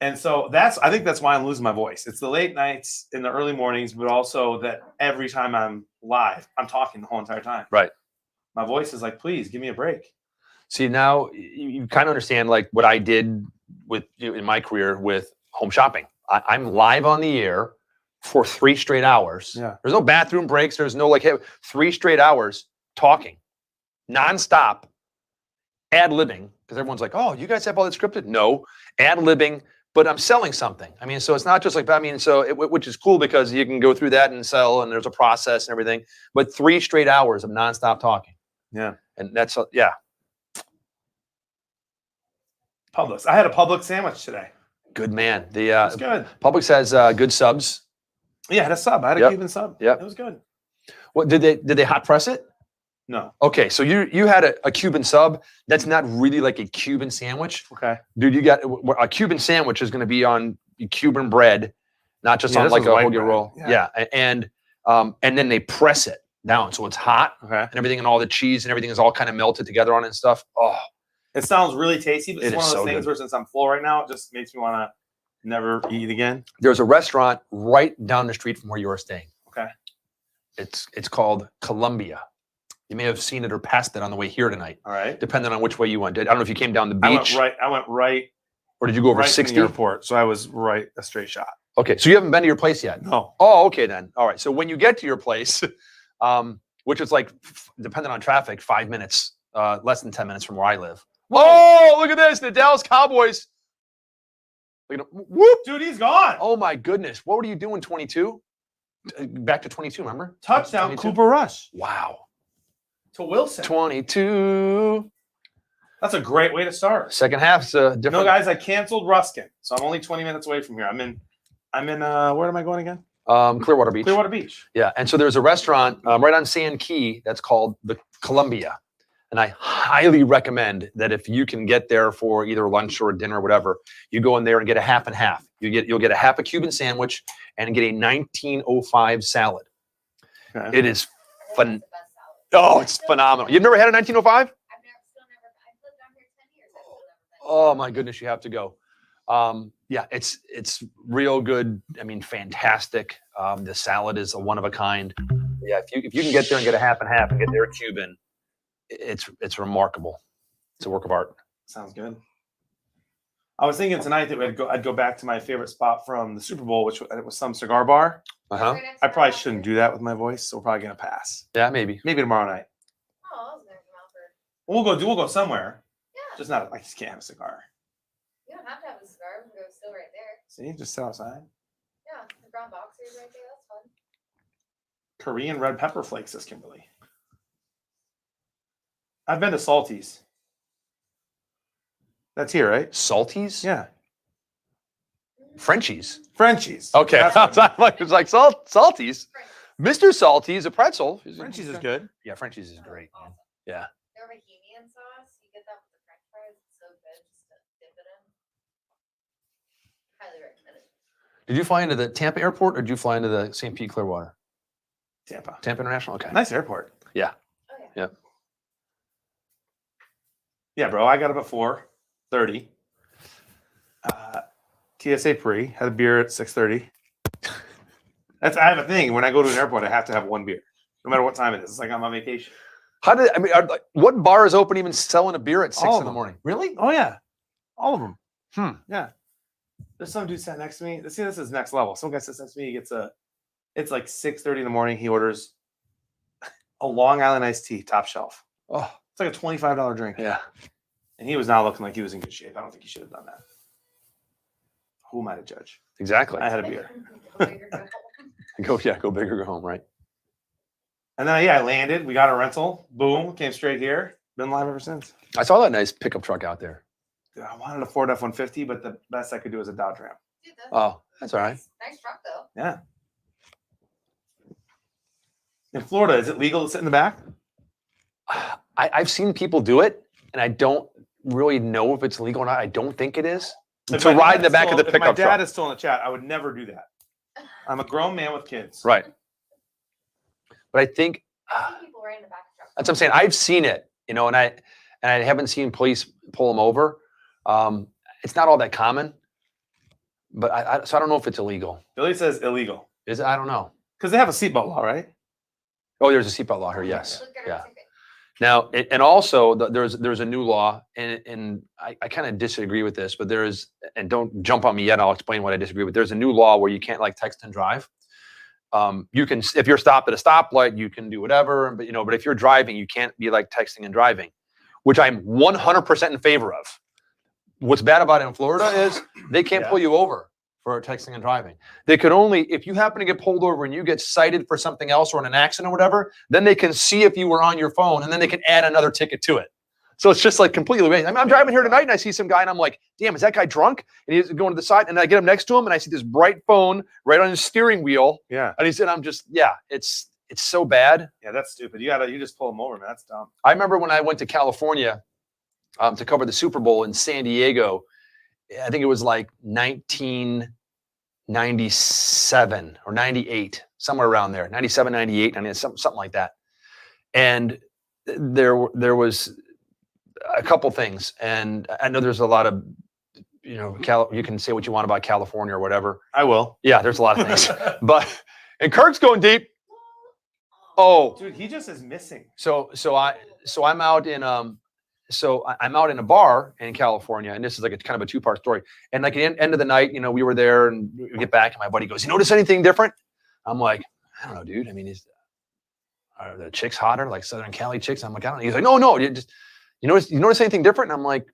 And so I think that's why I'm losing my voice. It's the late nights in the early mornings, but also that every time I'm live, I'm talking the whole entire time. Right. My voice is like, please give me a break. See, now you kind of understand like what I did with in my career with home shopping. I'm live on the air for 3 straight hours. Yeah. There's no bathroom breaks. There's no like, hey, 3 straight hours talking, nonstop, ad-libbing. Because everyone's like, oh, you guys have all that scripted? No, ad-libbing, but I'm selling something. I mean, so it's not just like, which is cool because you can go through that and sell and there's a process and everything. But 3 straight hours of nonstop talking. Yeah. And that's, yeah. Publix. I had a Publix sandwich today. Good man. It The was good. Publix has good subs. Yeah, I had a sub. I had a Yep. Cuban sub. Yep. It was good. What did they hot press it? No. Okay, so you had a Cuban sub. That's not really like a Cuban sandwich, Okay. dude. You got a Cuban sandwich is going to be on Cuban bread, not just Yeah, on this like was a white hoagie bread. roll. Yeah. Yeah, and then they press it down so it's hot Okay. and everything, and all the cheese and everything is all kind of melted together on it and stuff. Oh, It sounds really tasty, but it's It one is of those so things good. where since I'm full right now, it just makes me want to never eat again. there's a restaurant right down the street from where you are staying. Okay. It's called Columbia. You may have seen it or passed it on the way here tonight, All right. depending on which way you went. I don't know if you came down the I went beach right or did you go over right from 60? the airport, so I was right a straight shot. Okay, so you haven't been to your place yet. No. Oh, okay then. All right. So when you get to your place, which is like, depending on traffic, 5 minutes, less than 10 minutes from where I live. Oh, look at this. The Dallas Cowboys. Look at them. Whoop. Dude, he's gone. Oh my goodness. What were you doing, 22? Back to 22, remember? Touchdown, 22? Cooper Rush Wow. to Wilson. 22. That's a great way to start. Second half's different. No, guys, I canceled Ruskin, so I'm only 20 minutes away from here. I'm in. Where am I going again? Clearwater Beach. Clearwater Beach. Yeah, and so there's a restaurant right on Sand Key that's called the Columbia, and I highly recommend that if you can get there for either lunch or dinner or whatever, you go in there and get a half and half. You'll get a half a Cuban sandwich and get a 1905 salad. Okay. It is fun. It's the best salad. Oh, it's phenomenal. You've never had a 1905? I've lived down here 10 years. I've still never been. Oh my goodness, you have to go. Yeah, it's real good. I mean, fantastic. The salad is a one of a kind. Yeah, if you can get there and get a half and half and get their Cuban, it's remarkable. It's a work of art. Sounds good. I was thinking tonight that I'd go back to my favorite spot from the Super Bowl, which was some cigar bar. Uh-huh. Right next I to probably our shouldn't doctor. do that with my voice, so we're probably gonna pass. Yeah, maybe. Maybe tomorrow night. Oh, I was gonna come out for. We'll go somewhere. Yeah. Just not. I just can't have a cigar. You don't have to have a cigar. We can go still right there. See, just sit outside. Yeah, the brown boxers right there. That's fun. Korean red pepper flakes, says Kimberly. I've been to Salty's. That's here, right? Salties? Yeah. Frenchies. Frenchies. Okay. That's what- It's like Salties. French. Mr. Salty's, a pretzel. Frenchies is good. Yeah, Frenchies is great. Man. Awesome. Yeah. Their Bohemian sauce. You get that with the French fries. It's so good. Just to dip it in. Highly recommended. Did you fly into the Tampa airport or did you fly into the St. Pete Clearwater? Tampa. Tampa International? Okay. Nice airport. Oh yeah. Yeah, bro. I got up at 4:30. TSA pre, had a beer at 6:30. I have a thing. When I go to an airport, I have to have one beer, no matter what time it is. It's like I'm on vacation. What bar is open even selling a beer at 6 All in of the them. morning? Really? Oh yeah, all of them. Hmm. Yeah. There's some dude sat next to me. See, this is next level. Some guy sits next to me. He gets it's like 6:30 in the morning. He orders a Long Island iced tea, top shelf. Oh, It's like a $25 drink. yeah. And he was not looking like he was in good shape. I don't think he should have done that. Who am I to judge? Exactly. I had a beer. Go big or go home. Go big or go home, right? And then, I landed. We got a rental. Boom. Came straight here. Been live ever since. I saw that nice pickup truck out there. Dude, I wanted a Ford F-150, but the best I could do was a Dodge Ram. Dude, that's Oh, that's all right. nice truck though. Yeah. In Florida, is it legal to sit in the back? I've seen people do it, and I don't really know if it's legal or not. I don't think it is. If To my ride dad in the is back of still- the if my pickup dad truck. is still in the chat, I would never do that. I'm a grown man with kids. Right. But I think I see people right in the back of truck. that's what I'm saying. I've seen it, and I haven't seen police pull them over. It's not all that common, but so I don't know if it's illegal. Billy says illegal Is it? I don't know. because they have a seatbelt law, right? Oh, there's a seatbelt law here. Yes. Look at her Yeah. ticket. Now, and also there's a new law, and I kind of disagree with this, but there is, and don't jump on me yet. I'll explain what I disagree with. There's a new law where you can't like text and drive. You can, if you're stopped at a stoplight, you can do whatever, but if you're driving, you can't be like texting and driving, which I'm 100% in favor of. What's bad about it in Florida is they can't pull you over for texting and driving. They could only, if you happen to get pulled over and you get cited for something else or in an accident or whatever, then they can see if you were on your phone and then they can add another ticket to it. So it's just like completely amazing. I mean, I'm driving here tonight and I see some guy and I'm like, damn, is that guy drunk? And he's going to the side and I get him next to him and I see this bright phone right on his steering wheel. Yeah. And he said, I'm just, it's so bad. Yeah, that's stupid. You just pull them over, man. That's dumb. I remember when I went to California to cover the Super Bowl in San Diego. I think it was like 1997 or 98, somewhere around there, 97, 98, something like that. And there was a couple things. And I know there's a lot of, you can say what you want about California or whatever. I will. Yeah, there's a lot of things. And Kirk's going deep. Oh, Dude, he just is missing. So I'm out in I'm out in a bar in California, and this is like a kind of a two-part story. And like at the end of the night, we were there, and we get back, and my buddy goes, "You notice anything different?" I'm like, "I don't know, dude. I mean, are the chicks hotter, like Southern Cali chicks?" I'm like, "I don't know." He's like, "No, you notice anything different?" And I'm like,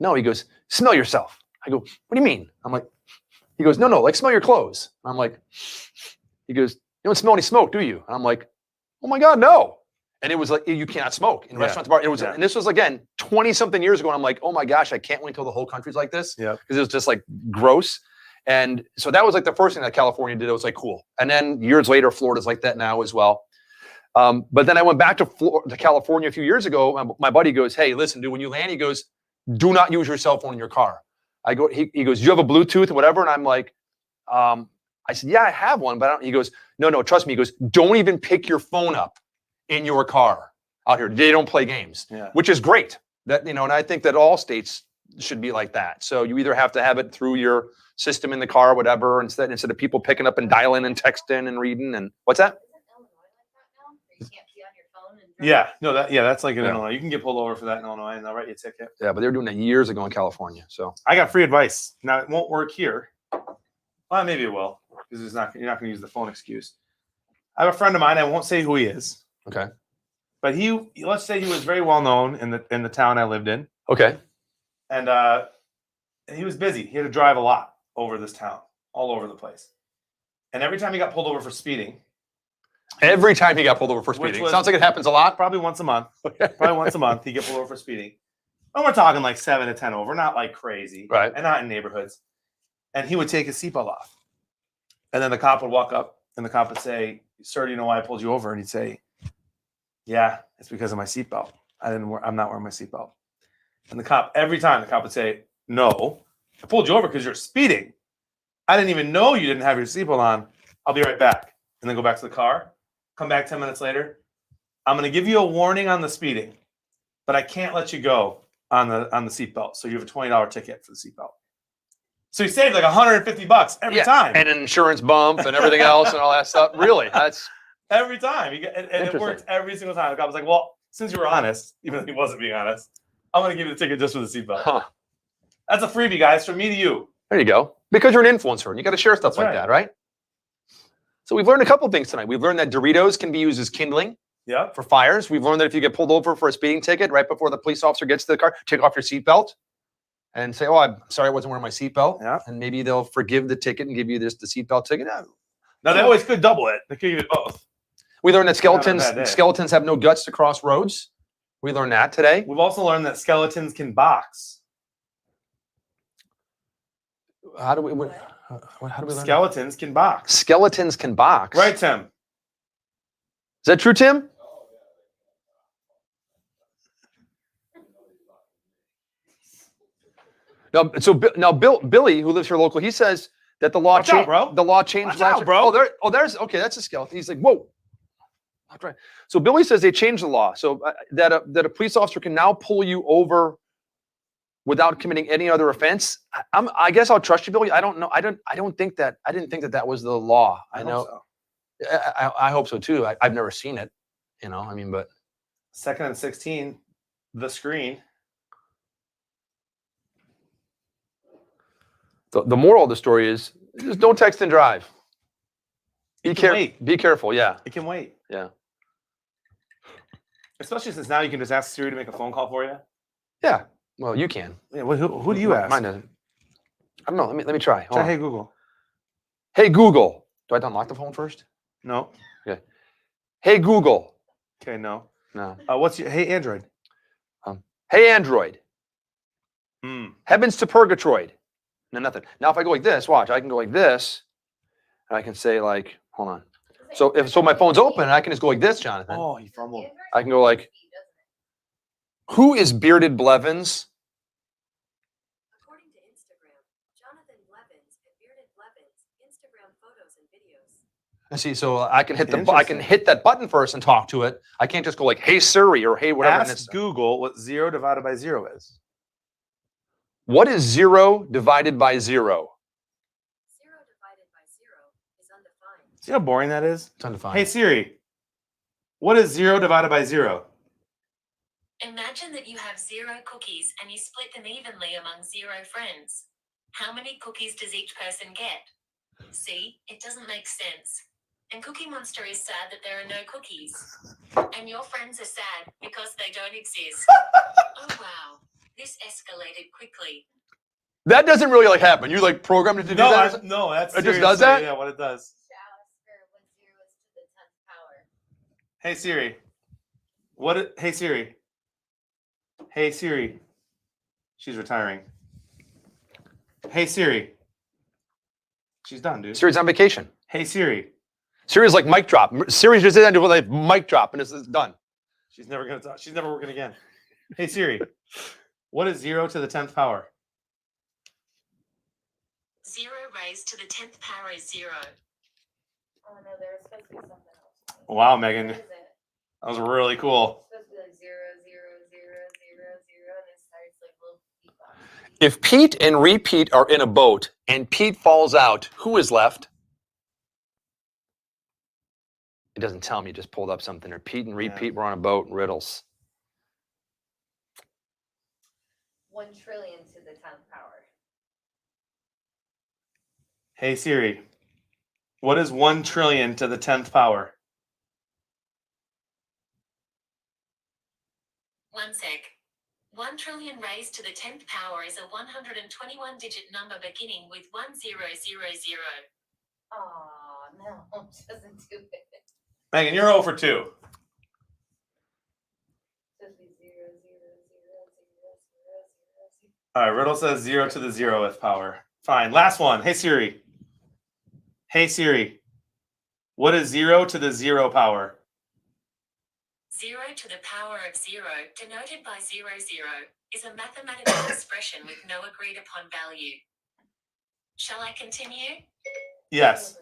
"No." He goes, "Smell yourself." I go, "What do you mean?" I'm like, he goes, "No, like smell your clothes." I'm like, he goes, "You don't smell any smoke, do you?" And I'm like, "Oh my God, no." And it was like, you cannot smoke in restaurants, bar. It was, and this was again 20 something years ago. And I'm like, oh my gosh, I can't wait until the whole country's like this. Yeah. Because it was just like gross. And so that was like the first thing that California did. It was like, cool. And then years later, Florida's like that now as well. But then I went back to California a few years ago. My buddy goes, "Hey, listen, dude, when you land," he goes, "do not use your cell phone in your car." I go, he goes, "Do you have a Bluetooth and whatever?" And I'm like, I said, "Yeah, I have one, but I don't." He goes, No, trust me." He goes, "Don't even pick your phone up in your car out here. They don't play games," Yeah. which is great. That and I think that all states should be like that. So you either have to have it through your system in the car or whatever, instead of people picking up and dialing and texting and reading and what's that? Isn't Illinois like that now? Where you can't be on your phone and drive? That's like in Yeah. Illinois. You can get pulled over for that in Illinois, and they'll write you a ticket. Yeah, but they were doing that years ago in California. So I got free advice. Now it won't work here. Well, maybe it will, because you're not going to use the phone excuse. I have a friend of mine. I won't say who he is, okay. but let's say he was very well known in the town I lived in, Okay. and he was busy. He had to drive a lot over this town, all over the place. And every time he got pulled over for speeding, Every time he got pulled over for Which speeding. was- Sounds like it happens a lot. probably once a month, he get pulled over for speeding. And we're talking like 7 to 10 over, not like crazy, Right. and not in neighborhoods. And he would take his seatbelt off, and then the cop would walk up, and the cop would say, "Sir, do you know why I pulled you over?" And he'd say, "Yeah, it's because of my seatbelt. I'm not wearing my seatbelt." And every time the cop would say, "No, I pulled you over because you're speeding. I didn't even know you didn't have your seatbelt on. I'll be right back." And then go back to the car, come back 10 minutes later. "I'm going to give you a warning on the speeding, but I can't let you go on the seatbelt. So you have a $20 ticket for the seatbelt." So he saved like $150 every time. And an insurance bump and everything else and all that stuff. Really? That's Every time. And it Interesting. worked every single time. The cop was like, "Well, since you were honest," even though he wasn't being honest, "I'm going to give you the ticket just for the seatbelt." huh. That's a freebie, guys, from me to you. There you go. Because you're an influencer and you got to share stuff That's like right. that, right? So we've learned a couple things tonight. We've learned that Doritos can be used as kindling Yep. for fires. We've learned that if you get pulled over for a speeding ticket, right before the police officer gets to the car, take off your seatbelt and say, "Oh, I'm sorry, I wasn't wearing my seatbelt." Yeah. And maybe they'll forgive the ticket and give you the seatbelt ticket. Now, they always could double it. They could give you both. We learned that skeletons bad day. have no guts to cross roads. We learned that today. We've also learned that skeletons can box. How do we learn? that? Skeletons can box. Skeletons can box. Right, Tim? Is that true, Tim? Now, Billy, who lives here local, he says that the law Watch out, changed. bro. The law changed Watch last out, year. bro. There's okay. That's a skeleton. He's like, whoa. That's right. So Billy says they changed the law so that a police officer can now pull you over without committing any other offense. I guess I'll trust you, Billy. I don't know. I didn't think that was the law. I know. So. I hope so too. I've never seen it. I mean, but 2nd and 16, the screen. the moral of the story is just don't text and drive. It can wait. Be careful. Yeah. It can wait. Yeah. Especially since now you can just ask Siri to make a phone call for you. Yeah. Well, you can. Yeah. Who do you ask? Mine doesn't. I don't know. Let me try. Hold Try on. Hey Google. Hey Google. Do I have to unlock the phone first? No. Hey Google. Okay. No. No. What's your Hey Android? Hey Android. Hmm. Heavens to Purgatroid. No, nothing. Now if I go like this, watch. I can go like this, and I can say like, hold on. So my phone's open, and I can just go like this, Jonathan. Oh, he fumbled. I can go like, who is Bearded Blevins? According to Instagram, Jonathan Blevins and Bearded Blevins Instagram photos and videos. And see, so I can hit that button first and talk to it. I can't just go like, hey Siri or hey whatever. and it's- Ask Google what 0 divided by 0 is. What is 0 divided by 0? 0 divided by 0 is undefined. See how boring that is? It's undefined. Hey Siri, what is 0 divided by 0? Imagine that you have 0 cookies and you split them evenly among 0 friends. How many cookies does each person get? See, it doesn't make sense. And Cookie Monster is sad that there are no cookies. And your friends are sad because they don't exist. Oh wow, this escalated quickly. That doesn't really like happen. You like programmed it to do that? No, that's It just Siri does say, that? Yeah, what it does. When 0 is to the 10th power. Hey Siri, Hey Siri. Hey Siri. She's retiring. Hey Siri. She's done, dude. Siri's on vacation. Hey Siri. Siri's like mic drop. Siri just did that with like mic drop and it's done. She's never gonna talk. She's never working again. Hey Siri. What is 0 to the 10th power? 0 raised to the 10th power is 0. Oh no, there was supposed to be something else. Wow, Megan. What is it? That was really cool. It's supposed to be like 0, 0, 0, 0, 0, and it starts like little beatbox. If Pete and Repeat are in a boat and Pete falls out, who is left? It doesn't tell me. It just pulled up something. Or Pete and Repeat were on a boat. Riddles. 1 trillion to the 10th power. Hey Siri, what is 1 trillion to the 10th power? One sec. 1 trillion raised to the 10th power is a 121-digit number beginning with 1000. Oh, no, doesn't do it. Megan, you're 0 for 2. Just be 0, 0, 0, 0, 0, 0, 0. All right, Riddle says 0 to the 0th power. Fine. Last one. Hey Siri. Hey Siri. What is 0 to the 0 power? 0 to the power of 0, denoted by 00, is a mathematical expression with no agreed upon value. Shall I continue? Yes.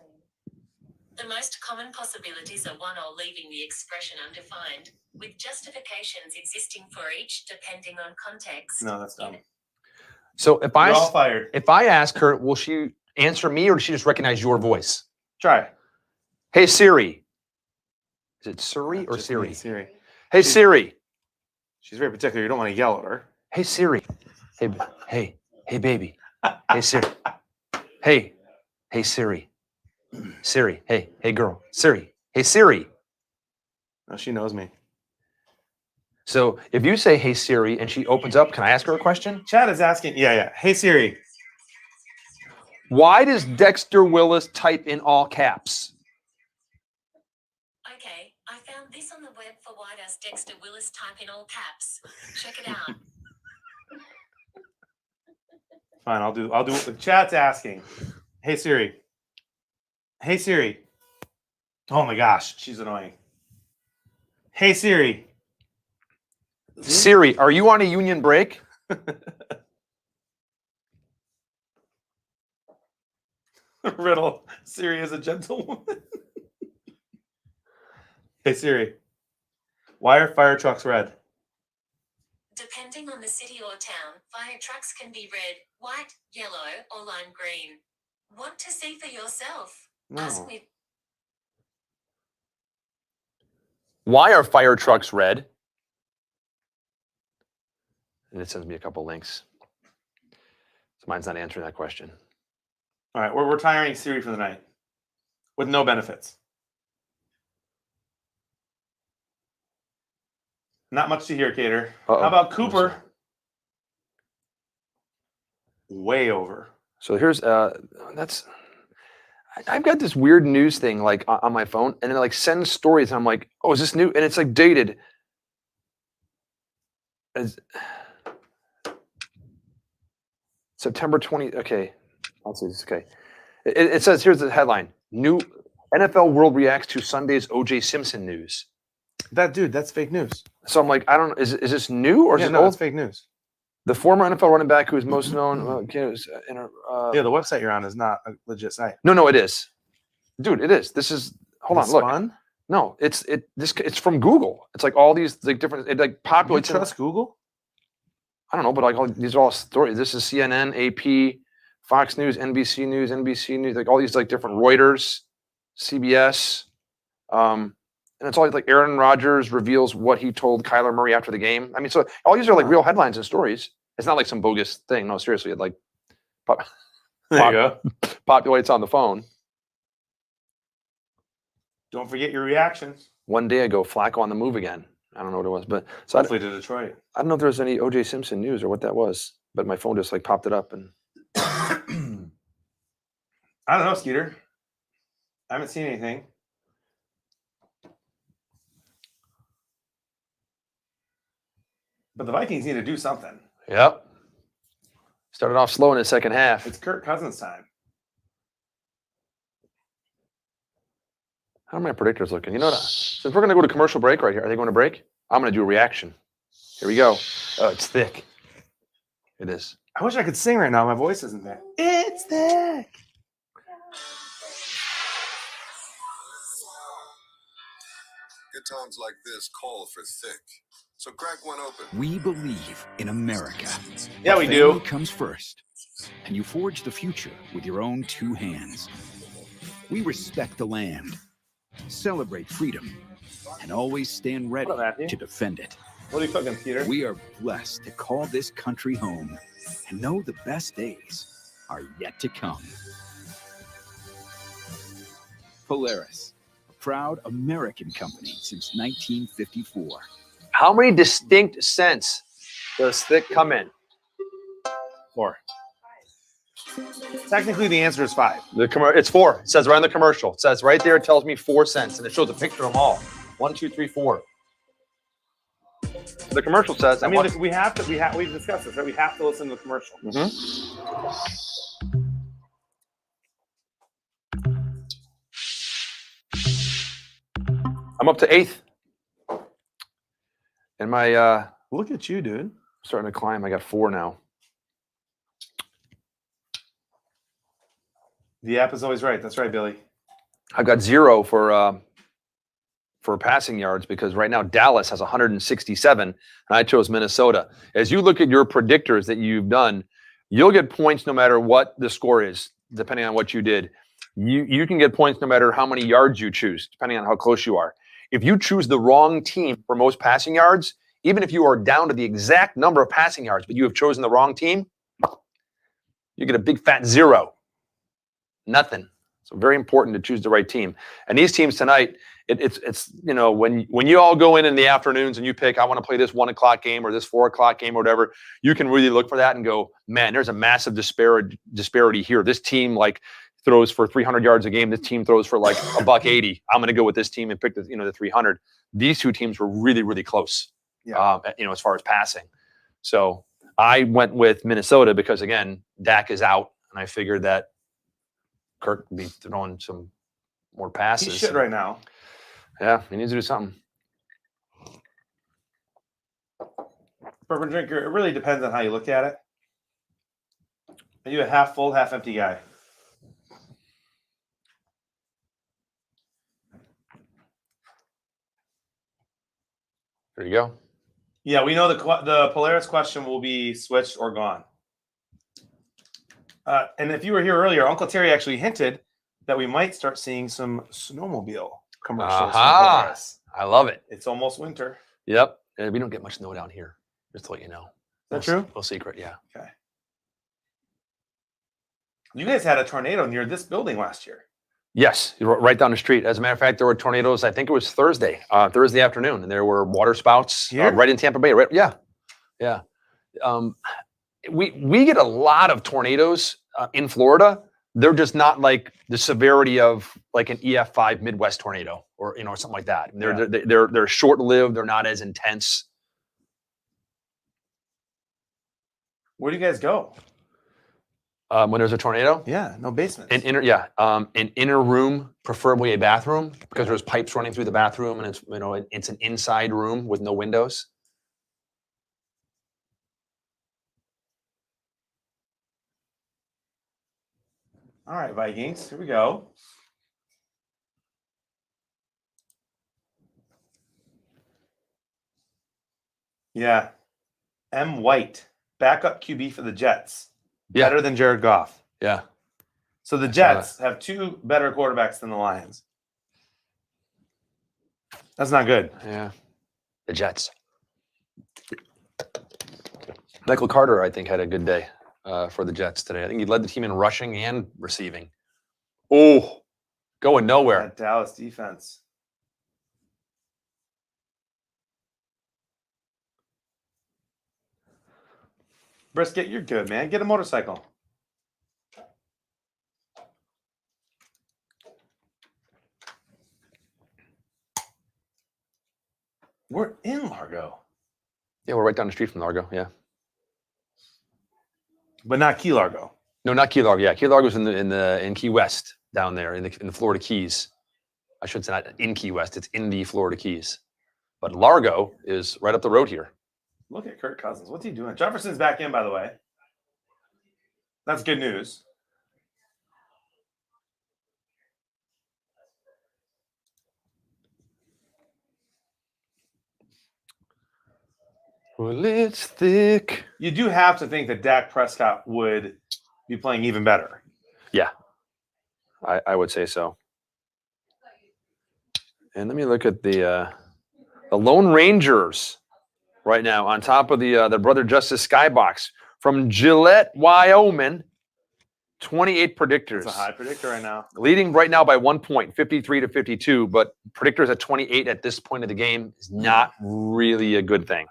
The most common possibilities are one or leaving the expression undefined, with justifications existing for each depending on context. No, that's dumb. So if You're all fired. I ask her, will she answer me or does she just recognize your voice? Try. Hey Siri. Is it Siri or Just Siri? me, Siri. Hey Siri. She's very particular. You don't want to yell at her. Hey Siri. Hey baby. Hey Siri. Hey Siri. Siri. Hey girl. Siri. Hey Siri. No, she knows me. So if you say hey Siri and she opens up, can I ask her a question? Chad is asking. Yeah. Hey Siri. Why does Dexter Willis type in all caps? Okay, I found this on the web for why does Dexter Willis type in all caps. Check it out. Fine, I'll do what Chad's asking. Hey Siri. Hey Siri. Oh my gosh, she's annoying. Hey Siri. Siri, are you on a union break? Riddle. Siri is a gentlewoman. Hey Siri. Why are fire trucks red? Depending on the city or town, fire trucks can be red, white, yellow, or lime green. Want to see for yourself? Ask No. me. Why are fire trucks red? And it sends me a couple links. So mine's not answering that question. All right, we're retiring Siri for the night with no benefits. Not much to hear, Cater. Uh-oh. How about Cooper? Way over. So here's I've got this weird news thing like on my phone, and then it like sends stories, and I'm like, oh, is this new? And it's like dated. September 20. Okay, let's see. Okay, it says here's the headline: New NFL world reacts to Sunday's O.J. Simpson news. That's fake news. So I'm like, I don't know, is this new or is it no, old? it's fake news. The former NFL running back who is most known. Yeah, the website you're on is not a legit site. No, it is, dude. It is. This is. Hold on, look. Fun? No, it's from Google. It's like all these like different. It like populates. You trust Google? I don't know, but like these are all stories. This is CNN, AP, Fox News, NBC News, like all these like different Reuters, CBS, and it's all like Aaron Rodgers reveals what he told Kyler Murray after the game. I mean, so all these are like real headlines and stories. It's not like some bogus thing. No, seriously, it like There you go. populates on the phone. Don't forget your reactions. One day ago, Flacco on the move again. I don't know what it was, but so Hopefully to Detroit. I don't know if there's any O.J. Simpson news or what that was, but my phone just like popped it up and. I don't know, Skeeter. I haven't seen anything. But the Vikings need to do something. Yep. Started off slow in the second half. It's Kirk Cousins time. How are my predictors looking? You know what? Since we're going to go to commercial break right here, are they going to break? I'm going to do a reaction. Here we go. Oh, it's thick. It is. I wish I could sing right now. My voice isn't there. It's thick. times like this call for thick. So crack one open. We believe in America. Yeah, where we do. family comes first, and you forge the future with your own two hands. We respect the land, celebrate freedom, and always stand ready What up, Matthew? to defend it. What are you cooking, Peter? We are blessed to call this country home and know the best days are yet to come. Polaris, a proud American company since 1954. How many distinct scents does thick come in? 4. Technically, the answer is 5. It's 4. It says right on the commercial. It says right there. It tells me 4 cents, and it shows a picture of them all. 1, 2, 3, 4. The commercial says. I mean, we've discussed this, right? We have to listen to the commercial. I'm up to 8th. And my Look at you, dude. starting to climb. I got 4 now. The app is always right. That's right, Billy. I've got 0 for passing yards because right now Dallas has 167, and I chose Minnesota. As you look at your predictors that you've done, you'll get points no matter what the score is, depending on what you did. You can get points no matter how many yards you choose, depending on how close you are. If you choose the wrong team for most passing yards, even if you are down to the exact number of passing yards, but you have chosen the wrong team, you get a big fat 0. Nothing. So very important to choose the right team. And these teams tonight, it's when you all go in the afternoons and you pick, I want to play this 1 o'clock game or this 4 o'clock game or whatever, you can really look for that and go, man, there's a massive disparity here. This team throws for 300 yards a game. This team throws for $180. I'm going to go with this team and pick the 300. These two teams were really, really close. Yeah. As far as passing. So I went with Minnesota because again, Dak is out, and I figured that Kirk would be throwing some more passes. He should right now. Yeah, he needs to do something. Bourbon drinker, it really depends on how you look at it. Are you a half full, half empty guy? There you go. Yeah, we know the Polaris question will be switched or gone. And if you were here earlier, Uncle Terry actually hinted that we might start seeing some snowmobile commercials. from Polaris. I love it. It's almost winter. Yep. And we don't get much snow down here, just to let you know. Is that true? Little secret, yeah. Okay. You guys had a tornado near this building last year. Yes, right down the street. As a matter of fact, there were tornadoes. I think it was Thursday afternoon, and there were water spouts right in Tampa Bay. Right? Yeah, yeah. We get a lot of tornadoes in Florida. They're just not like the severity of like an EF5 Midwest tornado or something like that. They're short-lived. They're not as intense. Where do you guys go? When there's a tornado? Yeah, no basement. An inner room, preferably a bathroom, because there's pipes running through the bathroom, and it's an inside room with no windows. All right, Vikings, here we go. Yeah, M. White, backup QB for the Jets. Yeah. Better than Jared Goff. Yeah. So the Jets have 2 better quarterbacks than the Lions. That's not good. Yeah. The Jets. Michael Carter, I think, had a good day for the Jets today. I think he led the team in rushing and receiving. Oh, going nowhere. That Dallas defense. Brisket, you're good, man. Get a motorcycle. We're in Largo. Yeah, we're right down the street from Largo. Yeah. But not Key Largo. No, not Key Largo. Yeah, Key Largo's in Key West down there in the Florida Keys. I should say not in Key West. It's in the Florida Keys. But Largo is right up the road here. Look at Kirk Cousins. What's he doing? Jefferson's back in, by the way. That's good news. Well, it's thick. You do have to think that Dak Prescott would be playing even better. Yeah, I would say so. And let me look at the Lone Rangers right now on top of the Brother Justice Skybox from Gillette, Wyoming. 28 predictors. It's a high predictor right now. Leading right now by 1 point, 53 to 52, but predictors at 28 at this point of the game is not really a good thing.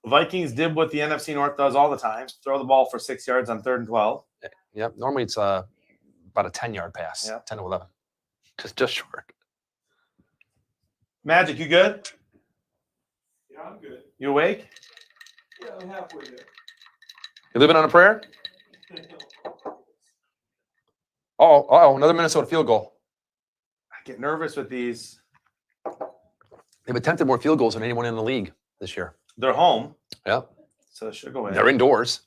Vikings did what the NFC North does all the time: throw the ball for 6 yards on 3rd and 12. Yep. Normally it's about a 10-yard pass, Yeah. 10 to 11. Just short. Magic, you good? Yeah, I'm good. You awake? Yeah, I'm halfway there. You living on a prayer? Oh, another Minnesota field goal. I get nervous with these. They've attempted more field goals than anyone in the league this year. They're home, Yep. so it should go in. They're indoors.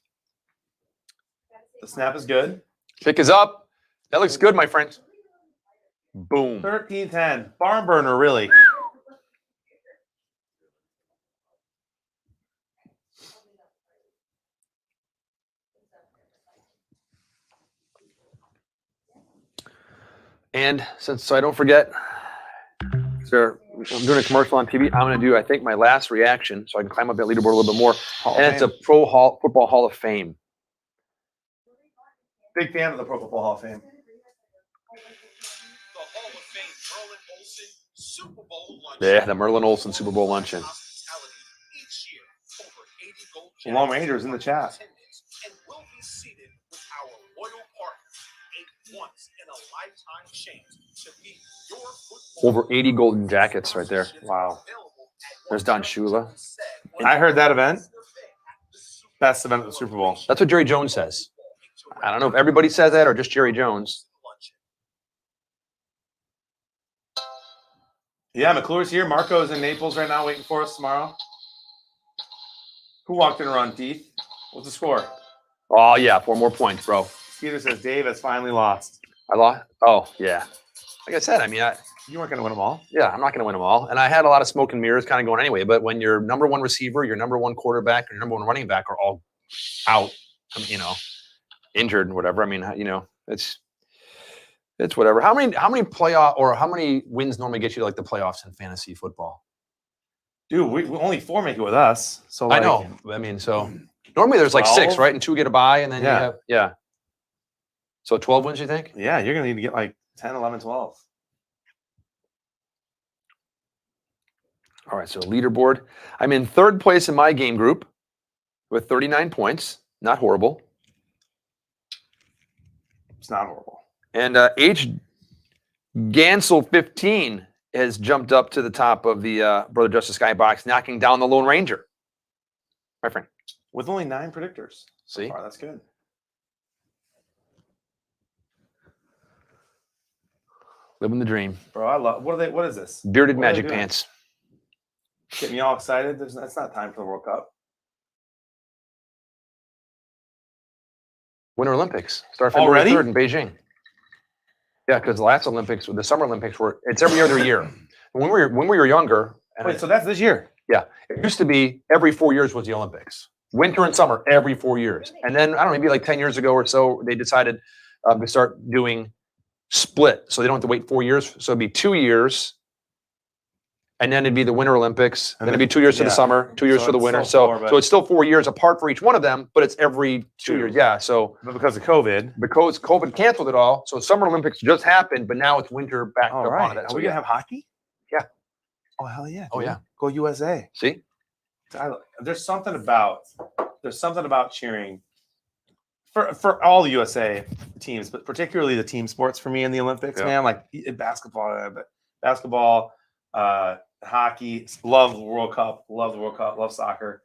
The snap is good. Kick is up. That looks good, my friend. Boom. 13-10. Barn burner, really. And so I don't forget, sir, I'm doing a commercial on TV. I'm going to do, I think, my last reaction so I can climb up that leaderboard a little bit more. And it's a Football Hall of Fame. Big fan of the Pro Football Hall of Fame. The Hall of Fame Merlin Olsen Super Bowl luncheon. Yeah, the Merlin Olsen Super Bowl luncheon. Hospitality each year, over 80 gold The Lone jackets Rangers in the chat. and will be seated with our loyal partners, a once-in-a-lifetime chance to meet your football. Over 80 golden jackets right there. Wow. There's Don Shula. I heard that event. Best event of the Super Bowl. That's what Jerry Jones says. I don't know if everybody says that or just Jerry Jones. Yeah, McClure's here. Marco's in Naples right now waiting for us tomorrow. Who walked in a run, Keith? What's the score? Oh, yeah, 4 more points, bro. Peter says Dave has finally lost. I lost. Oh, yeah. Like I said, I mean, You weren't going to win them all. yeah, I'm not going to win them all. And I had a lot of smoke and mirrors kind of going anyway. But when your number one receiver, your number one quarterback, and your number one running back are all out, injured and whatever, I mean, it's whatever. How many playoff or how many wins normally get you to like the playoffs in fantasy football? Dude, we only 4 make it with us. So I know. I mean, so normally there's like 6, 12? right? And 2 get a bye, and then Yeah. you have So 12 wins, you think? Yeah, you're going to need to get like 10, 11, 12. All right, so leaderboard. I'm in 3rd place in my game group with 39 points. Not horrible. It's not horrible. And H. Gansel 15 has jumped up to the top of the Brother Justice Skybox, knocking down the Lone Ranger. My friend. With only 9 predictors. So See? far, that's good. Living the dream. Bro, I love. What is this? Bearded What are they Magic doing? Pants. Get me all excited. That's not time for the World Cup. Winter Olympics. Start February Already? 3rd in Beijing. Yeah, because the last Olympics, the Summer Olympics it's every other year. When we were younger, and Wait, so that's this year? yeah, it used to be every 4 years was the Olympics. Winter and summer, every 4 years. And then, I don't know, maybe like 10 years ago or so, they decided to start doing split. So they don't have to wait 4 years. So it'd be 2 years. And then it'd be the Winter Olympics. And then it'd be 2 years to the yeah. summer, 2 years So for the it's winter. still So, 4, so it's still 4 years apart for each one of them, but it's every 2 2. years. Yeah. So But because of COVID. because COVID canceled it all, so Summer Olympics just happened, but now it's winter back All up right. on it. Are So we going to have hockey? Yeah. Oh, hell yeah. Oh, dude. yeah. Go USA. See? There's something about cheering for all the USA teams, but particularly the team sports for me in the Olympics, Yeah. man. Like basketball, hockey. Love the World Cup. Love soccer.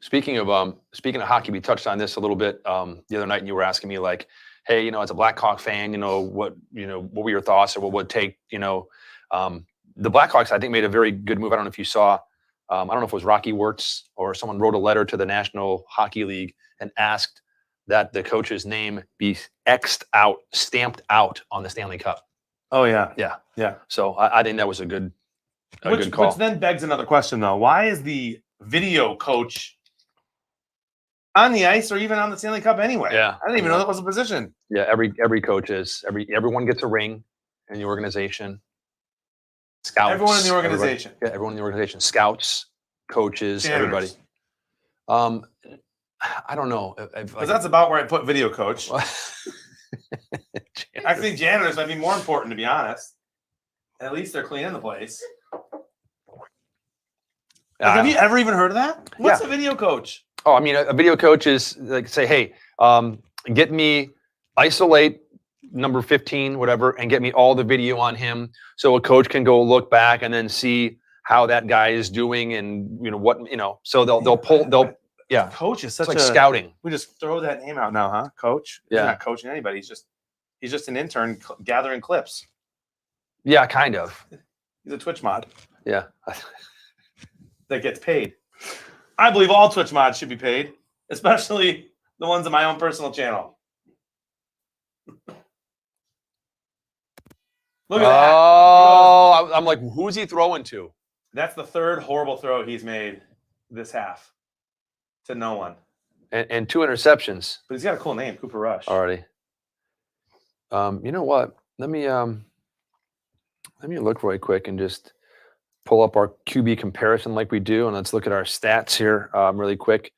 Speaking of hockey, we touched on this a little bit the other night, and you were asking me like, "Hey, as a Blackhawk fan, what were your thoughts, or what would take, the Blackhawks, I think, made a very good move. I don't know if you saw, I don't know if it was Rocky Wirtz or someone wrote a letter to the National Hockey League and asked that the coach's name be stamped out on the Stanley Cup. Oh yeah, Yeah. yeah. So I think that was a good call. Which then begs another question though: why is the video coach on the ice or even on the Stanley Cup anyway. Yeah. I didn't even know that was a position. Yeah, every coach is. Everyone gets a ring in the organization. Scouts. Everyone in the organization. Everyone in the organization. Scouts, coaches, everybody. Janitors. I don't know. Because that's about where I put video coach. I think janitors might be more important, to be honest. At least they're cleaning the place. Like, have you ever even heard of that? What's a video coach? Oh, I mean, a video coach is like, say, hey, get me isolate number 15, whatever, and get me all the video on him, so a coach can go look back and then see how that guy is doing, and so they'll pull. Coach is such it's like scouting. We just throw that name out now, huh? Coach. Yeah. He's not coaching anybody. He's just an intern gathering clips. Yeah, kind of. He's a Twitch mod. Yeah. That gets paid. I believe all Twitch mods should be paid, especially the ones on my own personal channel. Look at that. Oh, I'm like, who's he throwing to? That's the third horrible throw he's made this half to no one. And 2 interceptions But he's got a cool name, Cooper Rush. already. You know what? Let me look really quick and just pull up our QB comparison like we do, and let's look at our stats here really quick.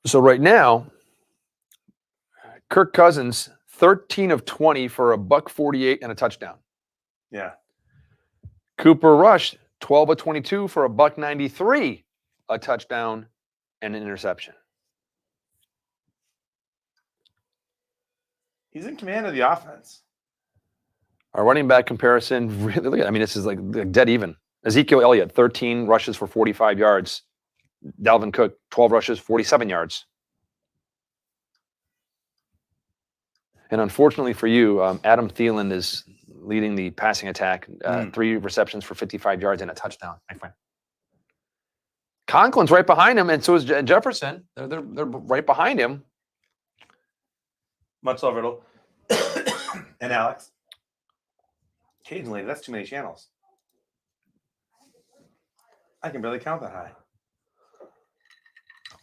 So right now, Kirk Cousins, 13 of 20 for $148 and a touchdown. Yeah. Cooper Rush, 12 of 22 for $193, a touchdown and an interception. He's in command of the offense. Our running back comparison, really, I mean, this is like dead even. Ezekiel Elliott, 13 rushes for 45 yards. Dalvin Cook, 12 rushes, 47 yards. And unfortunately for you, Adam Thielen is leading the passing attack. 3 receptions for 55 yards and a touchdown, my friend. Conklin's right behind him, and so is Jefferson. They're right behind him. Much love, Riddle. And Alex. Occasionally, that's too many channels. I can barely count that high.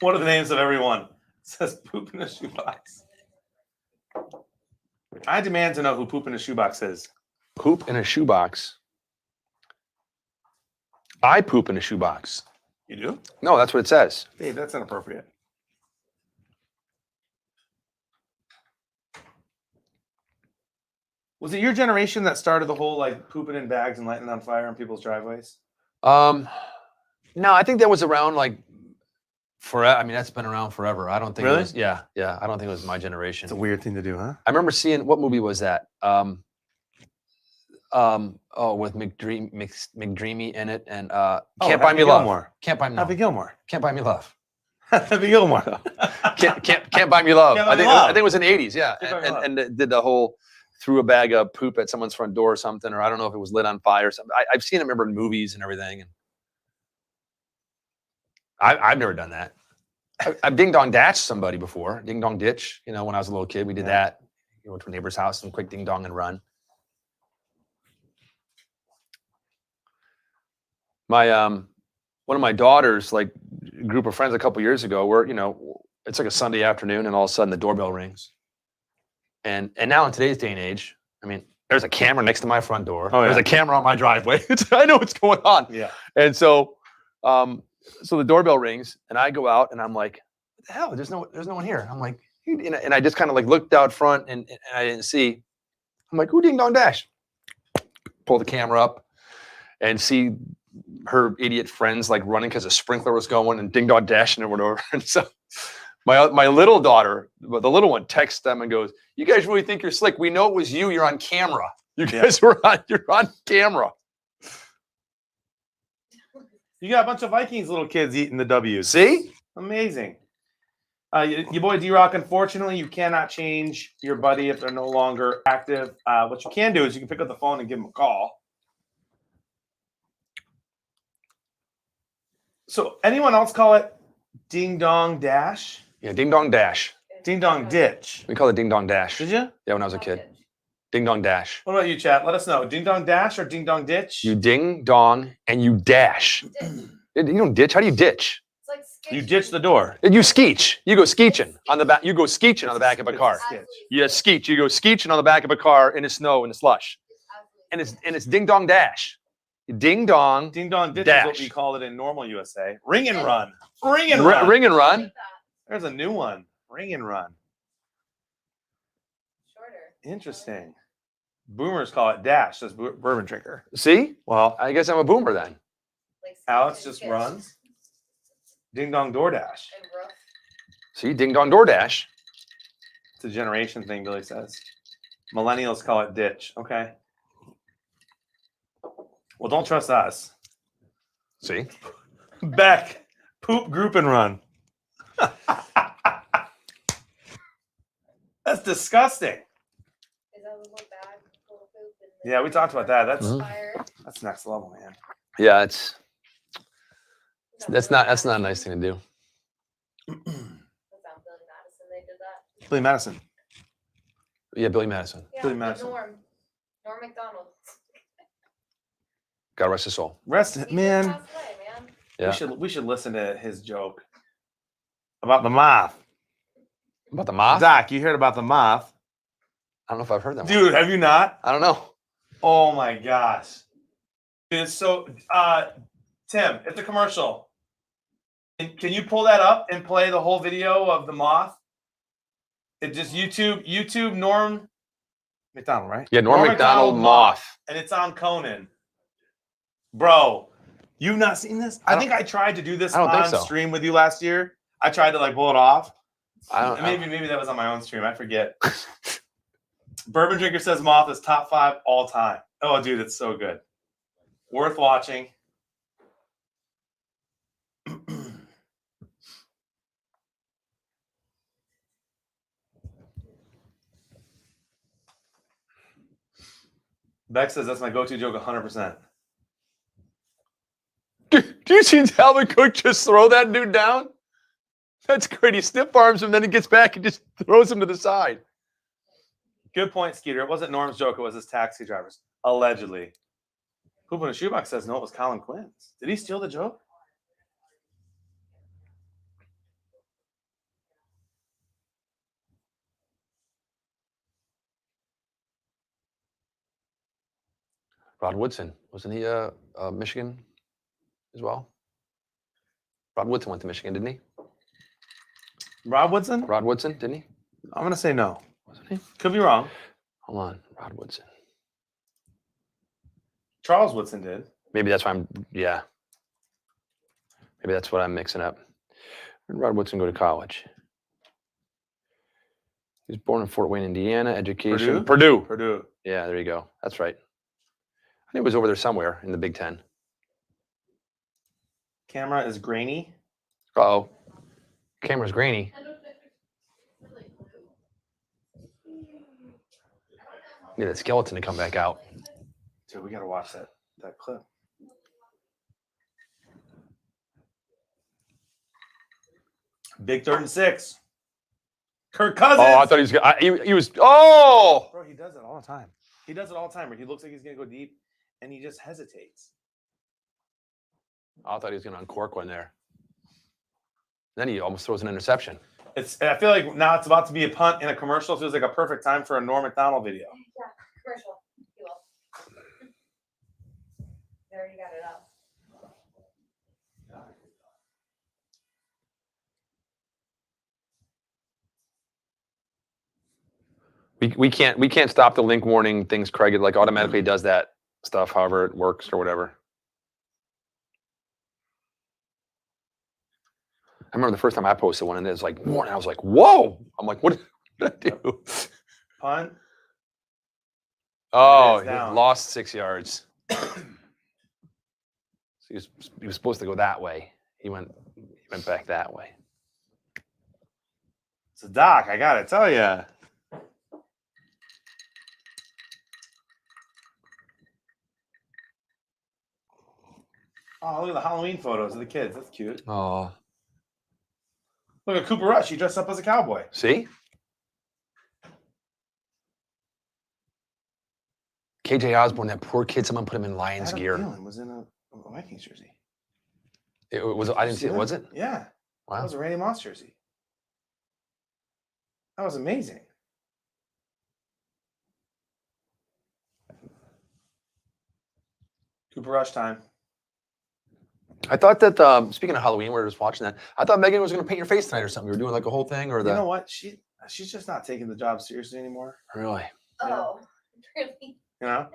What are the names of everyone? It says poop in a shoebox. I demand to know who poop in a shoebox is. Poop in a shoebox. I poop in a shoebox. You do? No, that's what it says. Dave, that's inappropriate. Was it your generation that started the whole like pooping in bags and lighting it on fire in people's driveways? No, I think that was around like forever. I mean, that's been around forever. I don't think Really? it was. Yeah. I don't think it was my generation. It's a weird thing to do, huh? I remember seeing, what movie was that? With McDreamy in it, and Can't Buy Me Love. Can't Buy Me Love. Happy Gilmore. Can't Buy Me Love. Happy Gilmore. Can't Buy Me Love. Can't Buy I Me think Love. it was in the 80s. Yeah, Can't Buy Me Love. and it did the whole threw a bag of poop at someone's front door or something, or I don't know if it was lit on fire or something. I've seen it, remember, in movies and everything. And I've never done that. I've ding dong dashed somebody before. Ding dong ditch. You know, when I was a little kid, we did that. You went to a neighbor's house and quick ding dong and run. My one of my daughters, like group of friends a couple years ago, where it's like a Sunday afternoon, and all of a sudden the doorbell rings. And now in today's day and age, I mean, there's a camera next to my front door. Oh, yeah. There's a camera on my driveway. I know what's going on. Yeah. And so, so the doorbell rings, and I go out, and I'm like, "What the hell? There's no one here." I'm like, and I just kind of like looked out front, and I didn't see. I'm like, "Who ding dong dash?" Pull the camera up, and see her idiot friends like running because a sprinkler was going, and ding dong dashing and whatever. And so my little daughter, the little one, texts them and goes, "You guys really think you're slick? We know it was you. You're on camera. You guys you're on camera." You got a bunch of Vikings little kids eating the W's. See? Amazing. Your boy D-Rock, unfortunately, you cannot change your buddy if they're no longer active. What you can do is you can pick up the phone and give them a call. So anyone else call it ding dong dash? Yeah, ding dong dash. Ding dong ditch. We call it ding dong dash. Did you? Yeah, when I was a kid. Ding dong dash. What about you, chat? Let us know. Ding dong dash or ding dong ditch? You ding dong and you dash. You don't ditch. How do you ditch? It's like You sketchy. ditch the door. You skeech. You go skeeching on the back. You go skeeching on the back of a car. Sketch. Absolutely Yeah, skeech. You go skeeching on the back of a car in the snow in the slush, Absolutely and it's ding dong dash. Ding dong. Ding dong ditch is what Dash. we call it in normal USA. Ring and run. Ring and run. Ring and I run. like that. There's a new one. Ring and run. Shorter. Interesting. Boomers call it dash, says bourbon drinker. See? Well, I guess I'm a boomer then. Like Alex sketch and just sketch. runs. Ding dong DoorDash. And rough. See? Ding dong door dash. It's a generation thing, Billy says. Millennials call it ditch. Okay. Well, don't trust us. See? Beck, poop, group, and run. That's disgusting. Is that a little bag full of poop? And then Yeah, we talked about that. That's Mhm. fire? that's next level, man. Yeah, that's not a nice thing to do. Was that Billy Madison? They did that. Billy Madison. Yeah, Billy Madison. Yeah, Billy but Madison. Norm McDonald. God rest his soul. Rest, He just man. passed away, man. Yeah. We should listen to his joke about the moth. About the moth? Doc, you heard about the moth, I don't know if I've heard that one. dude? Have you not? I don't know. Oh my gosh. Dude, so Tim, it's a commercial. Can you pull that up and play the whole video of the moth? It just YouTube Norm McDonald, right? Yeah, Norm Macdonald moth. And it's on Conan. Bro, you've not seen this? I think I tried to do this I don't think on so. stream with you last year. I tried to like pull it off. I don't And maybe that was on my own stream. I forget. Bourbon Drinker says Moth is top 5 all time. Oh, dude, it's so good. Worth watching. Beck says that's my go-to joke 100%. Do you see Dalvin Cook just throw that dude down? That's great. He stiff arms him, then he gets back and just throws him to the side. Good point, Skeeter. It wasn't Norm's joke. It was his taxi driver's. Allegedly. Poop in a Shoebox says no, it was Colin Quinn's. Did he steal the joke? Rod Woodson. Wasn't he Michigan as well? Rod Woodson went to Michigan, didn't he? Rob Woodson? Rod Woodson, didn't he? I'm going to say no. Wasn't he? Could be wrong. Hold on. Rod Woodson. Charles Woodson did. Maybe that's why yeah. Maybe that's what I'm mixing up. Where did Rod Woodson go to college? He was born in Fort Wayne, Indiana. Education. Purdue. Purdue. Yeah, there you go. That's right. I think it was over there somewhere in the Big Ten. Camera is grainy. Uh-oh. Camera's grainy. I don't know. It's really blue. Need that skeleton to come back out. Dude, we got to watch that clip. Big 3rd and 6. Kirk Cousins. Oh, I thought he was. Oh! Bro, he does it all the time. He does it all the time where he looks like he's going to go deep and he just hesitates. I thought he was going to uncork one there. Then he almost throws an interception. I feel like now it's about to be a punt in a commercial. It feels like a perfect time for a Norm Macdonald video. Yeah, commercial. You will. They already got it up. We can't stop the link warning things, Craig. It like automatically does that stuff, however it works or whatever. I remember the first time I posted one and it was like warning. I was like, whoa! I'm like, what did I do? Punt. Oh, It is he down. lost 6 yards. So he was supposed to go that way. He went back that way. So, Doc, I got to tell you. Oh, look at the Halloween photos of the kids. That's cute. Oh, Look at Cooper Rush. He dressed up as a cowboy. see? KJ Osborne, that poor kid, someone put him in Lion's Adam gear. Thielen was in a Vikings jersey. It was. I didn't see it. Was it? Yeah. That Wow. was a Randy Moss jersey. That was amazing. Cooper Rush time. I thought that. Speaking of Halloween, we were just watching that. I thought Megan was going to paint your face tonight or something. We were doing like a whole thing, or You the. know what? She's just not taking the job seriously anymore. Really? Oh, really? You know?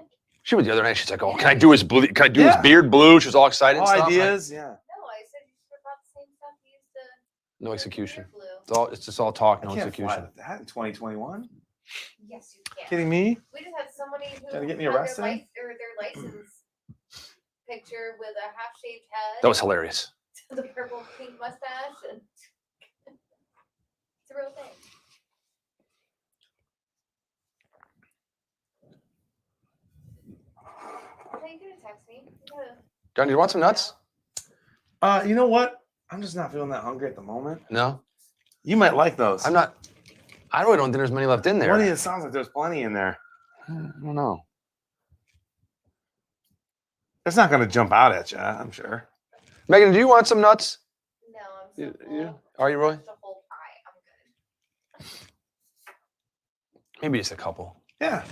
She was the other night. She's like, "Oh, can I do his blue? Can I do his beard blue?" She was all excited. All and stuff. ideas, yeah. No, I said you should have brought the same stuff you used to. No execution. Blue. It's just all talk, I no can't fly execution. with that in 2021. Yes, you can. Kidding me? We just had somebody who Trying to get me had arrested? their license picture with a half-shaved head. That was hilarious. The purple pink mustache, and it's a real thing. How you gonna text me? You gotta- John, you want some nuts? You know what? I'm just not feeling that hungry at the moment. No, You might like those. I'm not. I really don't think there's many left in there. What do you, it sounds like there's plenty in there. I don't know. It's not going to jump out at you, I'm sure. Megan, do you want some nuts? No, I'm so You- full. are you really? Just a whole pie. I'm good. Maybe just a couple. Yeah.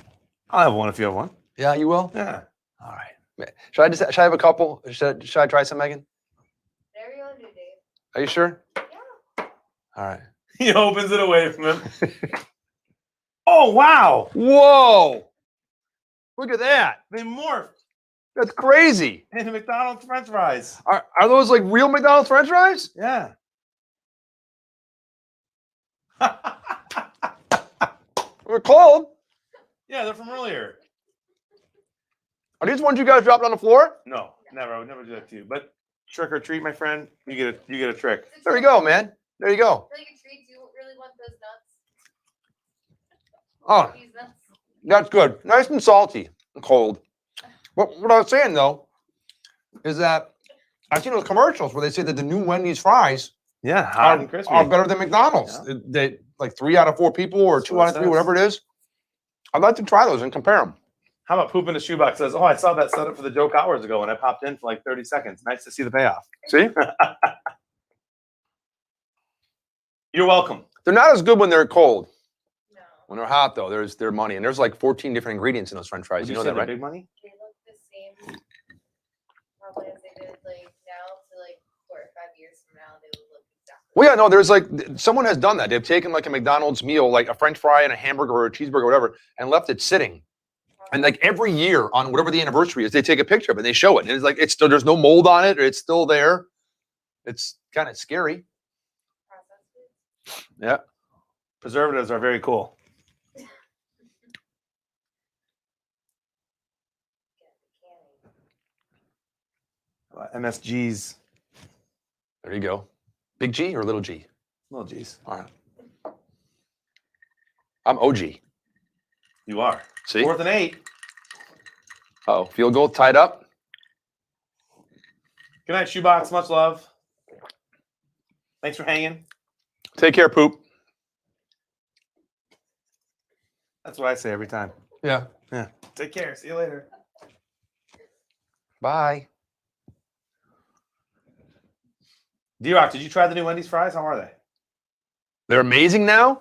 I'll have one if you have one. Yeah, you will. Yeah. All right. Should I have a couple? Should I try some, Megan? There you go, Dave. Are you sure? Yeah. All right. He opens it away from him. Oh, wow. Whoa! Look at that. They morphed That's crazy. into McDonald's French fries. Are those like real McDonald's French fries? Yeah. They're cold. Yeah, they're from earlier. Are these ones you guys dropped on the floor? No, never. I would never do that to you. But trick or treat, my friend. You get a trick. There you go, man. There you go. Really good treat. Do you really want those nuts? Oh, These nuts? that's good. Nice and salty and cold. What I was saying though is that I've seen those commercials where they say that the new Wendy's fries Yeah, hot and crispy. are better than McDonald's. Yeah. They like 3 out of 4 people or That's 2 what out it of 3, says. whatever it is. I'd like to try those and compare them. How about poop in a shoebox says, "Oh, I saw that set up for the joke hours ago and I popped in for like 30 seconds. Nice to see the payoff." See? You're welcome. They're not as good when they're cold. No. When they're hot though, there's their money. And there's like 14 different ingredients in those French fries. Would You know say that, they're right? Big money. They look the same probably as they did like now to like 4 or 5 years from now. They will look exactly. Well, yeah, no, there's like someone has done that. They've taken like a McDonald's meal, like a French fry and a hamburger or a cheeseburger or whatever, and left it sitting. And like every year on whatever the anniversary is, they take a picture of it and they show it. And it's like it's still there's no mold on it, or it's still there. It's kind of scary. Processed foods. Yeah. Preservatives are very cool. MSGs, There you go. Big G or little G? little G's. All right. I'm OG. You are. See? 4th and 8. Oh, field goal tied up. Good night, shoebox. Much love. Thanks for hanging. Take care, poop. That's what I say every time. Yeah. Yeah. Take care. See you later. Bye. D-Rock, did you try the new Wendy's fries? How are they? They're amazing now.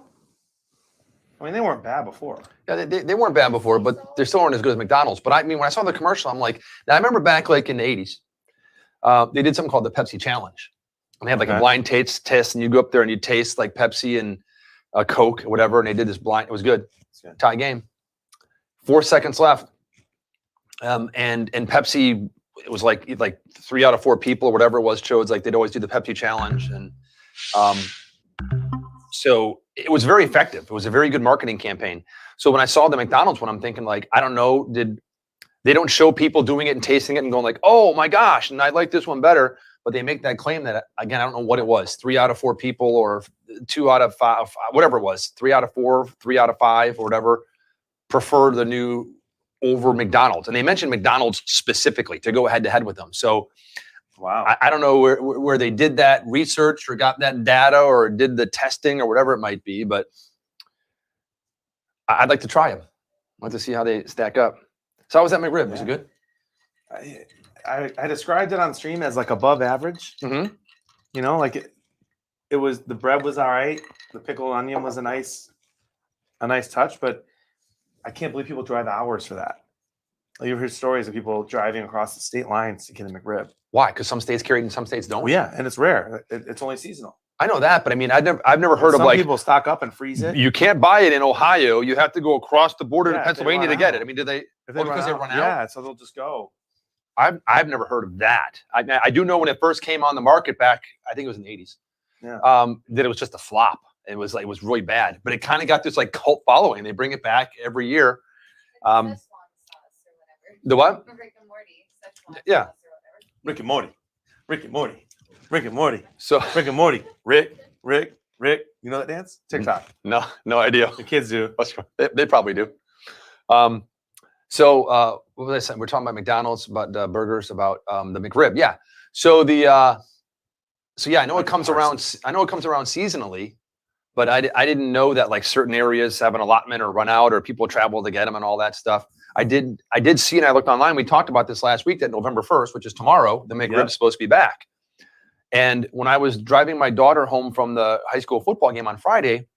I mean, they weren't bad before. Yeah, they weren't bad before, but they still aren't as good as McDonald's. But I mean, when I saw the commercial, I'm like, now I remember back like in the 80s, they did something called the Pepsi Challenge. And they had like a Okay. blind taste test, and you go up there and you taste like Pepsi and Coke or whatever. And they did this blind, it was good. good. Tie game. 4 seconds left. And Pepsi, it was like 3 out of 4 people or whatever it was chose, like they'd always do the Pepsi Challenge. And so it was very effective. It was a very good marketing campaign. So when I saw the McDonald's one, I'm thinking like, I don't know, they don't show people doing it and tasting it and going like, oh my gosh, and I like this one better. But they make that claim that, again, I don't know what it was, 3 out of 4 people or 2 out of 5, whatever it was, 3 out of 4, 3 out of 5 or whatever, prefer the new over McDonald's. And they mentioned McDonald's specifically to go head to head with them. So Wow. I don't know where they did that research or got that data or did the testing or whatever it might be, but I'd like to try them. I'd like to see how they stack up. So how was that McRib? Was it good? I described it on stream as like above average. Mhm. You know, like it was the bread was all right. The pickled onion was a nice touch, but I can't believe people drive hours for that. Like, you've heard stories of people driving across the state lines to get a McRib. Why? Because some states carry it and some states don't. Oh yeah, and it's rare. It's only seasonal. I know that, but I mean, I've never heard of Some like people stock up and freeze it. you can't buy it in Ohio. You have to go across the border Yeah, to if they Pennsylvania to run get it. out. I mean, do they? If they because they run out? Yeah, so they'll just go. I've never heard of that. I do know when it first came on the market back, I think it was in the 80s. Yeah. That it was just a flop. It was really bad, but it kind of got this like cult following. They bring it back every year. Szechuan sauce or whatever. The what? Rick and Morty. Szechuan Yeah. sauce or whatever. Rick and Morty. Rick and Morty. Rick and Morty. So Rick and Morty. Rick. You know that dance? TikTok. no idea. The kids do. They probably do. So what was I saying? We're talking about McDonald's, about burgers, about the McRib. Yeah. So I know it comes around. I know it comes around seasonally, but I didn't know that like certain areas have an allotment or run out or people travel to get them and all that stuff. I did see, and I looked online. We talked about this last week that November 1st, which is tomorrow, the McRib is supposed to be back. And when I was driving my daughter home from the high school football game on Friday,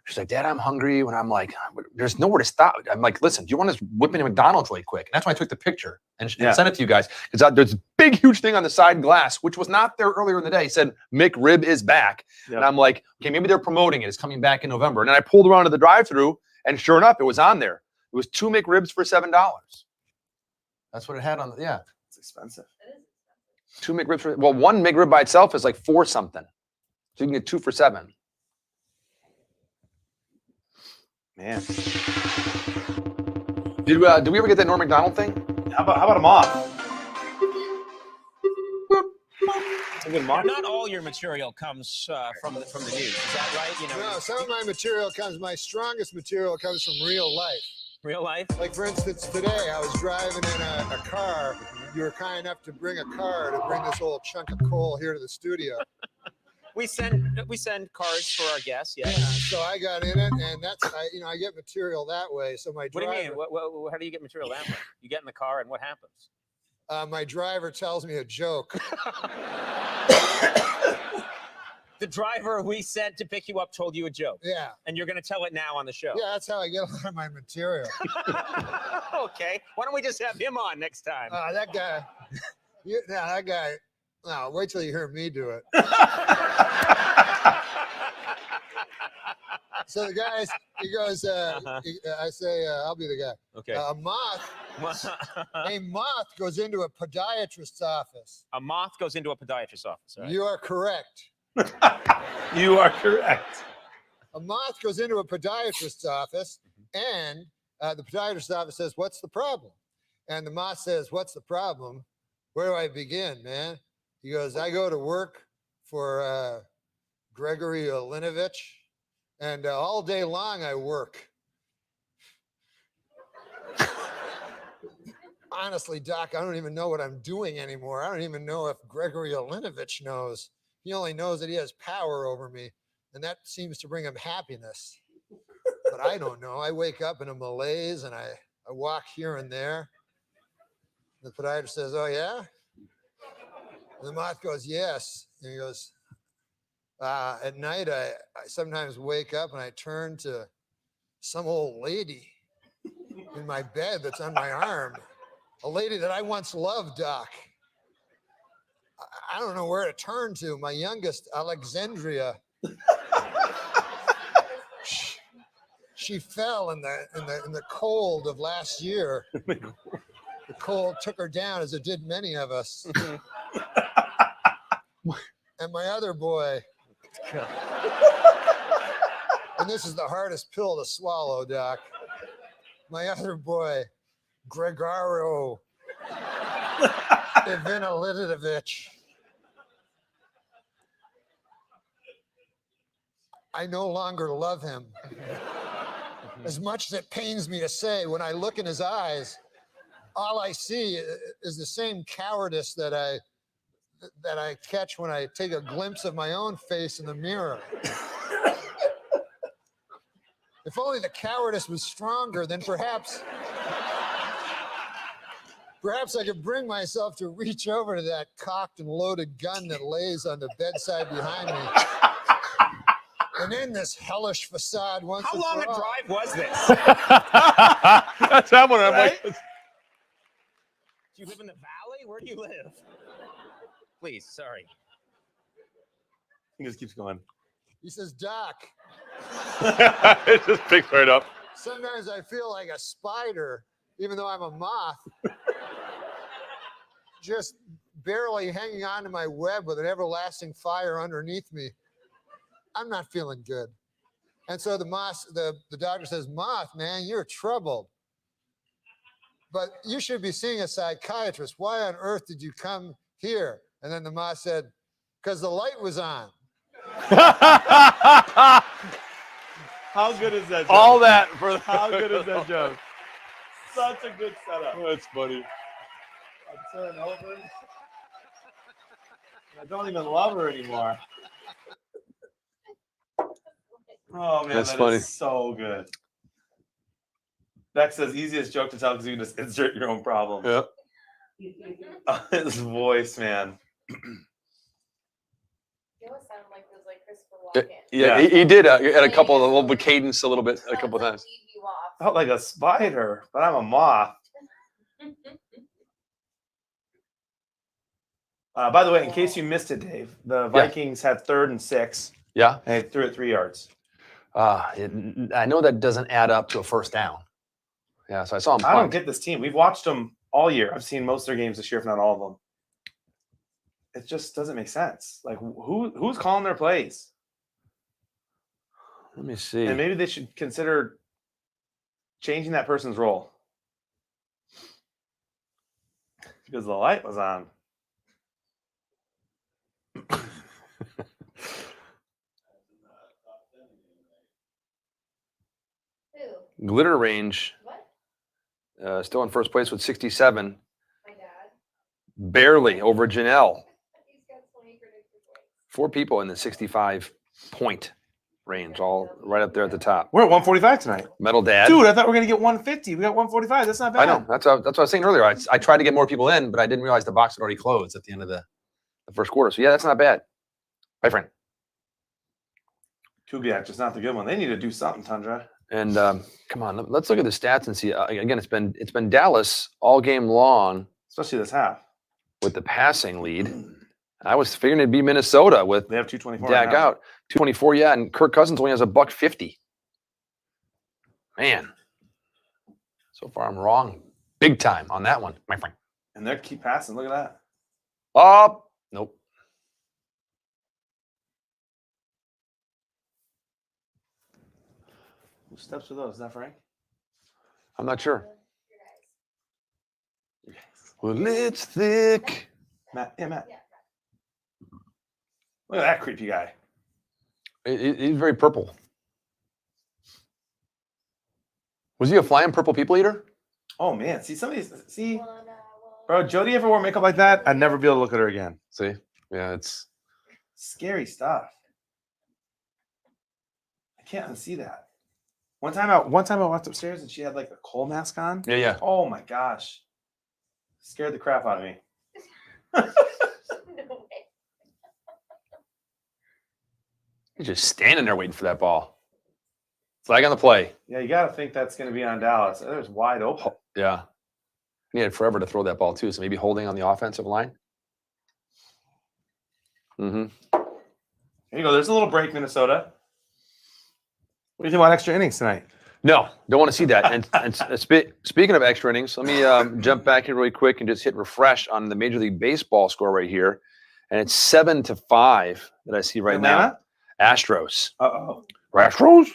she's like, "Dad, I'm hungry." When I'm like, "There's nowhere to stop." I'm like, "Listen, do you want to whip into McDonald's really quick?" And that's why I took the picture and sent it to you guys. Because there's a big, huge thing on the side glass, which was not there earlier in the day. It said McRib is back. Yep. And I'm like, okay, maybe they're promoting it. It's coming back in November. And then I pulled around to the drive-thru, and sure enough, it was on there. It was 2 McRibs for $7. That's what it had on the, yeah. It's expensive. It is expensive. 2 McRibs for, well, one McRib by itself is like 4 something. So you can get 2 for $7. Man. Did we ever get that Norm Macdonald thing? How about a moth? A good moth. Not all your material comes from the news. Is that right? You know, No, some of my material comes, my strongest material comes from real life. real life. Like, for instance, today I was driving in a car. You were kind enough to bring a car to bring this old chunk of coal here to the studio. We send cars for our guests. Yeah. Yeah, so I got in it, and I get material that way. So my What do driver, you mean? How do you get material that way? You get in the car, and what happens? my driver tells me a joke. The driver we sent to pick you up told you a joke, Yeah, and you're going to tell it now on the show. yeah, that's how I get a lot of my material. Okay. Why don't we just have him on next time? That guy, that guy. No, wait till you hear me do it. So the guy, he goes, I say, I'll be the guy. Okay. A moth goes into a podiatrist's office. A moth goes into a podiatrist's office. Right? You are correct. You are correct. A moth goes into a podiatrist's office, and the podiatrist's office says, "What's the problem?" And the moth says, "What's the problem? Where do I begin, man?" He goes, "I go to work for Gregory Olinovich, and all day long I work." Honestly, Doc, I don't even know what I'm doing anymore. I don't even know if Gregory Olinovich knows. He only knows that he has power over me, and that seems to bring him happiness. But I don't know. I wake up in a malaise, and I walk here and there. The podiatrist says, "Oh, yeah?" And the moth goes, "Yes." And he goes, "At night, I sometimes wake up and I turn to some old lady in my bed that's on my arm. A lady that I once loved, Doc. I don't know where to turn to. My youngest, Alexandria. She fell in the cold of last year. The cold took her down, as it did many of us. And my other boy, and this is the hardest pill to swallow, Doc. My other boy, Gregorio Ivanilidovich. I no longer love him. As much as it pains me to say, when I look in his eyes, all I see is the same cowardice that I catch when I take a glimpse of my own face in the mirror. If only the cowardice was stronger, then perhaps Perhaps I could bring myself to reach over to that cocked and loaded gun that lays on the bedside behind me. And end this hellish facade once How and long for a all. drive was this? That's that one. I'm like, Do you live in the valley? Where do you live? Please, sorry. He just keeps going. He says, Doc, it just picks right up. sometimes I feel like a spider, even though I'm a moth, just barely hanging on to my web with an everlasting fire underneath me. I'm not feeling good. And so the doctor says, Moth, man, you're troubled. But you should be seeing a psychiatrist. Why on earth did you come here? And then the moth said, because the light was on. How good is that joke? All that for How good is that joke? Such a good setup. That's funny. I turn over. I don't even love her anymore. Oh man, That's that funny. is so good. Beck says easiest joke to tell because you can just insert your own problem. Yeah. His voice, man. You always sound like it was like Christopher Walken. Yeah, Yeah. he did at a couple of a little bit cadence a little bit a couple Like, times. lead you off. Felt like a spider, but I'm a moth. By the way, in case you missed it, Dave, the Vikings had 3rd and 6. Yeah. And they threw it 3 yards. I know that doesn't add up to a first down. Yeah, so I saw him I don't punt. get this team. We've watched them all year. I've seen most of their games this year, if not all of them. It just doesn't make sense. Like, who's calling their plays? Let me see. And maybe they should consider changing that person's role. Because the light was on. Who? Glitter Range What? still in first place with 67. My dad. Barely over Janelle. He's got 20 predicted points. 4 people in the 65-point range, all right up there at the top. We're at 145 tonight. Metal Dad. Dude, I thought we were going to get 150. We got 145. That's not bad. I know. That's what I was saying earlier. I tried to get more people in, but I didn't realize the box had already closed at the end of the first quarter. So, yeah, that's not bad. Bye, friend. Kubiak, just not the good one. They need to do something, Tundra. And come on, let's look at the stats and see. Again, it's been Dallas all game long Especially this half. with the passing lead. I was figuring it'd be Minnesota with They have 224. Dak right now. out. 224, yeah, and Kirk Cousins only has a $150. Man. So far I'm wrong. Big time on that one, my friend. And they keep passing. Look at that. Oh, nope. Who steps with those? Is that Frank? I'm not sure. Your guys. Well, it's thick. Matt. Yeah, Matt. Yeah. Look at that creepy guy. He's very purple. Was he a flying purple people eater? Oh, man. See, see, One, bro, Jody ever wore makeup like that? I'd never be able to look at her again. See? Yeah, it's Scary stuff. I can't unsee that. One time I walked upstairs and she had like a coal mask on. yeah. Oh my gosh. Scared the crap out of me. No way. He's just standing there waiting for that ball. Flag on the play. Yeah, you got to think that's going to be on Dallas. There's wide open. Yeah. He had forever to throw that ball too, so maybe holding on the offensive line. Mm-hmm. There you go. There's a little break, Minnesota. What do you think about extra innings tonight? No, don't want to see that. And speaking of extra innings, let me jump back here really quick and just hit refresh on the Major League Baseball score right here. And it's 7-5 that I see right now. Astros. Uh-oh. Astros?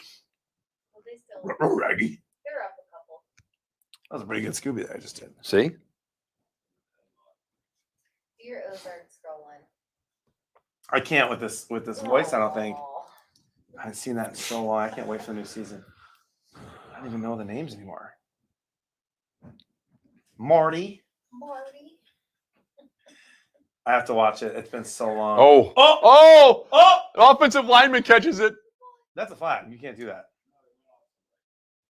Well, they still. Alrighty. They're up a couple. That was a pretty good Scooby that I just did. See? Do your Ozark scrolling. I can't with this voice, I don't think. Aw. I haven't seen that in so long. I can't wait for the new season. I don't even know the names anymore. Marty. Marty. I have to watch it. It's been so long. Oh. Oh! An offensive lineman catches it. That's a flag. You can't do that.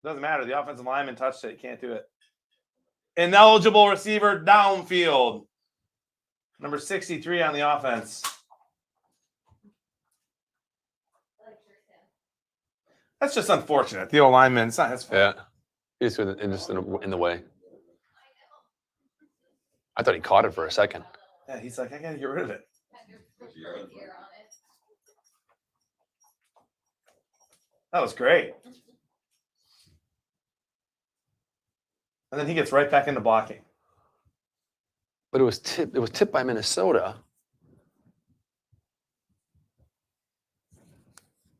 Doesn't matter. The offensive lineman touched it. You can't do it. Ineligible receiver downfield. Number 63 on the offense. That's just unfortunate. The old lineman, it's not his fault. Yeah. It's just in the way. I thought he caught it for a second. Yeah, he's like, I got to get rid of it. That was great. And then he gets right back into blocking. But it was tipped by Minnesota.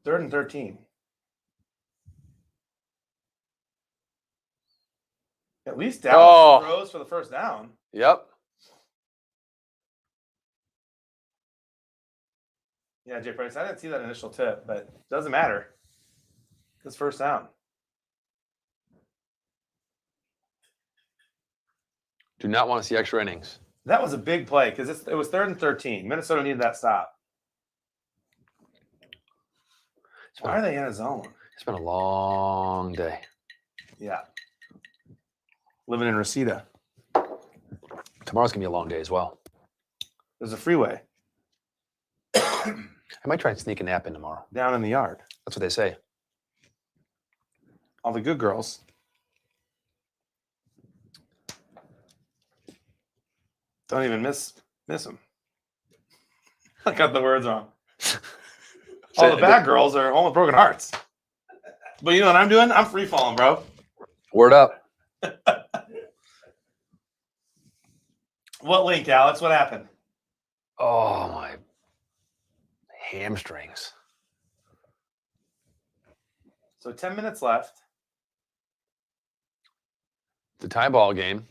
3rd and 13. At least Dallas throws for the first down. Yep. Yeah, Jay Price, I didn't see that initial tip, but it doesn't matter. It's first down. Do not want to see extra innings. That was a big play because it was 3rd and 13. Minnesota needed that stop. Why are they in a zone? It's been a long day. Yeah. Living in Reseda. Tomorrow's going to be a long day as well. There's a freeway. I might try and sneak a nap in tomorrow. Down in the yard. That's what they say. All the good girls. Don't even miss them. I got the words wrong. All the bad girls are home with broken hearts. But you know what I'm doing? I'm free falling, bro. Word up. What link, Alex? What happened? Oh, my hamstrings. So 10 minutes left. The tie ball game.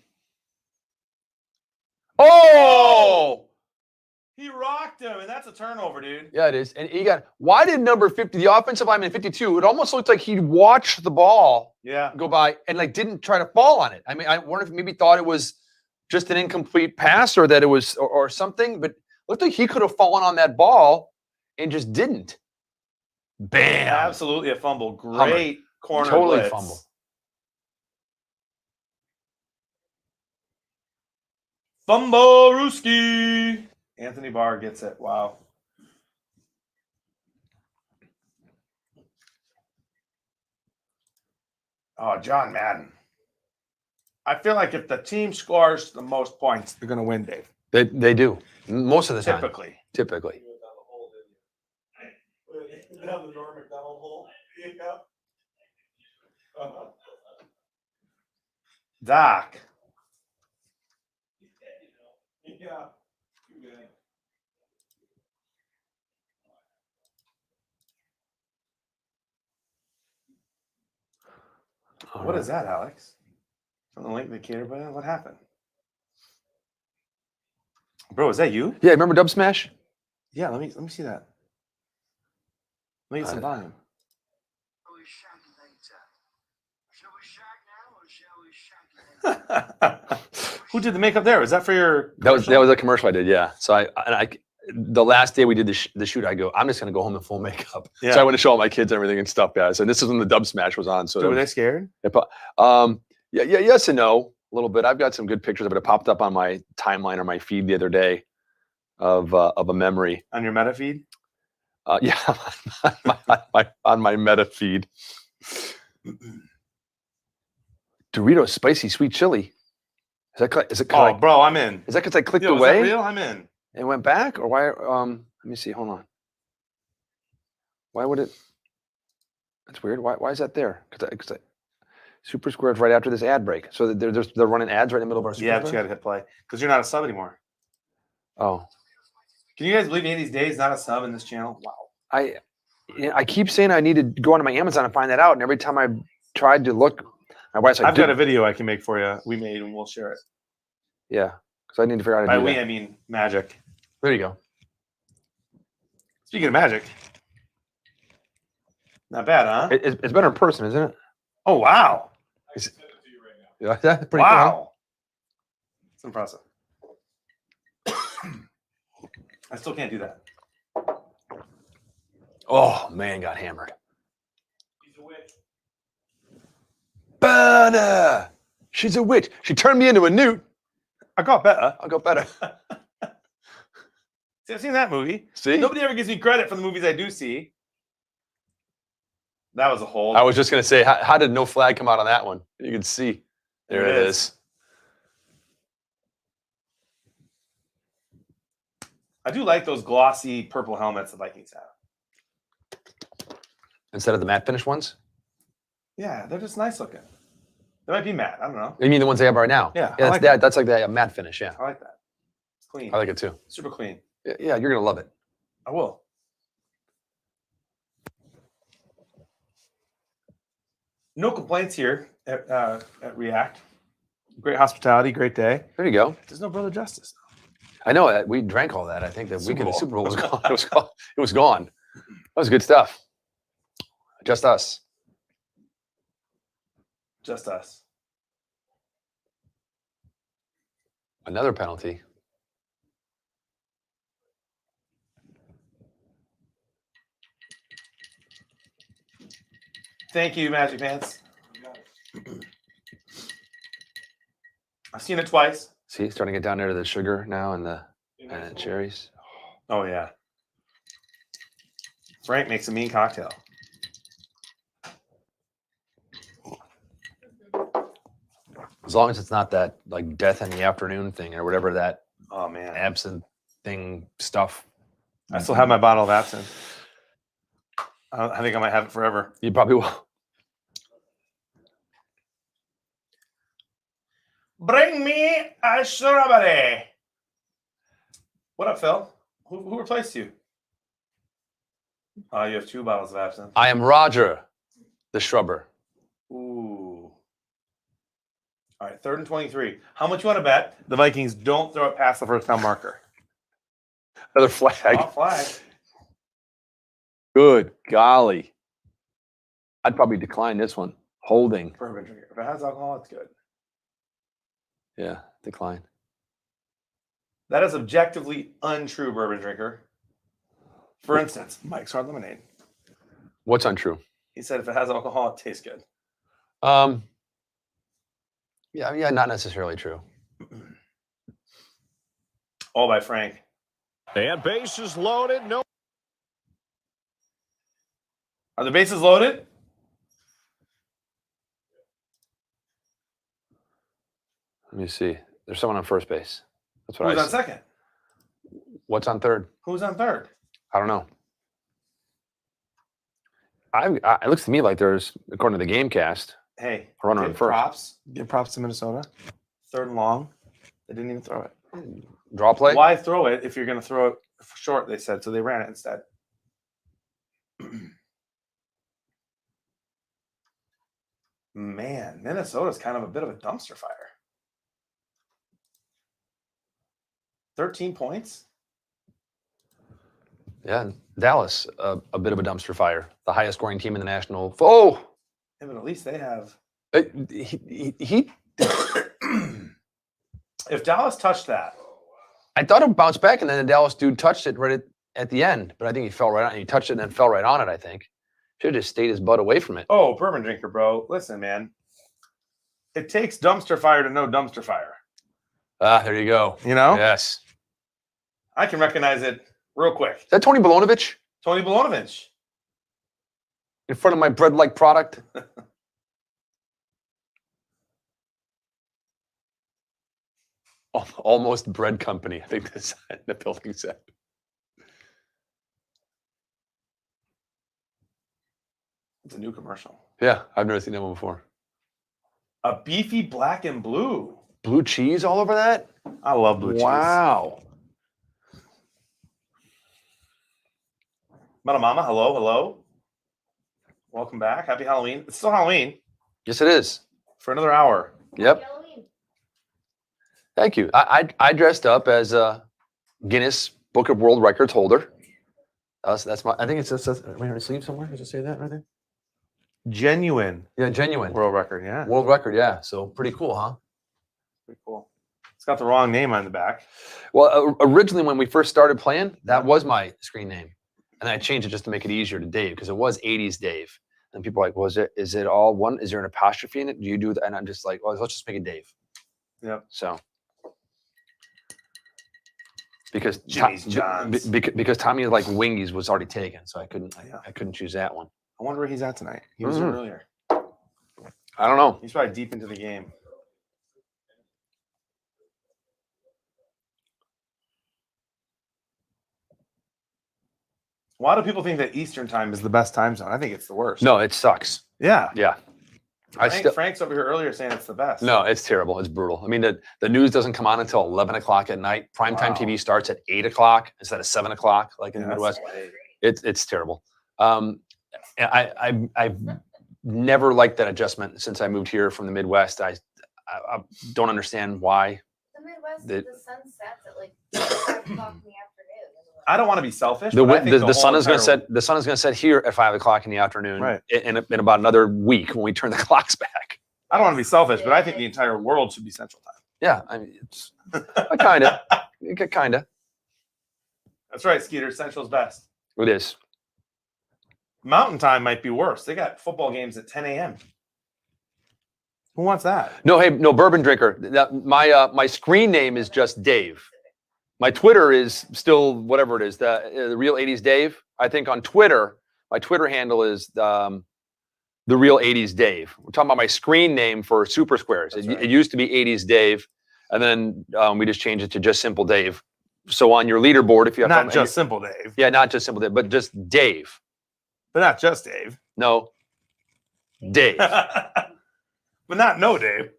Oh! He rocked him, and that's a turnover, dude. Yeah, it is. And he got, why did number 50, the offensive lineman 52, it almost looked like he watched the ball go by and like didn't try to fall on it. I mean, I wonder if maybe thought it was just an incomplete pass or that it was or something, but it looked like he could have fallen on that ball and just didn't. Bam. Absolutely a fumble. Great corner Totally blitz. fumble. Fumble Rooski. Anthony Barr gets it. Wow. Oh, John Madden. I feel like if the team scores the most points, they're going to win, Dave. They do. Most of the time. Typically. Doc. What is that, Alex? Something link the cater button? What happened? Bro, is that you? Yeah, remember Dub Smash? Yeah, let me see that. Let me get some volume. Who did the makeup there? Was that for your commercial? That was a commercial I did, yeah. So I the last day we did the shoot, I go, I'm just gonna go home in full makeup. Yeah. So I went to show all my kids and everything and stuff, guys. And this is when the Dub Smash was on. So were they scared? Yeah, yes and no, a little bit. I've got some good pictures of it. It popped up on my timeline or my feed the other day of a memory. On your meta feed? Yeah, on my meta feed. Doritos spicy sweet chili. Is it? Oh, bro, I'm in. Is that because I clicked Yo, away? Is that real? I'm in. It went back, or why? Let me see. Hold on. Why would it? That's weird. Why is that there? Because Super Square's right after this ad break. So they're running ads right in the middle of our Super Yeah, Square? but you got to hit play because you're not a sub anymore. Oh. Can you guys believe any of these days not a sub in this channel? Wow. I keep saying I need to go onto my Amazon and find that out, and every time I tried to look, my wife's like, I've got a video I can make for you. We made and we'll share it. Yeah, because I need to figure out how to By do we, that. I mean magic. There you go. Speaking of magic, not bad, huh? It's better in person, isn't it? Oh wow! Yeah, that's pretty Wow, it's impressive. I still can't do that. cool. Oh man, got hammered. Banner. She's a witch. She turned me into a newt. I got better. I'll go better. See, I've seen that movie. See? Nobody ever gives me credit for the movies I do see. That was a hold. I was just going to say, how did no flag come out on that one? You can see. There it is. I do like those glossy purple helmets the Vikings have. Instead of the matte finish ones? Yeah, they're just nice looking. They might be matte. I don't know. You mean the ones they have right now? Yeah, I that's like that. That's like the matte finish. Yeah, I like that. It's clean. I like it too. Super clean. Yeah, you're gonna love it. I will. No complaints here at React. Great hospitality, great day. There you go. There's no Brother Justice. I know that we drank all that. I think the Super weekend of the Bowl. Super Bowl was gone. It was gone. That was good stuff. Just us. Just us. Another penalty. Thank you, Magic Pants. I've seen it twice. See, starting to get down there to the sugar now and the cherries. Oh, yeah. Frank makes a mean cocktail. As long as it's not that like death in the afternoon thing or whatever that Oh, man. absinthe thing stuff. I still have my bottle of absinthe. I think I might have it forever. You probably will. Bring me a strawberry. What up, Phil? Who replaced you? Oh, you have 2 bottles of absinthe. I am Roger, the shrubber. Ooh. All right, 3rd and 23. How much you want to bet the Vikings don't throw it past the first down marker? Another flag. Off flag. Good golly. I'd probably decline this one. Holding. Bourbon drinker. If it has alcohol, it's good. Yeah, decline. That is objectively untrue, bourbon drinker. For instance, Mike's Hard Lemonade. What's untrue? He said if it has alcohol, it tastes good. Yeah, not necessarily true. All by Frank. And bases loaded. No. Are the bases loaded? Let me see. There's someone on first base. That's what Who's I on said. second? What's on third? Who's on third? I don't know. It looks to me like there's, according to the game cast, Hey, a runner on give first. props. Give props to Minnesota. 3rd and long. They didn't even throw it. Draw play? Why throw it if you're going to throw it short, they said. So they ran it instead. Man, Minnesota's kind of a bit of a dumpster fire. 13 points? Yeah, Dallas, a bit of a dumpster fire. The highest scoring team in the national. Oh! Yeah, but at least they have. He If Dallas touched that. I thought it bounced back, and then the Dallas dude touched it right at the end. But I think he fell right on it. He touched it and then fell right on it, I think. Should have just stayed his butt away from it. Oh, bourbon drinker, bro. Listen, man. It takes dumpster fire to know dumpster fire. Ah, there you go. You know? Yes. I can recognize it real quick. Is that Tony Bolonovich Tony Bolonovich. in front of my bread-like product? Almost Bread Company. I think that's the building said. It's a new commercial. Yeah, I've never seen that one before. A beefy black and blue. Blue cheese all over that? I love blue cheese. Wow. Mama, hello, hello. Welcome back. Happy Halloween. It's still Halloween Yes, it is. for another hour. Yep. Halloween. Thank you. I dressed up as a Guinness Book of World Records holder. That's my. I think it says. Am I on a sleeve somewhere? Does it say that right there? Genuine Yeah, genuine world record. Yeah. world record. Yeah. So pretty cool, huh? Pretty cool. It's got the wrong name on the back. Well, originally when we first started playing, that was my screen name, and I changed it just to make it easier to Dave because it was 80s Dave. And people are like, well, is it all one? Is there an apostrophe in it? Do you do that? And I'm just like, well, let's just make it Dave. Yep. So because Jimmy's John's. because Tommy like Wingies was already taken, so I couldn't choose that one. I wonder where he's at tonight. He was here earlier. I don't know. He's probably deep into the game. A lot of people think that Eastern time is the best time zone. I think it's the worst. No, it sucks. Yeah. Yeah. Frank's over here earlier saying it's the best. No, it's terrible. It's brutal. I mean, the news doesn't come on until 11 o'clock at night. Primetime TV starts at 8 o'clock instead of 7 o'clock, like in the Midwest. It's terrible. I've never liked that adjustment since I moved here from the Midwest. I don't understand why. The Midwest, The- the sun sets at like 5 o'clock in the afternoon. I don't want to be selfish. The, but I think the sun whole is going to entire- set. The sun is going to set here at 5 o'clock in the afternoon. Right. In about another week when we turn the clocks back. I don't want to be selfish, but I think the entire world should be Central Time. Yeah, I mean, it's kind of. That's right, Skeeter. Central's best. It is. Mountain Time might be worse. They got football games at 10 a.m. Who wants that? No, hey, no, bourbon drinker. My screen name is just Dave. My Twitter is still whatever it is, the real 80s Dave. I think on Twitter, my Twitter handle is the real 80s Dave. We're talking about my screen name for Super Squares. It used to be 80s Dave, and then we just changed it to just Simple Dave. So on your leaderboard, if you have Not just Simple Dave. yeah, not just Simple Dave, but just Dave. But not just Dave. No, Dave. But not no Dave.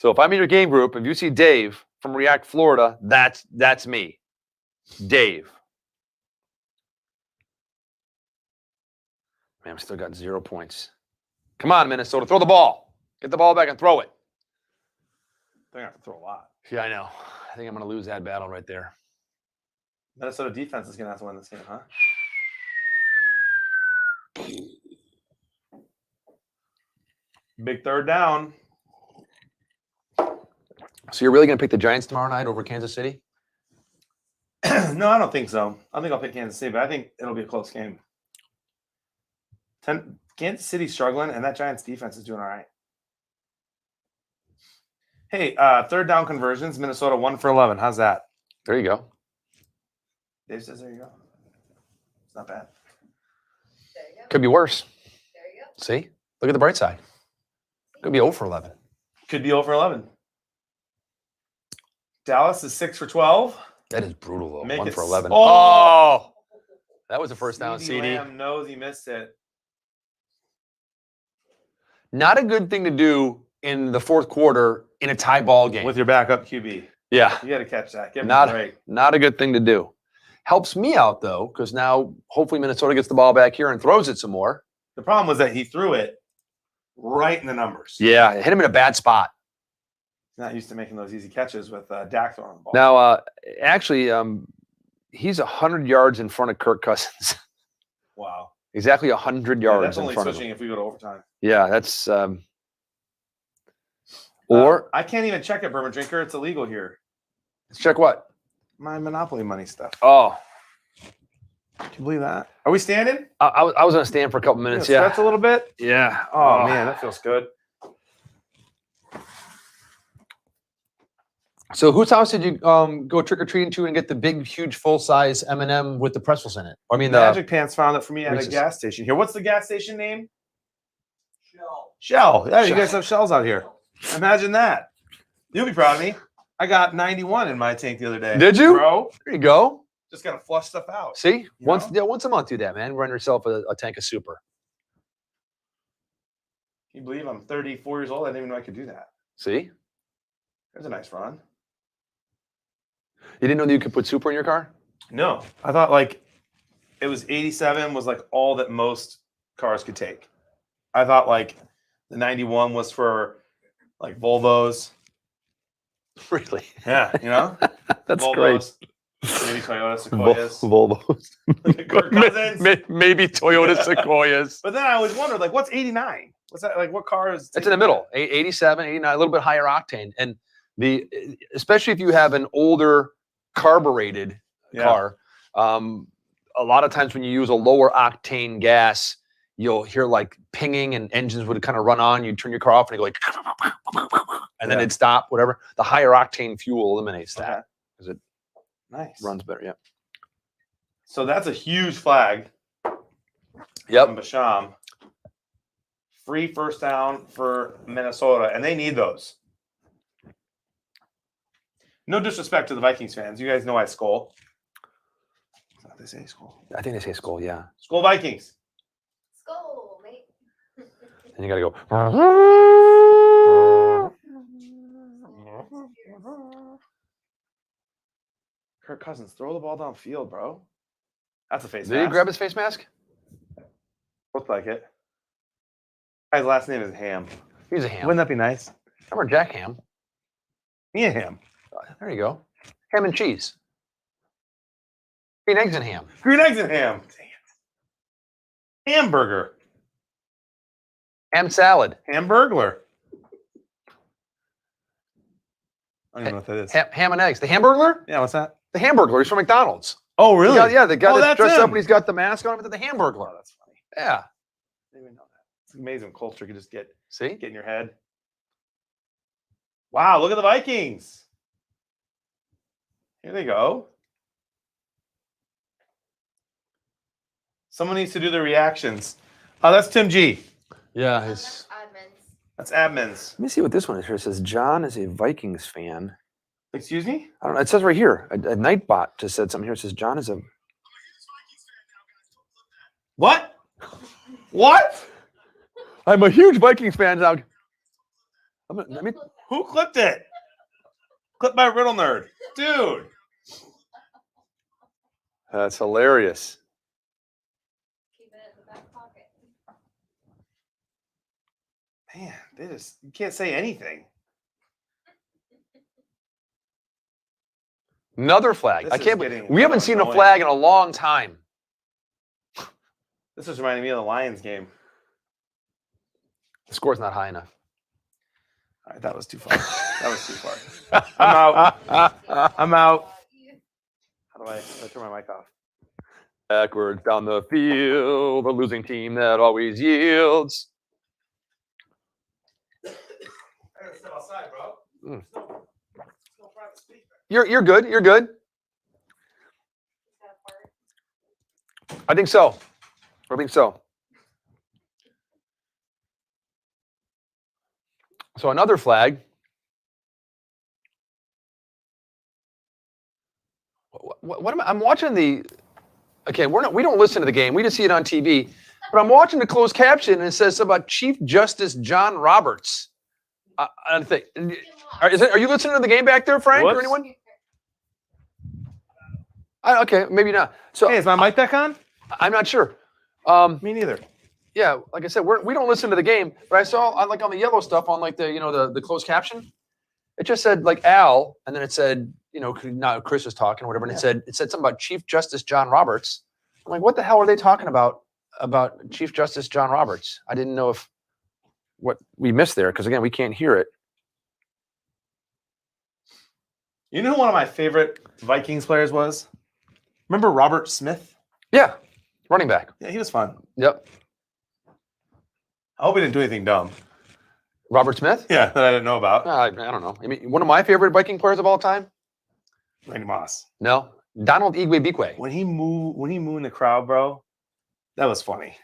So if I'm in your game group, if you see Dave from React, Florida, that's me, Dave. Man, I've still got 0 points. Come on, Minnesota, throw the ball. Get the ball back and throw it. They're going to have to throw a lot. Yeah, I know. I think I'm going to lose that battle right there. Minnesota defense is going to have to win this game, huh? Big third down. So you're really going to pick the Giants tomorrow night over Kansas City? No, I don't think so. I think I'll pick Kansas City, but I think it'll be a close game. Kansas City's struggling, and that Giants defense is doing all right. Hey, third down conversions, Minnesota 1 for 11. How's that? There you go. Dave says there you go. It's not bad. There you go. Could be worse. There you go. See? Look at the bright side. Could be 0 for 11. Could be over 11. Dallas is 6 for 12. That is brutal, though. Make 1 it for 11. Oh! Oh! That was a first down, CeeDee CD. Lamb knows he missed it. Not a good thing to do in the fourth quarter in a tie ball game. With your backup QB. Yeah, You got to catch that. Give him a break. not a good thing to do. Helps me out, though, because now hopefully Minnesota gets the ball back here and throws it some more. The problem was that he threw it right in the numbers. Yeah, hit him in a bad spot. He's not used to making those easy catches with Dak throwing the ball. Now, actually, he's 100 yards in front of Kirk Cousins. Wow. Exactly 100 Yeah, yards that's in only front of switching him. if we go to overtime. Yeah, that's or I can't even check it, Bourbon Drinker. It's illegal here. let's check what? My Monopoly money stuff. Oh, Can you believe that? Are we standing? I was gonna stand for a couple minutes. Yeah, Stretch a little bit. yeah. Oh, man, that feels good. So whose house did you go trick or treating to and get the big, huge, full size M&M with the pretzels in it? I mean, the Magic Pants found it for me at a Reese's. gas station here. What's the gas station name? Shell. Yeah, you Shell. guys have shells out here. Imagine that. You'll be proud of me. I got 91 in my tank the other day. Did you? Bro, there you go. just got to flush stuff out. See, once know? once a month, do that, man. Run yourself a tank of super. Can you believe I'm 34 years old? I didn't even know I could do that. See, There's a nice run. you didn't know that you could put super in your car? No, I thought like it was 87 was like all that most cars could take. I thought like the 91 was for like Volvos. Really? Yeah, you know? That's Volvos, maybe Toyota Sequoias. Volvos. Kirk Cousins. Maybe Toyota Sequoias. But then I always wondered, like, what's 89? What's that? Like, what car is? It's in the middle, 87, 89, a little bit higher octane. And especially if you have an older carbureted Yeah. car, a lot of times when you use a lower octane gas, you'll hear like pinging and engines would kind of run on. You'd turn your car off and it'd go like, and then Yeah. it'd stop, whatever. The higher octane fuel eliminates Okay. that because it Nice. runs better. Yeah. So that's a huge flag. Yep. From Basham. Free first down for Minnesota, and they need those. No disrespect to the Vikings fans. You guys know I skull. That's what they say, skull. I think they say skull. Yeah. Skull Vikings. Skull, mate. And you got to go. Kirk Cousins, throw the ball downfield, bro. That's a face Did he mask. grab his face mask? Looked like it. Guy's last name is Ham. He's a ham. Wouldn't that be nice? Remember Jack Ham? Me a ham. There you go. Ham and cheese. Green eggs and ham. Green eggs and ham. Dang it. Hamburger. Ham salad. Hamburglar. I don't even know what that is. Ham and eggs. The Hamburglar? Yeah, what's that? The Hamburglar. He's from McDonald's. Oh, really? Yeah, the guy Oh, that that's dressed him. up and he's got the mask on. But the Hamburglar. Oh, that's funny. Yeah. I didn't even know that. It's amazing when culture can just get See? in your head. Wow, look at the Vikings. Here they go. Someone needs to do the reactions. Oh, that's Tim G. Yeah. That's admins. That's admins. Let me see what this one is here. It says John is a Vikings fan. Excuse me? I don't know. It says right here. A Nightbot just said something here. It says John is a. What? What? I'm a huge Vikings fan now. Let me. Who clipped it? Clipped by Riddle Nerd. Dude. That's hilarious. Keep it in the back pocket. Man, you can't say anything. Another flag. This I is can't. getting We haven't seen a annoying. flag in a long time. This is reminding me of the Lions game. The score's not high enough. All right, that was too far. That was too far. I'm out. I'm out. How do I turn my mic off? Backwards down the field, the losing team that always yields. I gotta step outside, bro. Mm. There's no private speak back. You're good. You're good. Is that a part? I think so. I think so. So another flag. What am I? I'm watching the. Okay, we don't listen to the game. We just see it on TV. But I'm watching the closed caption and it says something about Chief Justice John Roberts. I think. Are you listening to the game back there, Frank, or Whoops. anyone? Okay, maybe not. So Hey, is my mic back on? I'm not sure. Me neither. Yeah, like I said, we don't listen to the game, but I saw on the yellow stuff on like the closed caption, it just said like Al, and then it said now Chris is talking or whatever, and it said something about Chief Justice John Roberts. I'm like, what the hell are they talking about Chief Justice John Roberts? I didn't know what we missed there because again we can't hear it. You know who one of my favorite Vikings players was? Remember Robert Smith? Yeah, running back. Yeah, he was fun. Yep, I hope he didn't do anything dumb. Robert Smith. Yeah, that I didn't know about. I don't know. I mean, one of my favorite Viking players of all time. Randy Moss. No, Donald Igwe-Bikwe. When he moved in the crowd, bro, that was funny.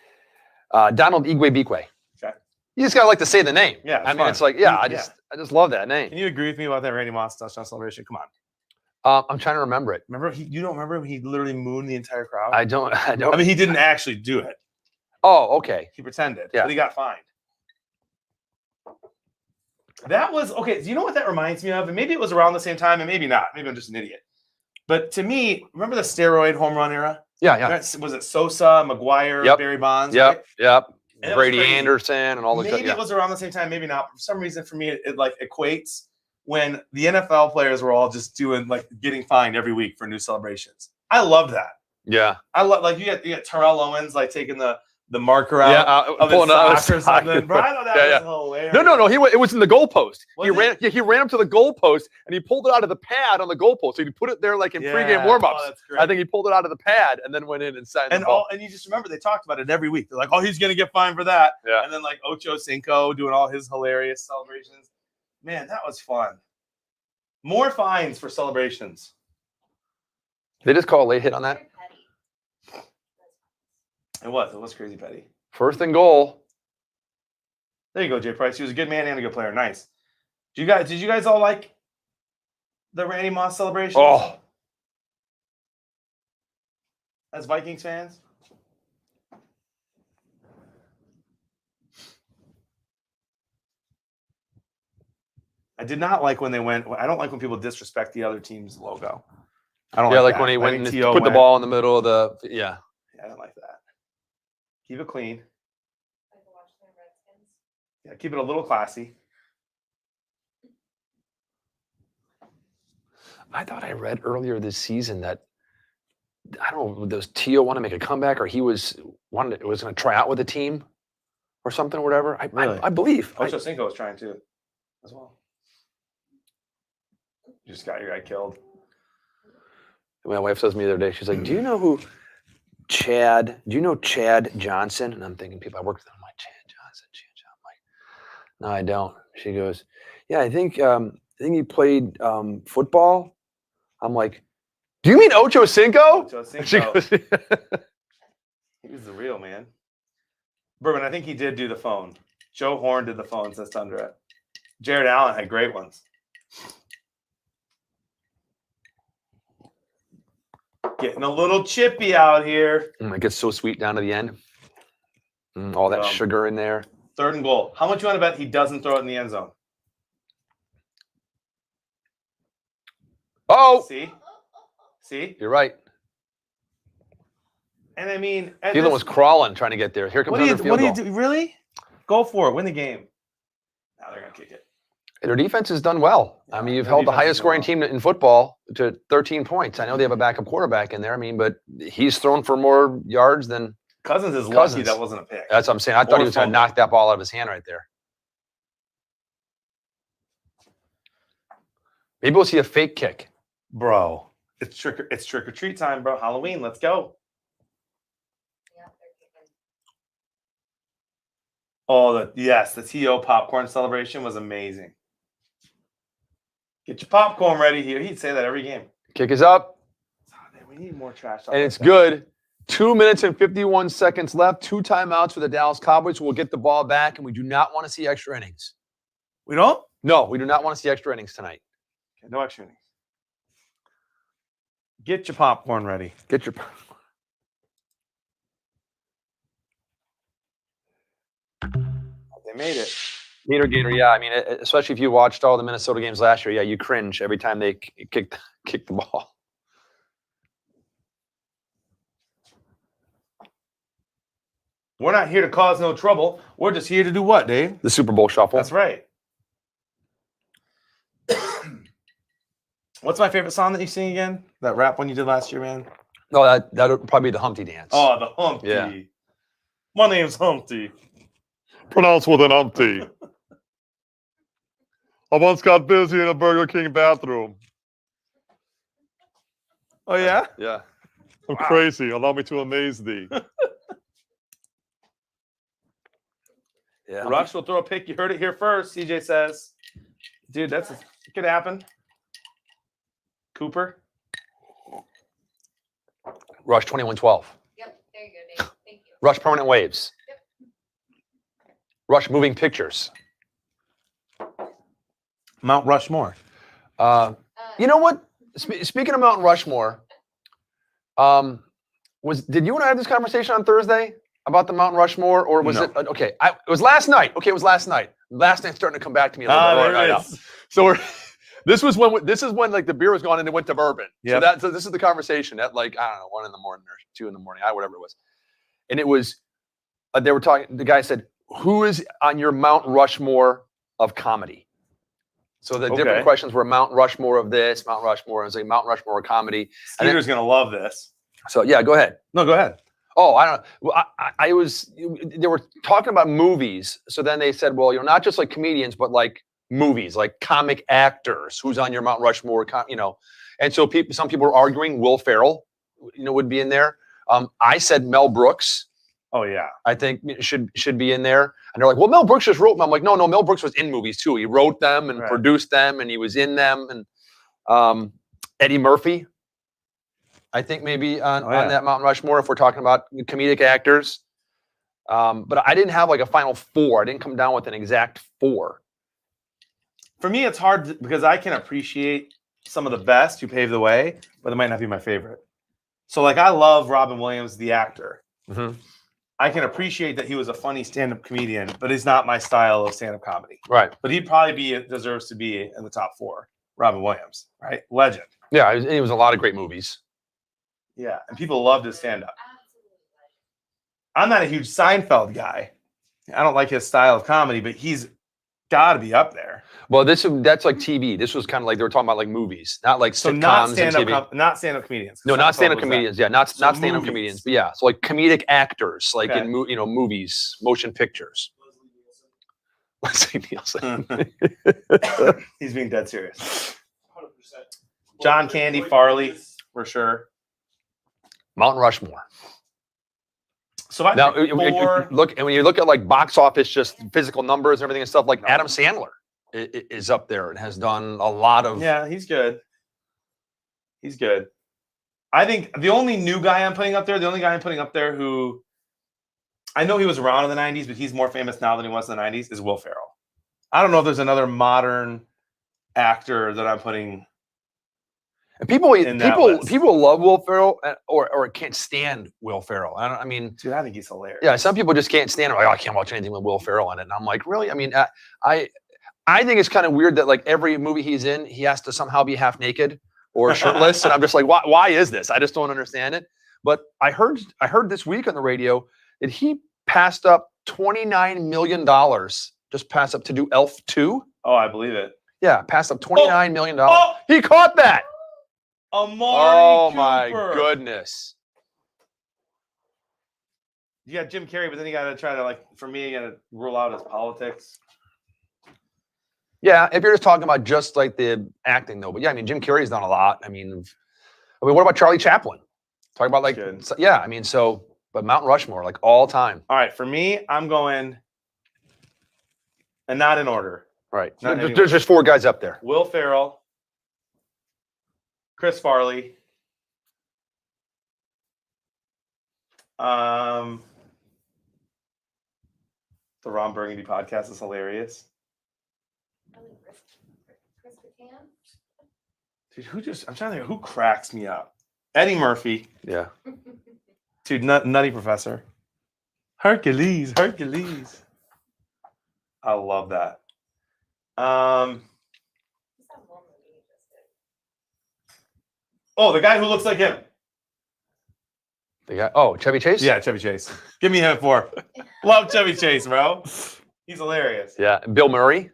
Donald Igwe-Bikwe. Okay. You just gotta like to say the name. Yeah, it's I mean, fun. it's like, I just love that name. Can you agree with me about that Randy Moss touchdown celebration? Come on. I'm trying to remember it. Remember, you don't remember when he literally mooned the entire crowd? I don't. I mean, he didn't actually do it. Oh, okay. He pretended. Yeah. But he got fined. That was okay. Do you know what that reminds me of? And maybe it was around the same time, and maybe not. Maybe I'm just an idiot. But to me, remember the steroid home run era? Yeah. Was it Sosa, McGuire, Yep. Barry Bonds? Right? Yep. And it was Brady crazy. Anderson and all the Maybe it was around the same time, maybe not. But for some reason, for me, it like equates when the NFL players were all just doing like getting fined every week for new celebrations. I love that. Yeah. I love like you get Terrell Owens like taking the the marker out of his pulling out sock or sock. something. Bro, I thought that Yeah, was hilarious. No. It was in the goalpost. Was He it? ran. Yeah, he ran up to the goalpost and he pulled it out of the pad on the goalpost. So he put it there like in pregame warmups. Oh, that's great. I think he pulled it out of the pad and then went in and signed the ball. And you just remember they talked about it every week. They're like, oh, he's gonna get fined for that. Yeah. And then like Ocho Cinco doing all his hilarious celebrations. Man, that was fun. More fines for celebrations. They just call a late hit on that. Very petty. It was crazy petty. First and goal. There you go, Jay Price. He was a good man and a good player. Nice. Did you guys all like the Randy Moss celebration? Oh, As Vikings fans? I did not like when they went. I don't like when people disrespect the other team's logo. I don't yeah, like that. when he I went think and T.O. put the went- ball in the middle of the yeah. Yeah, I don't like that. Keep it clean. Like the Washington Redskins. Yeah, keep it a little classy. I thought I read earlier this season that I don't know, does Tio want to make a comeback or he was going to try out with the team or something or whatever. Really? I believe. Ocho Cinco was trying to, as well. You just got your guy killed. My wife says to me the other day, she's like, do you know Chad Johnson? And I'm thinking, people I work with, I'm like, Chad Johnson. I'm like, no, I don't. She goes, yeah, I think he played football. I'm like, do you mean Ocho Cinco? Ocho Cinco. She goes, He was the real man. Bourbon, I think he did do the phone. Joe Horn did the phone since under it. Jared Allen had great ones. Getting a little chippy out here. it gets so sweet down to the end. All that sugar in there. 3rd and goal. How much you want to bet he doesn't throw it in the end zone? Oh, See? you're right. And I mean, Thielen was crawling trying to get there. Here comes another field goal. do? Really? Go for it. Win the game. Now they're going to kick it. Their defense has done well. I mean, you've held the highest scoring team in football to 13 points. I know they have a backup quarterback in there. I mean, but he's thrown for more yards than Cousins is lucky Cousins. that wasn't a pick. That's what I'm saying. I thought he was going to knock that ball out of his hand right there. Maybe we'll see a fake kick. Bro, it's trick or treat time, bro. Halloween, let's go. Yeah, they're kicking. Oh, the T.O. popcorn celebration was amazing. Get your popcorn ready here. He'd say that every game. Kick is up, Oh, man, we need more trash. and it's good. 2 minutes and 51 seconds left. 2 timeouts for the Dallas Cowboys who will get the ball back, and we do not want to see extra innings. We don't? No, we do not want to see extra innings tonight. Okay, no extra innings. Get your popcorn ready. Get your They made it. Gator Gator, yeah. I mean, especially if you watched all the Minnesota games last year, yeah, you cringe every time they kick the ball. We're not here to cause no trouble. We're just here to do what, Dave? The Super Bowl shuffle. That's right. What's my favorite song that you sing again? That rap one you did last year, man? No, that would probably be the Humpty Dance. Oh, the Humpty. Yeah. My name's Humpty. Pronounced with an umpty. I once got busy in a Burger King bathroom. Oh, yeah? Yeah. I'm crazy. Allow me to amaze thee. Yeah. Rush will throw a pick. You heard it here first, CJ says. Dude, it could happen. Cooper. Rush 21-12. Yep, there you go, Dave. Thank you. Rush Permanent Waves. Rush Moving Pictures. Mount Rushmore. You know what? Speaking of Mount Rushmore, did you and I have this conversation on Thursday about the Mount Rushmore, or was No. it okay? It was last night. Okay, it was last night. Last night's starting to come back to me a little bit. There Right it now. is. So this is when like the beer was gone and it went to bourbon. Yep. So this is the conversation at like, I don't know, 1 a.m. or 2 a.m, whatever it was. And it was they were talking. The guy said, "Who is on your Mount Rushmore of comedy?" So the different Okay. questions were Mount Rushmore of this, Mount Rushmore. I was like Mount Rushmore of comedy. And Skeeter's going to love this. so yeah, go ahead. No, go ahead. Oh, I don't know. Well, they were talking about movies. So then they said, well, not just like comedians, but like movies, like comic actors, who's on your Mount Rushmore, And so some people were arguing Will Ferrell, would be in there. I said Mel Brooks. Oh yeah. I think should be in there. And they're like, well, Mel Brooks just wrote them. I'm like, no, Mel Brooks was in movies too. He wrote them and produced them and he was in them. And Eddie Murphy, I think maybe on that Mount Rushmore if we're talking about comedic actors. But I didn't have like a final 4. I didn't come down with an exact 4. For me, it's hard because I can appreciate some of the best who paved the way, but it might not be my favorite. So like I love Robin Williams, the actor. Mm-hmm. I can appreciate that he was a funny stand-up comedian, but he's not my style of stand-up comedy. Right. But he'd probably deserves to be in the top 4. Robin Williams, right? Legend. Yeah, he was a lot of great movies. Yeah, and people loved his stand-up. I'm not a huge Seinfeld guy. I don't like his style of comedy, but he's got to be up there. Well, that's like TV. This was kind of like they were talking about like movies, not like So sitcoms not and stand-up, TV. not stand-up comedians. No, not stand-up Seinfeld was comedians. Yeah, not stand-up movies. comedians. But yeah, so like comedic actors, like Okay. in movies, motion pictures. Leslie Nielsen. He's being dead serious. 100%. John Candy Farley, for sure. Mount Rushmore. So I Now, think 4. look, and when you look at like box office, just physical numbers and everything and stuff, like Adam Sandler is up there and has done a lot of. Yeah, he's good. He's good. I think the only new guy I'm putting up there, who I know he was around in the 90s, but he's more famous now than he was in the 90s, is Will Ferrell. I don't know if there's another modern actor that I'm putting. And people list. love Will Ferrell or can't stand Will Ferrell. I mean, Dude, I think he's hilarious. yeah, some people just can't stand it. Like, oh, I can't watch anything with Will Ferrell in it. And I'm like, really? I mean, I think it's kind of weird that like every movie he's in, he has to somehow be half naked or shirtless. And I'm just like, why is this? I just don't understand it. But I heard this week on the radio that he passed up $29 million, just passed up to do Elf 2. Oh, I believe it. Yeah, passed up $29 million. Oh! He caught that. Amari My Cooper. goodness. You got Jim Carrey, but then you got to try to, like, for me, you got to rule out his politics. Yeah, if you're just talking about just like the acting though, but yeah, I mean Jim Carrey's done a lot. I mean, what about Charlie Chaplin? Talk about like, yeah, I mean, but Mount Rushmore, like all time. All right, for me, I'm going, and not in order. Right. Not There's just 4 guys up there. Will Ferrell, Chris Farley, the Ron Burgundy podcast is hilarious. Dude, I'm trying to think, who cracks me up? Eddie Murphy. Yeah. Dude, Nutty Professor. Hercules. I love that. Oh, the guy who looks like him. The guy, Chevy Chase? Yeah, Chevy Chase. Give me him at 4. Love Chevy Chase, bro. He's hilarious. Yeah. Bill Murray,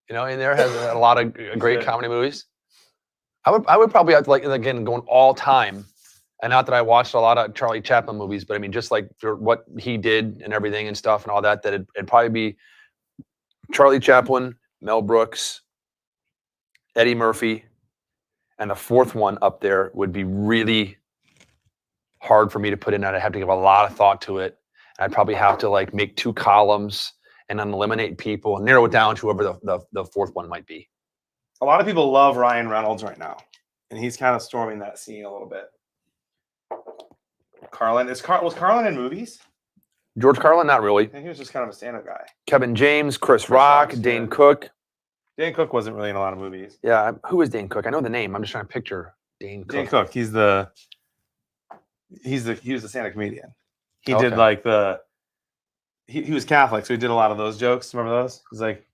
in there has a lot of great comedy movies. I would probably have to, like, again, going all time. And not that I watched a lot of Charlie Chaplin movies, but I mean, just like for what he did and everything and stuff and all that, it'd probably be Charlie Chaplin, Mel Brooks, Eddie Murphy, and the 4th one up there would be really hard for me to put in. I'd have to give a lot of thought to it. I'd probably have to like make 2 columns and then eliminate people and narrow it down to whoever the 4th one might be. A lot of people love Ryan Reynolds right now, and he's kind of storming that scene a little bit. Carlin was Carlin in movies? George Carlin, not really. I think he was just kind of a stand-up guy. Kevin James, Chris Rock, Rock's Dane good. Cook. Dane Cook wasn't really in a lot of movies. Yeah, who is Dane Cook? I know the name. I'm just trying to picture Dane Cook. Dane Cook, he was the stand-up comedian. He Okay. did like he was Catholic, so he did a lot of those jokes. Remember those? He's like,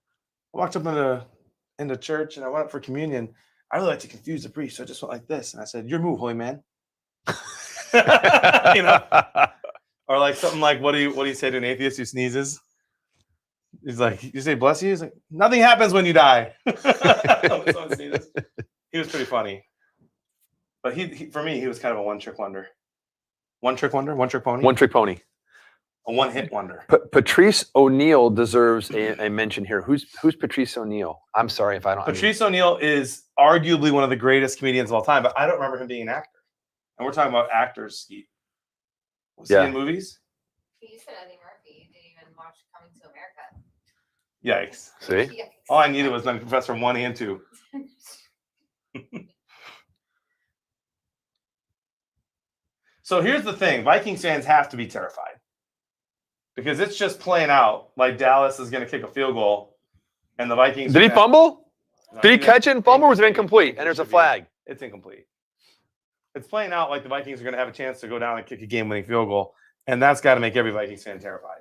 I walked up into church and I went up for communion. I really like to confuse the priest, so I just went like this. And I said, your move, holy man. Or like something like, what do you say to an atheist who sneezes? He's like, you say bless you? He's like, nothing happens when you die. When someone sneezes. He was pretty funny. But he for me, he was kind of a one-trick wonder. One trick wonder, one trick pony, One trick pony. a one hit wonder. Patrice O'Neill deserves a mention here. Who's Patrice O'Neill? I'm sorry if I don't. Patrice O'Neill is arguably one of the greatest comedians of all time, but I don't remember him being an actor. And we're talking about actors, Steve. Was he in movies? You said Eddie Murphy. You didn't even watch Coming to America. Yikes. See? Yikes. All I needed was Nutty Professor 1 and 2. So here's the thing. Vikings fans have to be terrified. Because it's just playing out like Dallas is going to kick a field goal. And the Vikings... Did he fumble? No, Did he catch it and fumble, or was it incomplete? And there's a flag. It's incomplete. It's playing out like the Vikings are going to have a chance to go down and kick a game-winning field goal. And that's got to make every Vikings fan terrified.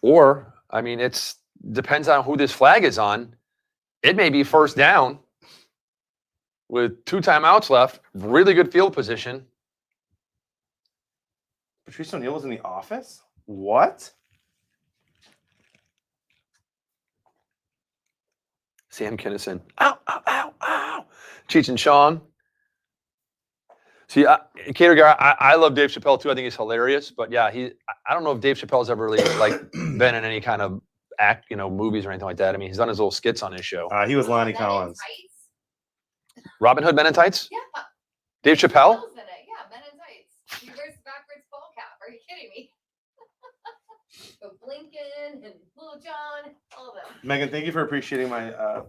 Or, I mean, it's depends on who this flag is on. It may be first down with 2 timeouts left. Really good field position. Patrice O'Neill was in the office? What? Sam Kinison. Ow, ow, ow, ow. Cheech and Chong. See, Cater Guy, I love Dave Chappelle too. I think he's hilarious. But yeah, I don't know if Dave Chappelle's ever really been in any kind of movies or anything like that. I mean, he's done his little skits on his show. He was Lonnie Men in Collins. Tights? Robin Hood Men in Tights? Yeah. Dave Chappelle? Chappelle's in it. Yeah, Men in Tights. He wears the backwards ball cap. Are you kidding me? But Blinken and Little John, all of them. Megan, thank you for appreciating my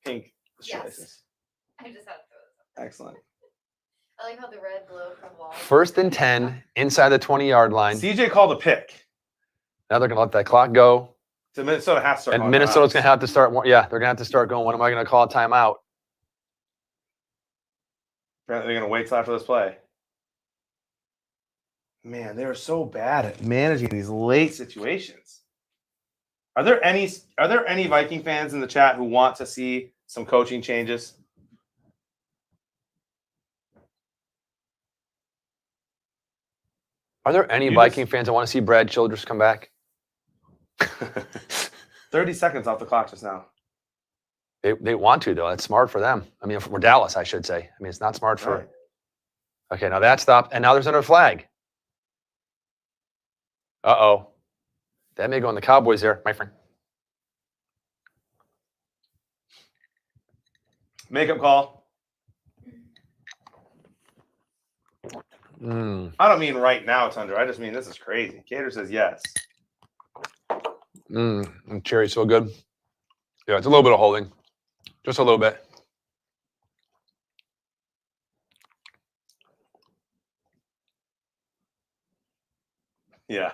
pink Yes. choices. I just had to throw this up. Excellent. I like how the red glow from the wall. 1st and 10 inside the 20-yard line. CJ called a pick. Now they're going to let that clock go. So Minnesota has to start. And calling Minnesota's timeouts. going to have to start. Yeah, they're going to have to start going. When am I going to call a timeout? Apparently, they're going to wait till after this play. Man, they are so bad at managing these late situations. Are there any Viking fans in the chat who want to see some coaching changes? Are there any Viking fans that want to see Brad Childress come back? 30 seconds off the clock just now. They want to, though. That's smart for them. I mean, for Dallas, I should say. I mean, it's not smart for. Right. Okay, now that stopped, and now there's another flag. Uh-oh. That may go on the Cowboys there, my friend. Makeup call. I don't mean right now, Tundra. I just mean this is crazy. Cater says yes. Cherry's so good. Yeah, it's a little bit of holding. Just a little bit. Yeah.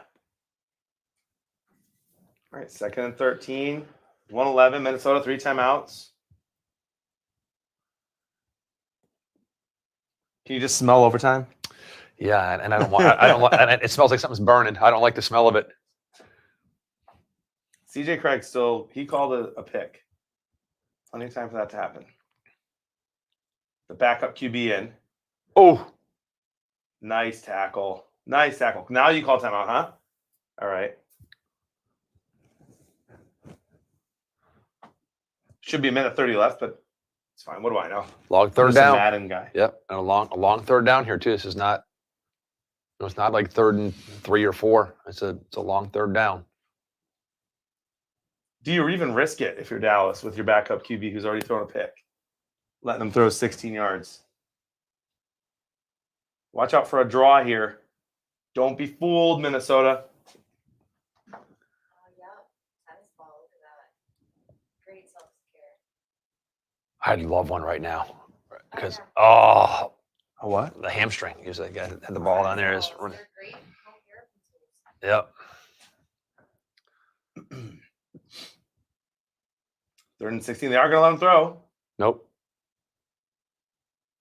All right, 2nd and 13. 111, Minnesota, 3 timeouts. Can you just smell overtime? Yeah, and I don't want. I don't. And it smells like something's burning. I don't like the smell of it. CJ Craig he called a pick. Plenty of time for that to happen. The backup QB in. Oh, nice tackle. Nice tackle. Now you call timeout, huh? All right. Should be a minute 30 left, but it's fine. What do I know? Long third I'm just a down. Madden guy. Yep, and a long third down here too. This is not. It's not like 3rd and 3 or 4. It's a long third down. Do you even risk it if you're Dallas with your backup QB who's already thrown a pick? Letting them throw 16 yards. Watch out for a draw here. Don't be fooled, Minnesota. Oh, yeah. Tennis ball. Look at that. Great self-care. I'd love one right now because yeah. A what? the hamstring. He's like had the ball down there. Is They're great home therapy tools. Yep. 3rd and 16. They are going to let him throw. Nope.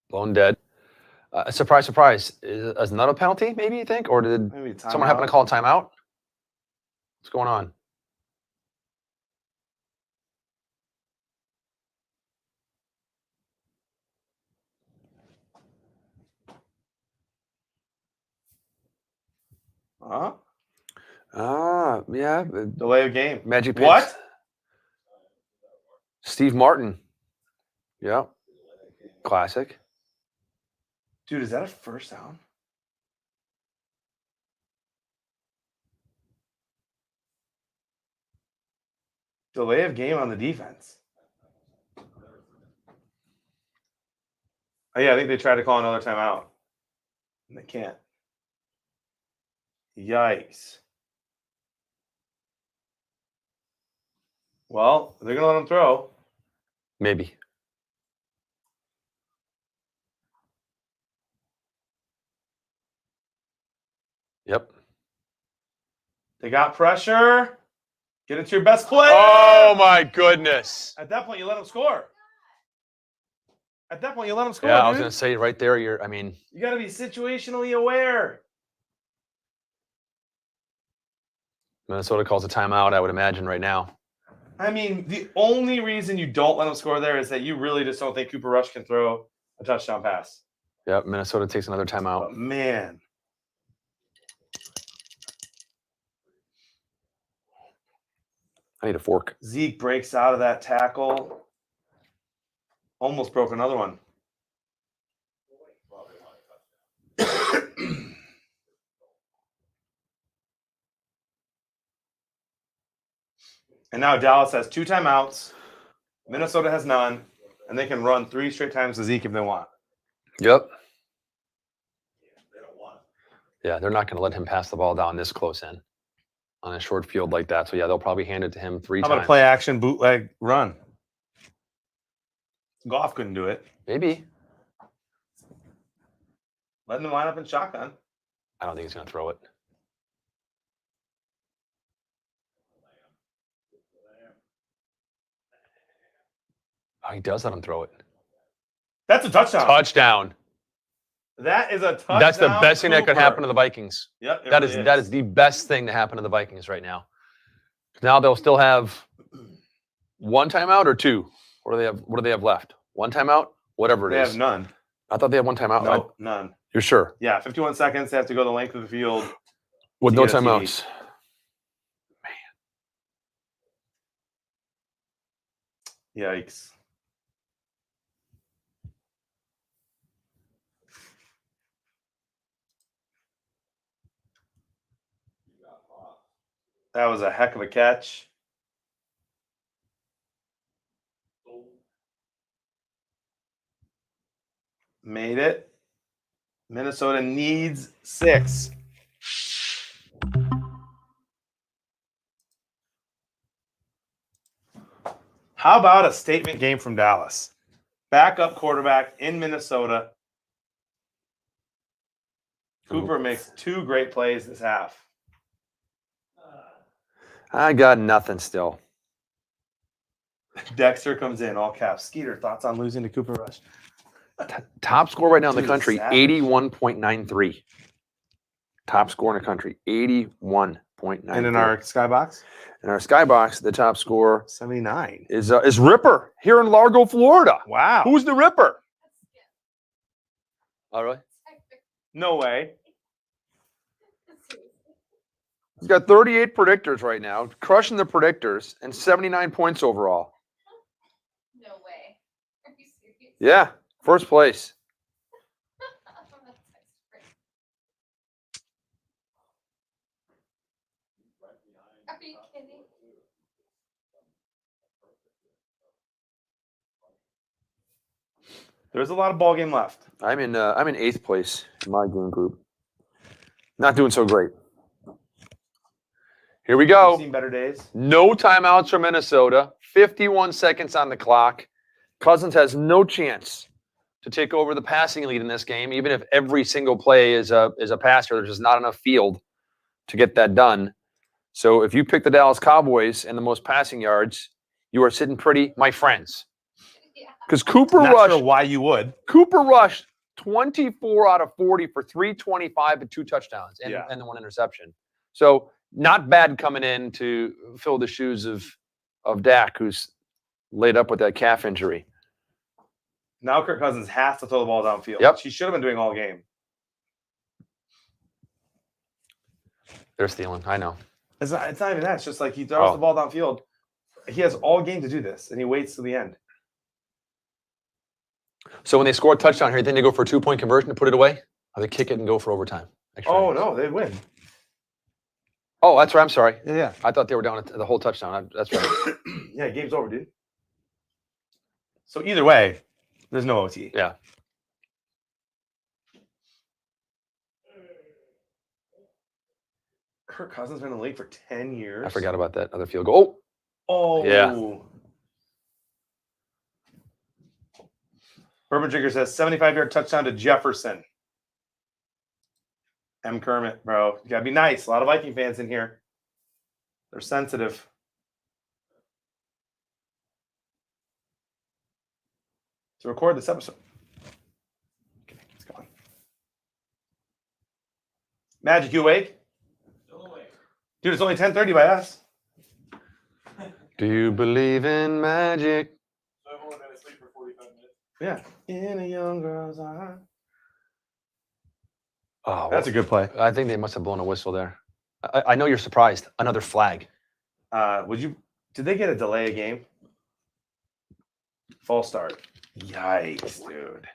Blown dead. Surprise, surprise. Is another penalty, maybe you think? Or did Maybe someone happen to call a timeout? What's going on? Yeah. Delay of game. Magic Pins. What? Steve Martin. Yep. Classic. Dude, is that a first down? Delay of game on the defense. Oh, yeah, I think they tried to call another timeout. And they can't. Yikes. Well, they're going to let him throw. Maybe. Yep. They got pressure. Get into your best play. Oh, my goodness. At that point, you let him score. At that point, you let him score. Yeah, I was dude. going to say right there, you got to be situationally aware. Minnesota calls a timeout, I would imagine, right now. I mean, the only reason you don't let him score there is that you really just don't think Cooper Rush can throw a touchdown pass. Yep, Minnesota takes another timeout. But man. I need a fork. Zeke breaks out of that tackle. Almost broke another one. And now Dallas has 2 timeouts. Minnesota has none. And they can run 3 straight times to Zeke if they want. Yep. Yeah, they're not going to let him pass the ball down this close in on a short field like that. So, yeah, they'll probably hand it to him 3 How times. about a play action bootleg run? Goff couldn't do it. Maybe. Let him line up in shotgun. I don't think he's going to throw it. Oh, he does let him throw it. That's a touchdown. Touchdown. That is a touchdown. That's the best thing that could Cooper. happen to the Vikings. Yep. That is the best thing to happen to the Vikings right now. Now they'll still have 1 timeout or 2. What do they have left? 1 timeout? Whatever it They is. have none. I thought they had 1 timeout. No, none. You're sure? Yeah, 51 seconds. They have to go the length of the field. With to no get a TD. timeouts. Yikes. That was a heck of a catch. Made it. Minnesota needs 6. How about a statement game from Dallas? Backup quarterback in Minnesota. Cooper makes 2 great plays this half. I got nothing still. Dexter comes in, all caps. Skeeter, thoughts on losing to Cooper Rush? Top score right now in the Dude, country, savage. 81.93. Top score in the country, 81.93. And in our skybox? In our skybox, the top score 79. is Ripper here in Largo, Florida. Wow. Who's the Ripper? Oh, really? No way. He's got 38 predictors right now, crushing the predictors, and 79 points overall. No way. Are you serious? Yeah, first place. Are you kidding? There's a lot of ball game left. I'm in 8th place in my game group. Not doing so great. Here we We've go. seen better days. No timeouts for Minnesota. 51 seconds on the clock. Cousins has no chance to take over the passing lead in this game, even if every single play is a passer. There's just not enough field to get that done. So if you pick the Dallas Cowboys and the most passing yards, you are sitting pretty, my friends. Yeah. Because Cooper Not Rush, sure why you would. Cooper Rush, 24 out of 40 for 325 and 2 touchdowns and, Yeah. and the 1 interception. So not bad coming in to fill the shoes of Dak, who's laid up with that calf injury. Now Kirk Cousins has to throw the ball downfield. Yep. She should have been doing all game. They're stealing. I know. It's not even that. It's just like he throws the ball downfield. He has all game to do this, and he waits to the end. So when they score a touchdown here, then they go for a 2-point conversion to put it away? Or they kick it and go for overtime? Extra Oh innings? no, they win. Oh, that's right. I'm sorry. Yeah, I thought they were down at the whole touchdown. That's right. yeah. Game's over, dude. So either way, there's no OT. Yeah. Kirk Cousins been in the league for 10 years. I forgot about that other field goal. Oh, Yeah. Bourbon Drinker says 75-yard touchdown to Jefferson. M. Kermit, bro. You gotta be nice. A lot of Viking fans in here. They're sensitive. To record this episode. Okay, it's gone. Magic, you awake? Dude, it's only 10:30 by us. Do you believe in magic? So everyone had to sleep for 45 minutes. Yeah. In a young girl's eye. Oh, That's a good play. I think they must have blown a whistle there. I know you're surprised. Another flag. Did they get a delay a game? False start. Yikes, dude.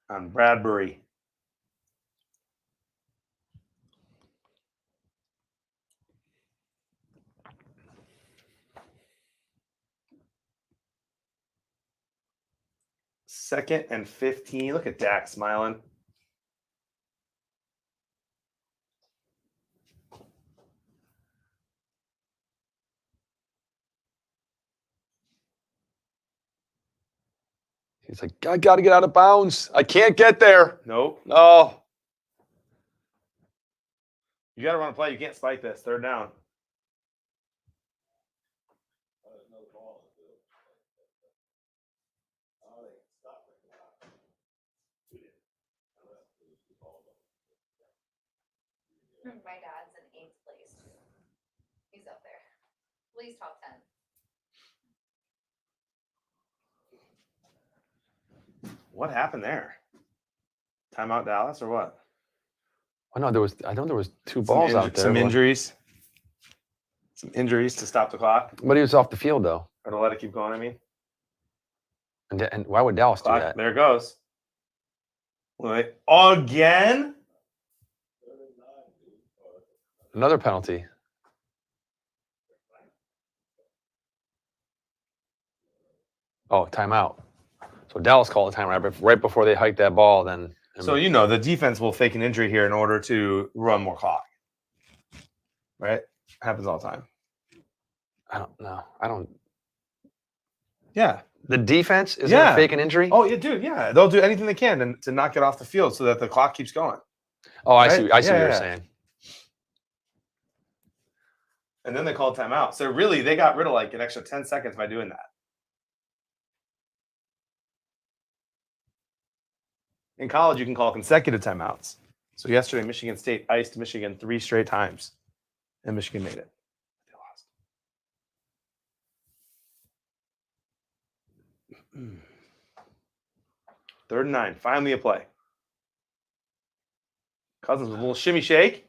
On Bradbury. Second and 15. Look at Dak smiling. He's like, I got to get out of bounds. I can't get there. Nope. Oh, You got to run a play. You can't spike this. Third down. My dad's in 8th place. He's up there. At least top 10. What happened there? Timeout Dallas or what? I know there was two balls out there. Some injuries. Some injuries to stop the clock. But he was off the field though. Or to let it keep going, I mean. And why would Dallas do Clock, that? there it goes. Wait, again? Another penalty. Oh, timeout. So Dallas called a timeout right before they hiked that ball. Then So you know the defense will fake an injury here in order to run more clock. Right? Happens all the time. I don't know. I don't. Yeah. The defense is Yeah. gonna fake an injury. Oh, yeah, dude. Yeah. They'll do anything they can to knock it off the field so that the clock keeps going. Oh, I Right? see. I see what Yeah, you're yeah. saying. And then they called timeout. So really, they got rid of like an extra 10 seconds by doing that. In college, you can call consecutive timeouts. So yesterday, Michigan State iced Michigan 3 straight times, and Michigan made it. They lost. Third and 9. Finally a play. Cousins with a little shimmy shake.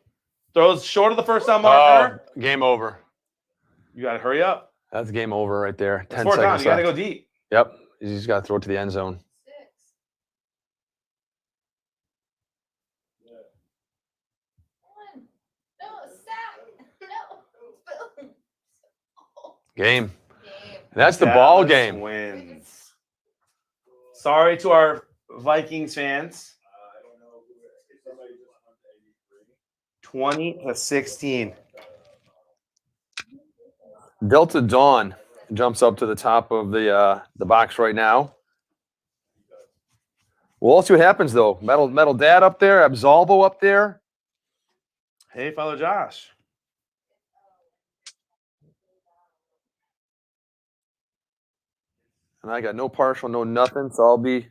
Throws short of the first down marker. Oh, game over. You got to hurry up. That's game over right there. It's 10 fourth down. seconds You got to left. go deep. Yep. You just got to throw it to the end zone. 6. One. No, sack. No. Boom. Game. Game. That's the ball Dallas game. Wins. Sorry to our Vikings fans. 20-16. Delta Dawn jumps up to the top of the box right now. We'll see what happens though. Metal Dad up there, Absolvo up there. Hey, fellow Josh. And I got no partial, no nothing, so I'll be.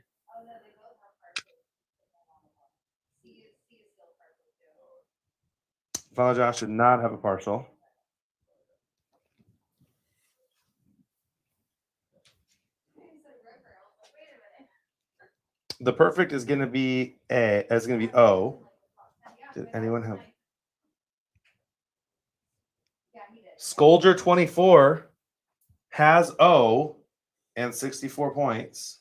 Fellow Josh did not have a partial. The perfect is going to be A. It's going to be O. Did anyone have? Scolger 24 has O and 64 points.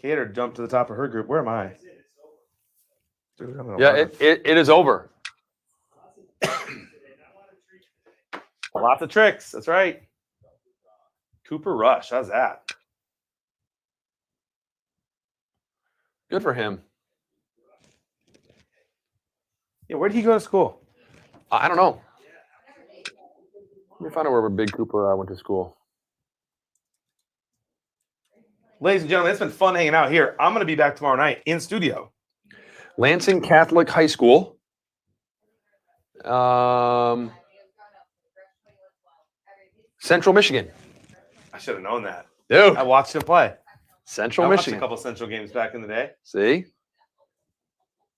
Cater jumped to the top of her group. Where am I? Dude, I'm Yeah, it is over. Lots of tricks. That's right. Cooper Rush. How's that? Good for him. Yeah, where did he go to school? I don't know. Let me find out where Big Cooper went to school. Ladies and gentlemen, it's been fun hanging out here. I'm going to be back tomorrow night in studio. Lansing Catholic High School. Central Michigan. I should have known that. Dude. I watched him play. Central I watched Michigan. a couple Central games back in the day. See?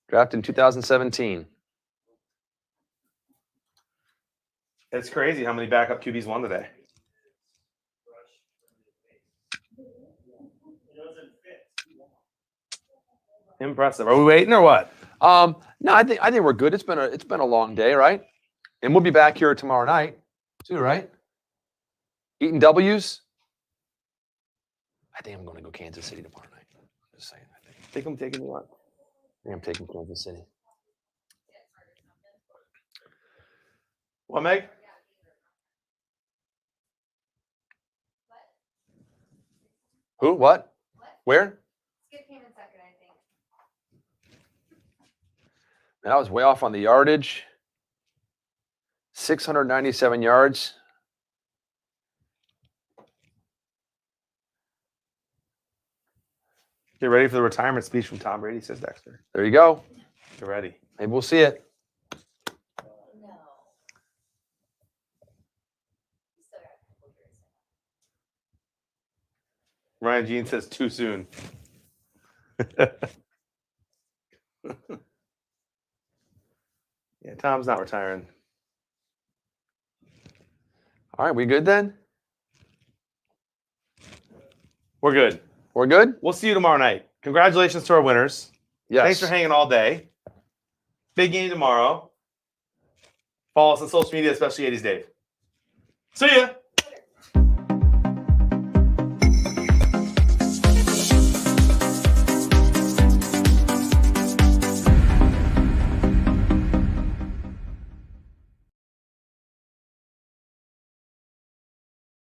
Drafted in 2017. It's crazy how many backup QBs won today. Impressive. Are we waiting or what? No, I think we're good. It's been a long day, right? And we'll be back here tomorrow night, too, right? Eating W's. I think I'm going to go Kansas City tomorrow night. Just saying. I think I'm taking what? I think I'm taking Kansas City. What, Meg? Who? What? Where? Skip came in second, I think. I was way off on the yardage. 697 yards. Get ready for the retirement speech from Tom Brady, says Dexter. There you go. Get ready. Maybe we'll see it. No. You still got a couple years. Ryan Jean says too soon. Yeah, Tom's not retiring. All right, we good then? We're good. We're good? We'll see you tomorrow night. Congratulations to our winners. Yes. Thanks for hanging all day. Big game tomorrow. Follow us on social media, especially 80s Dave. See ya.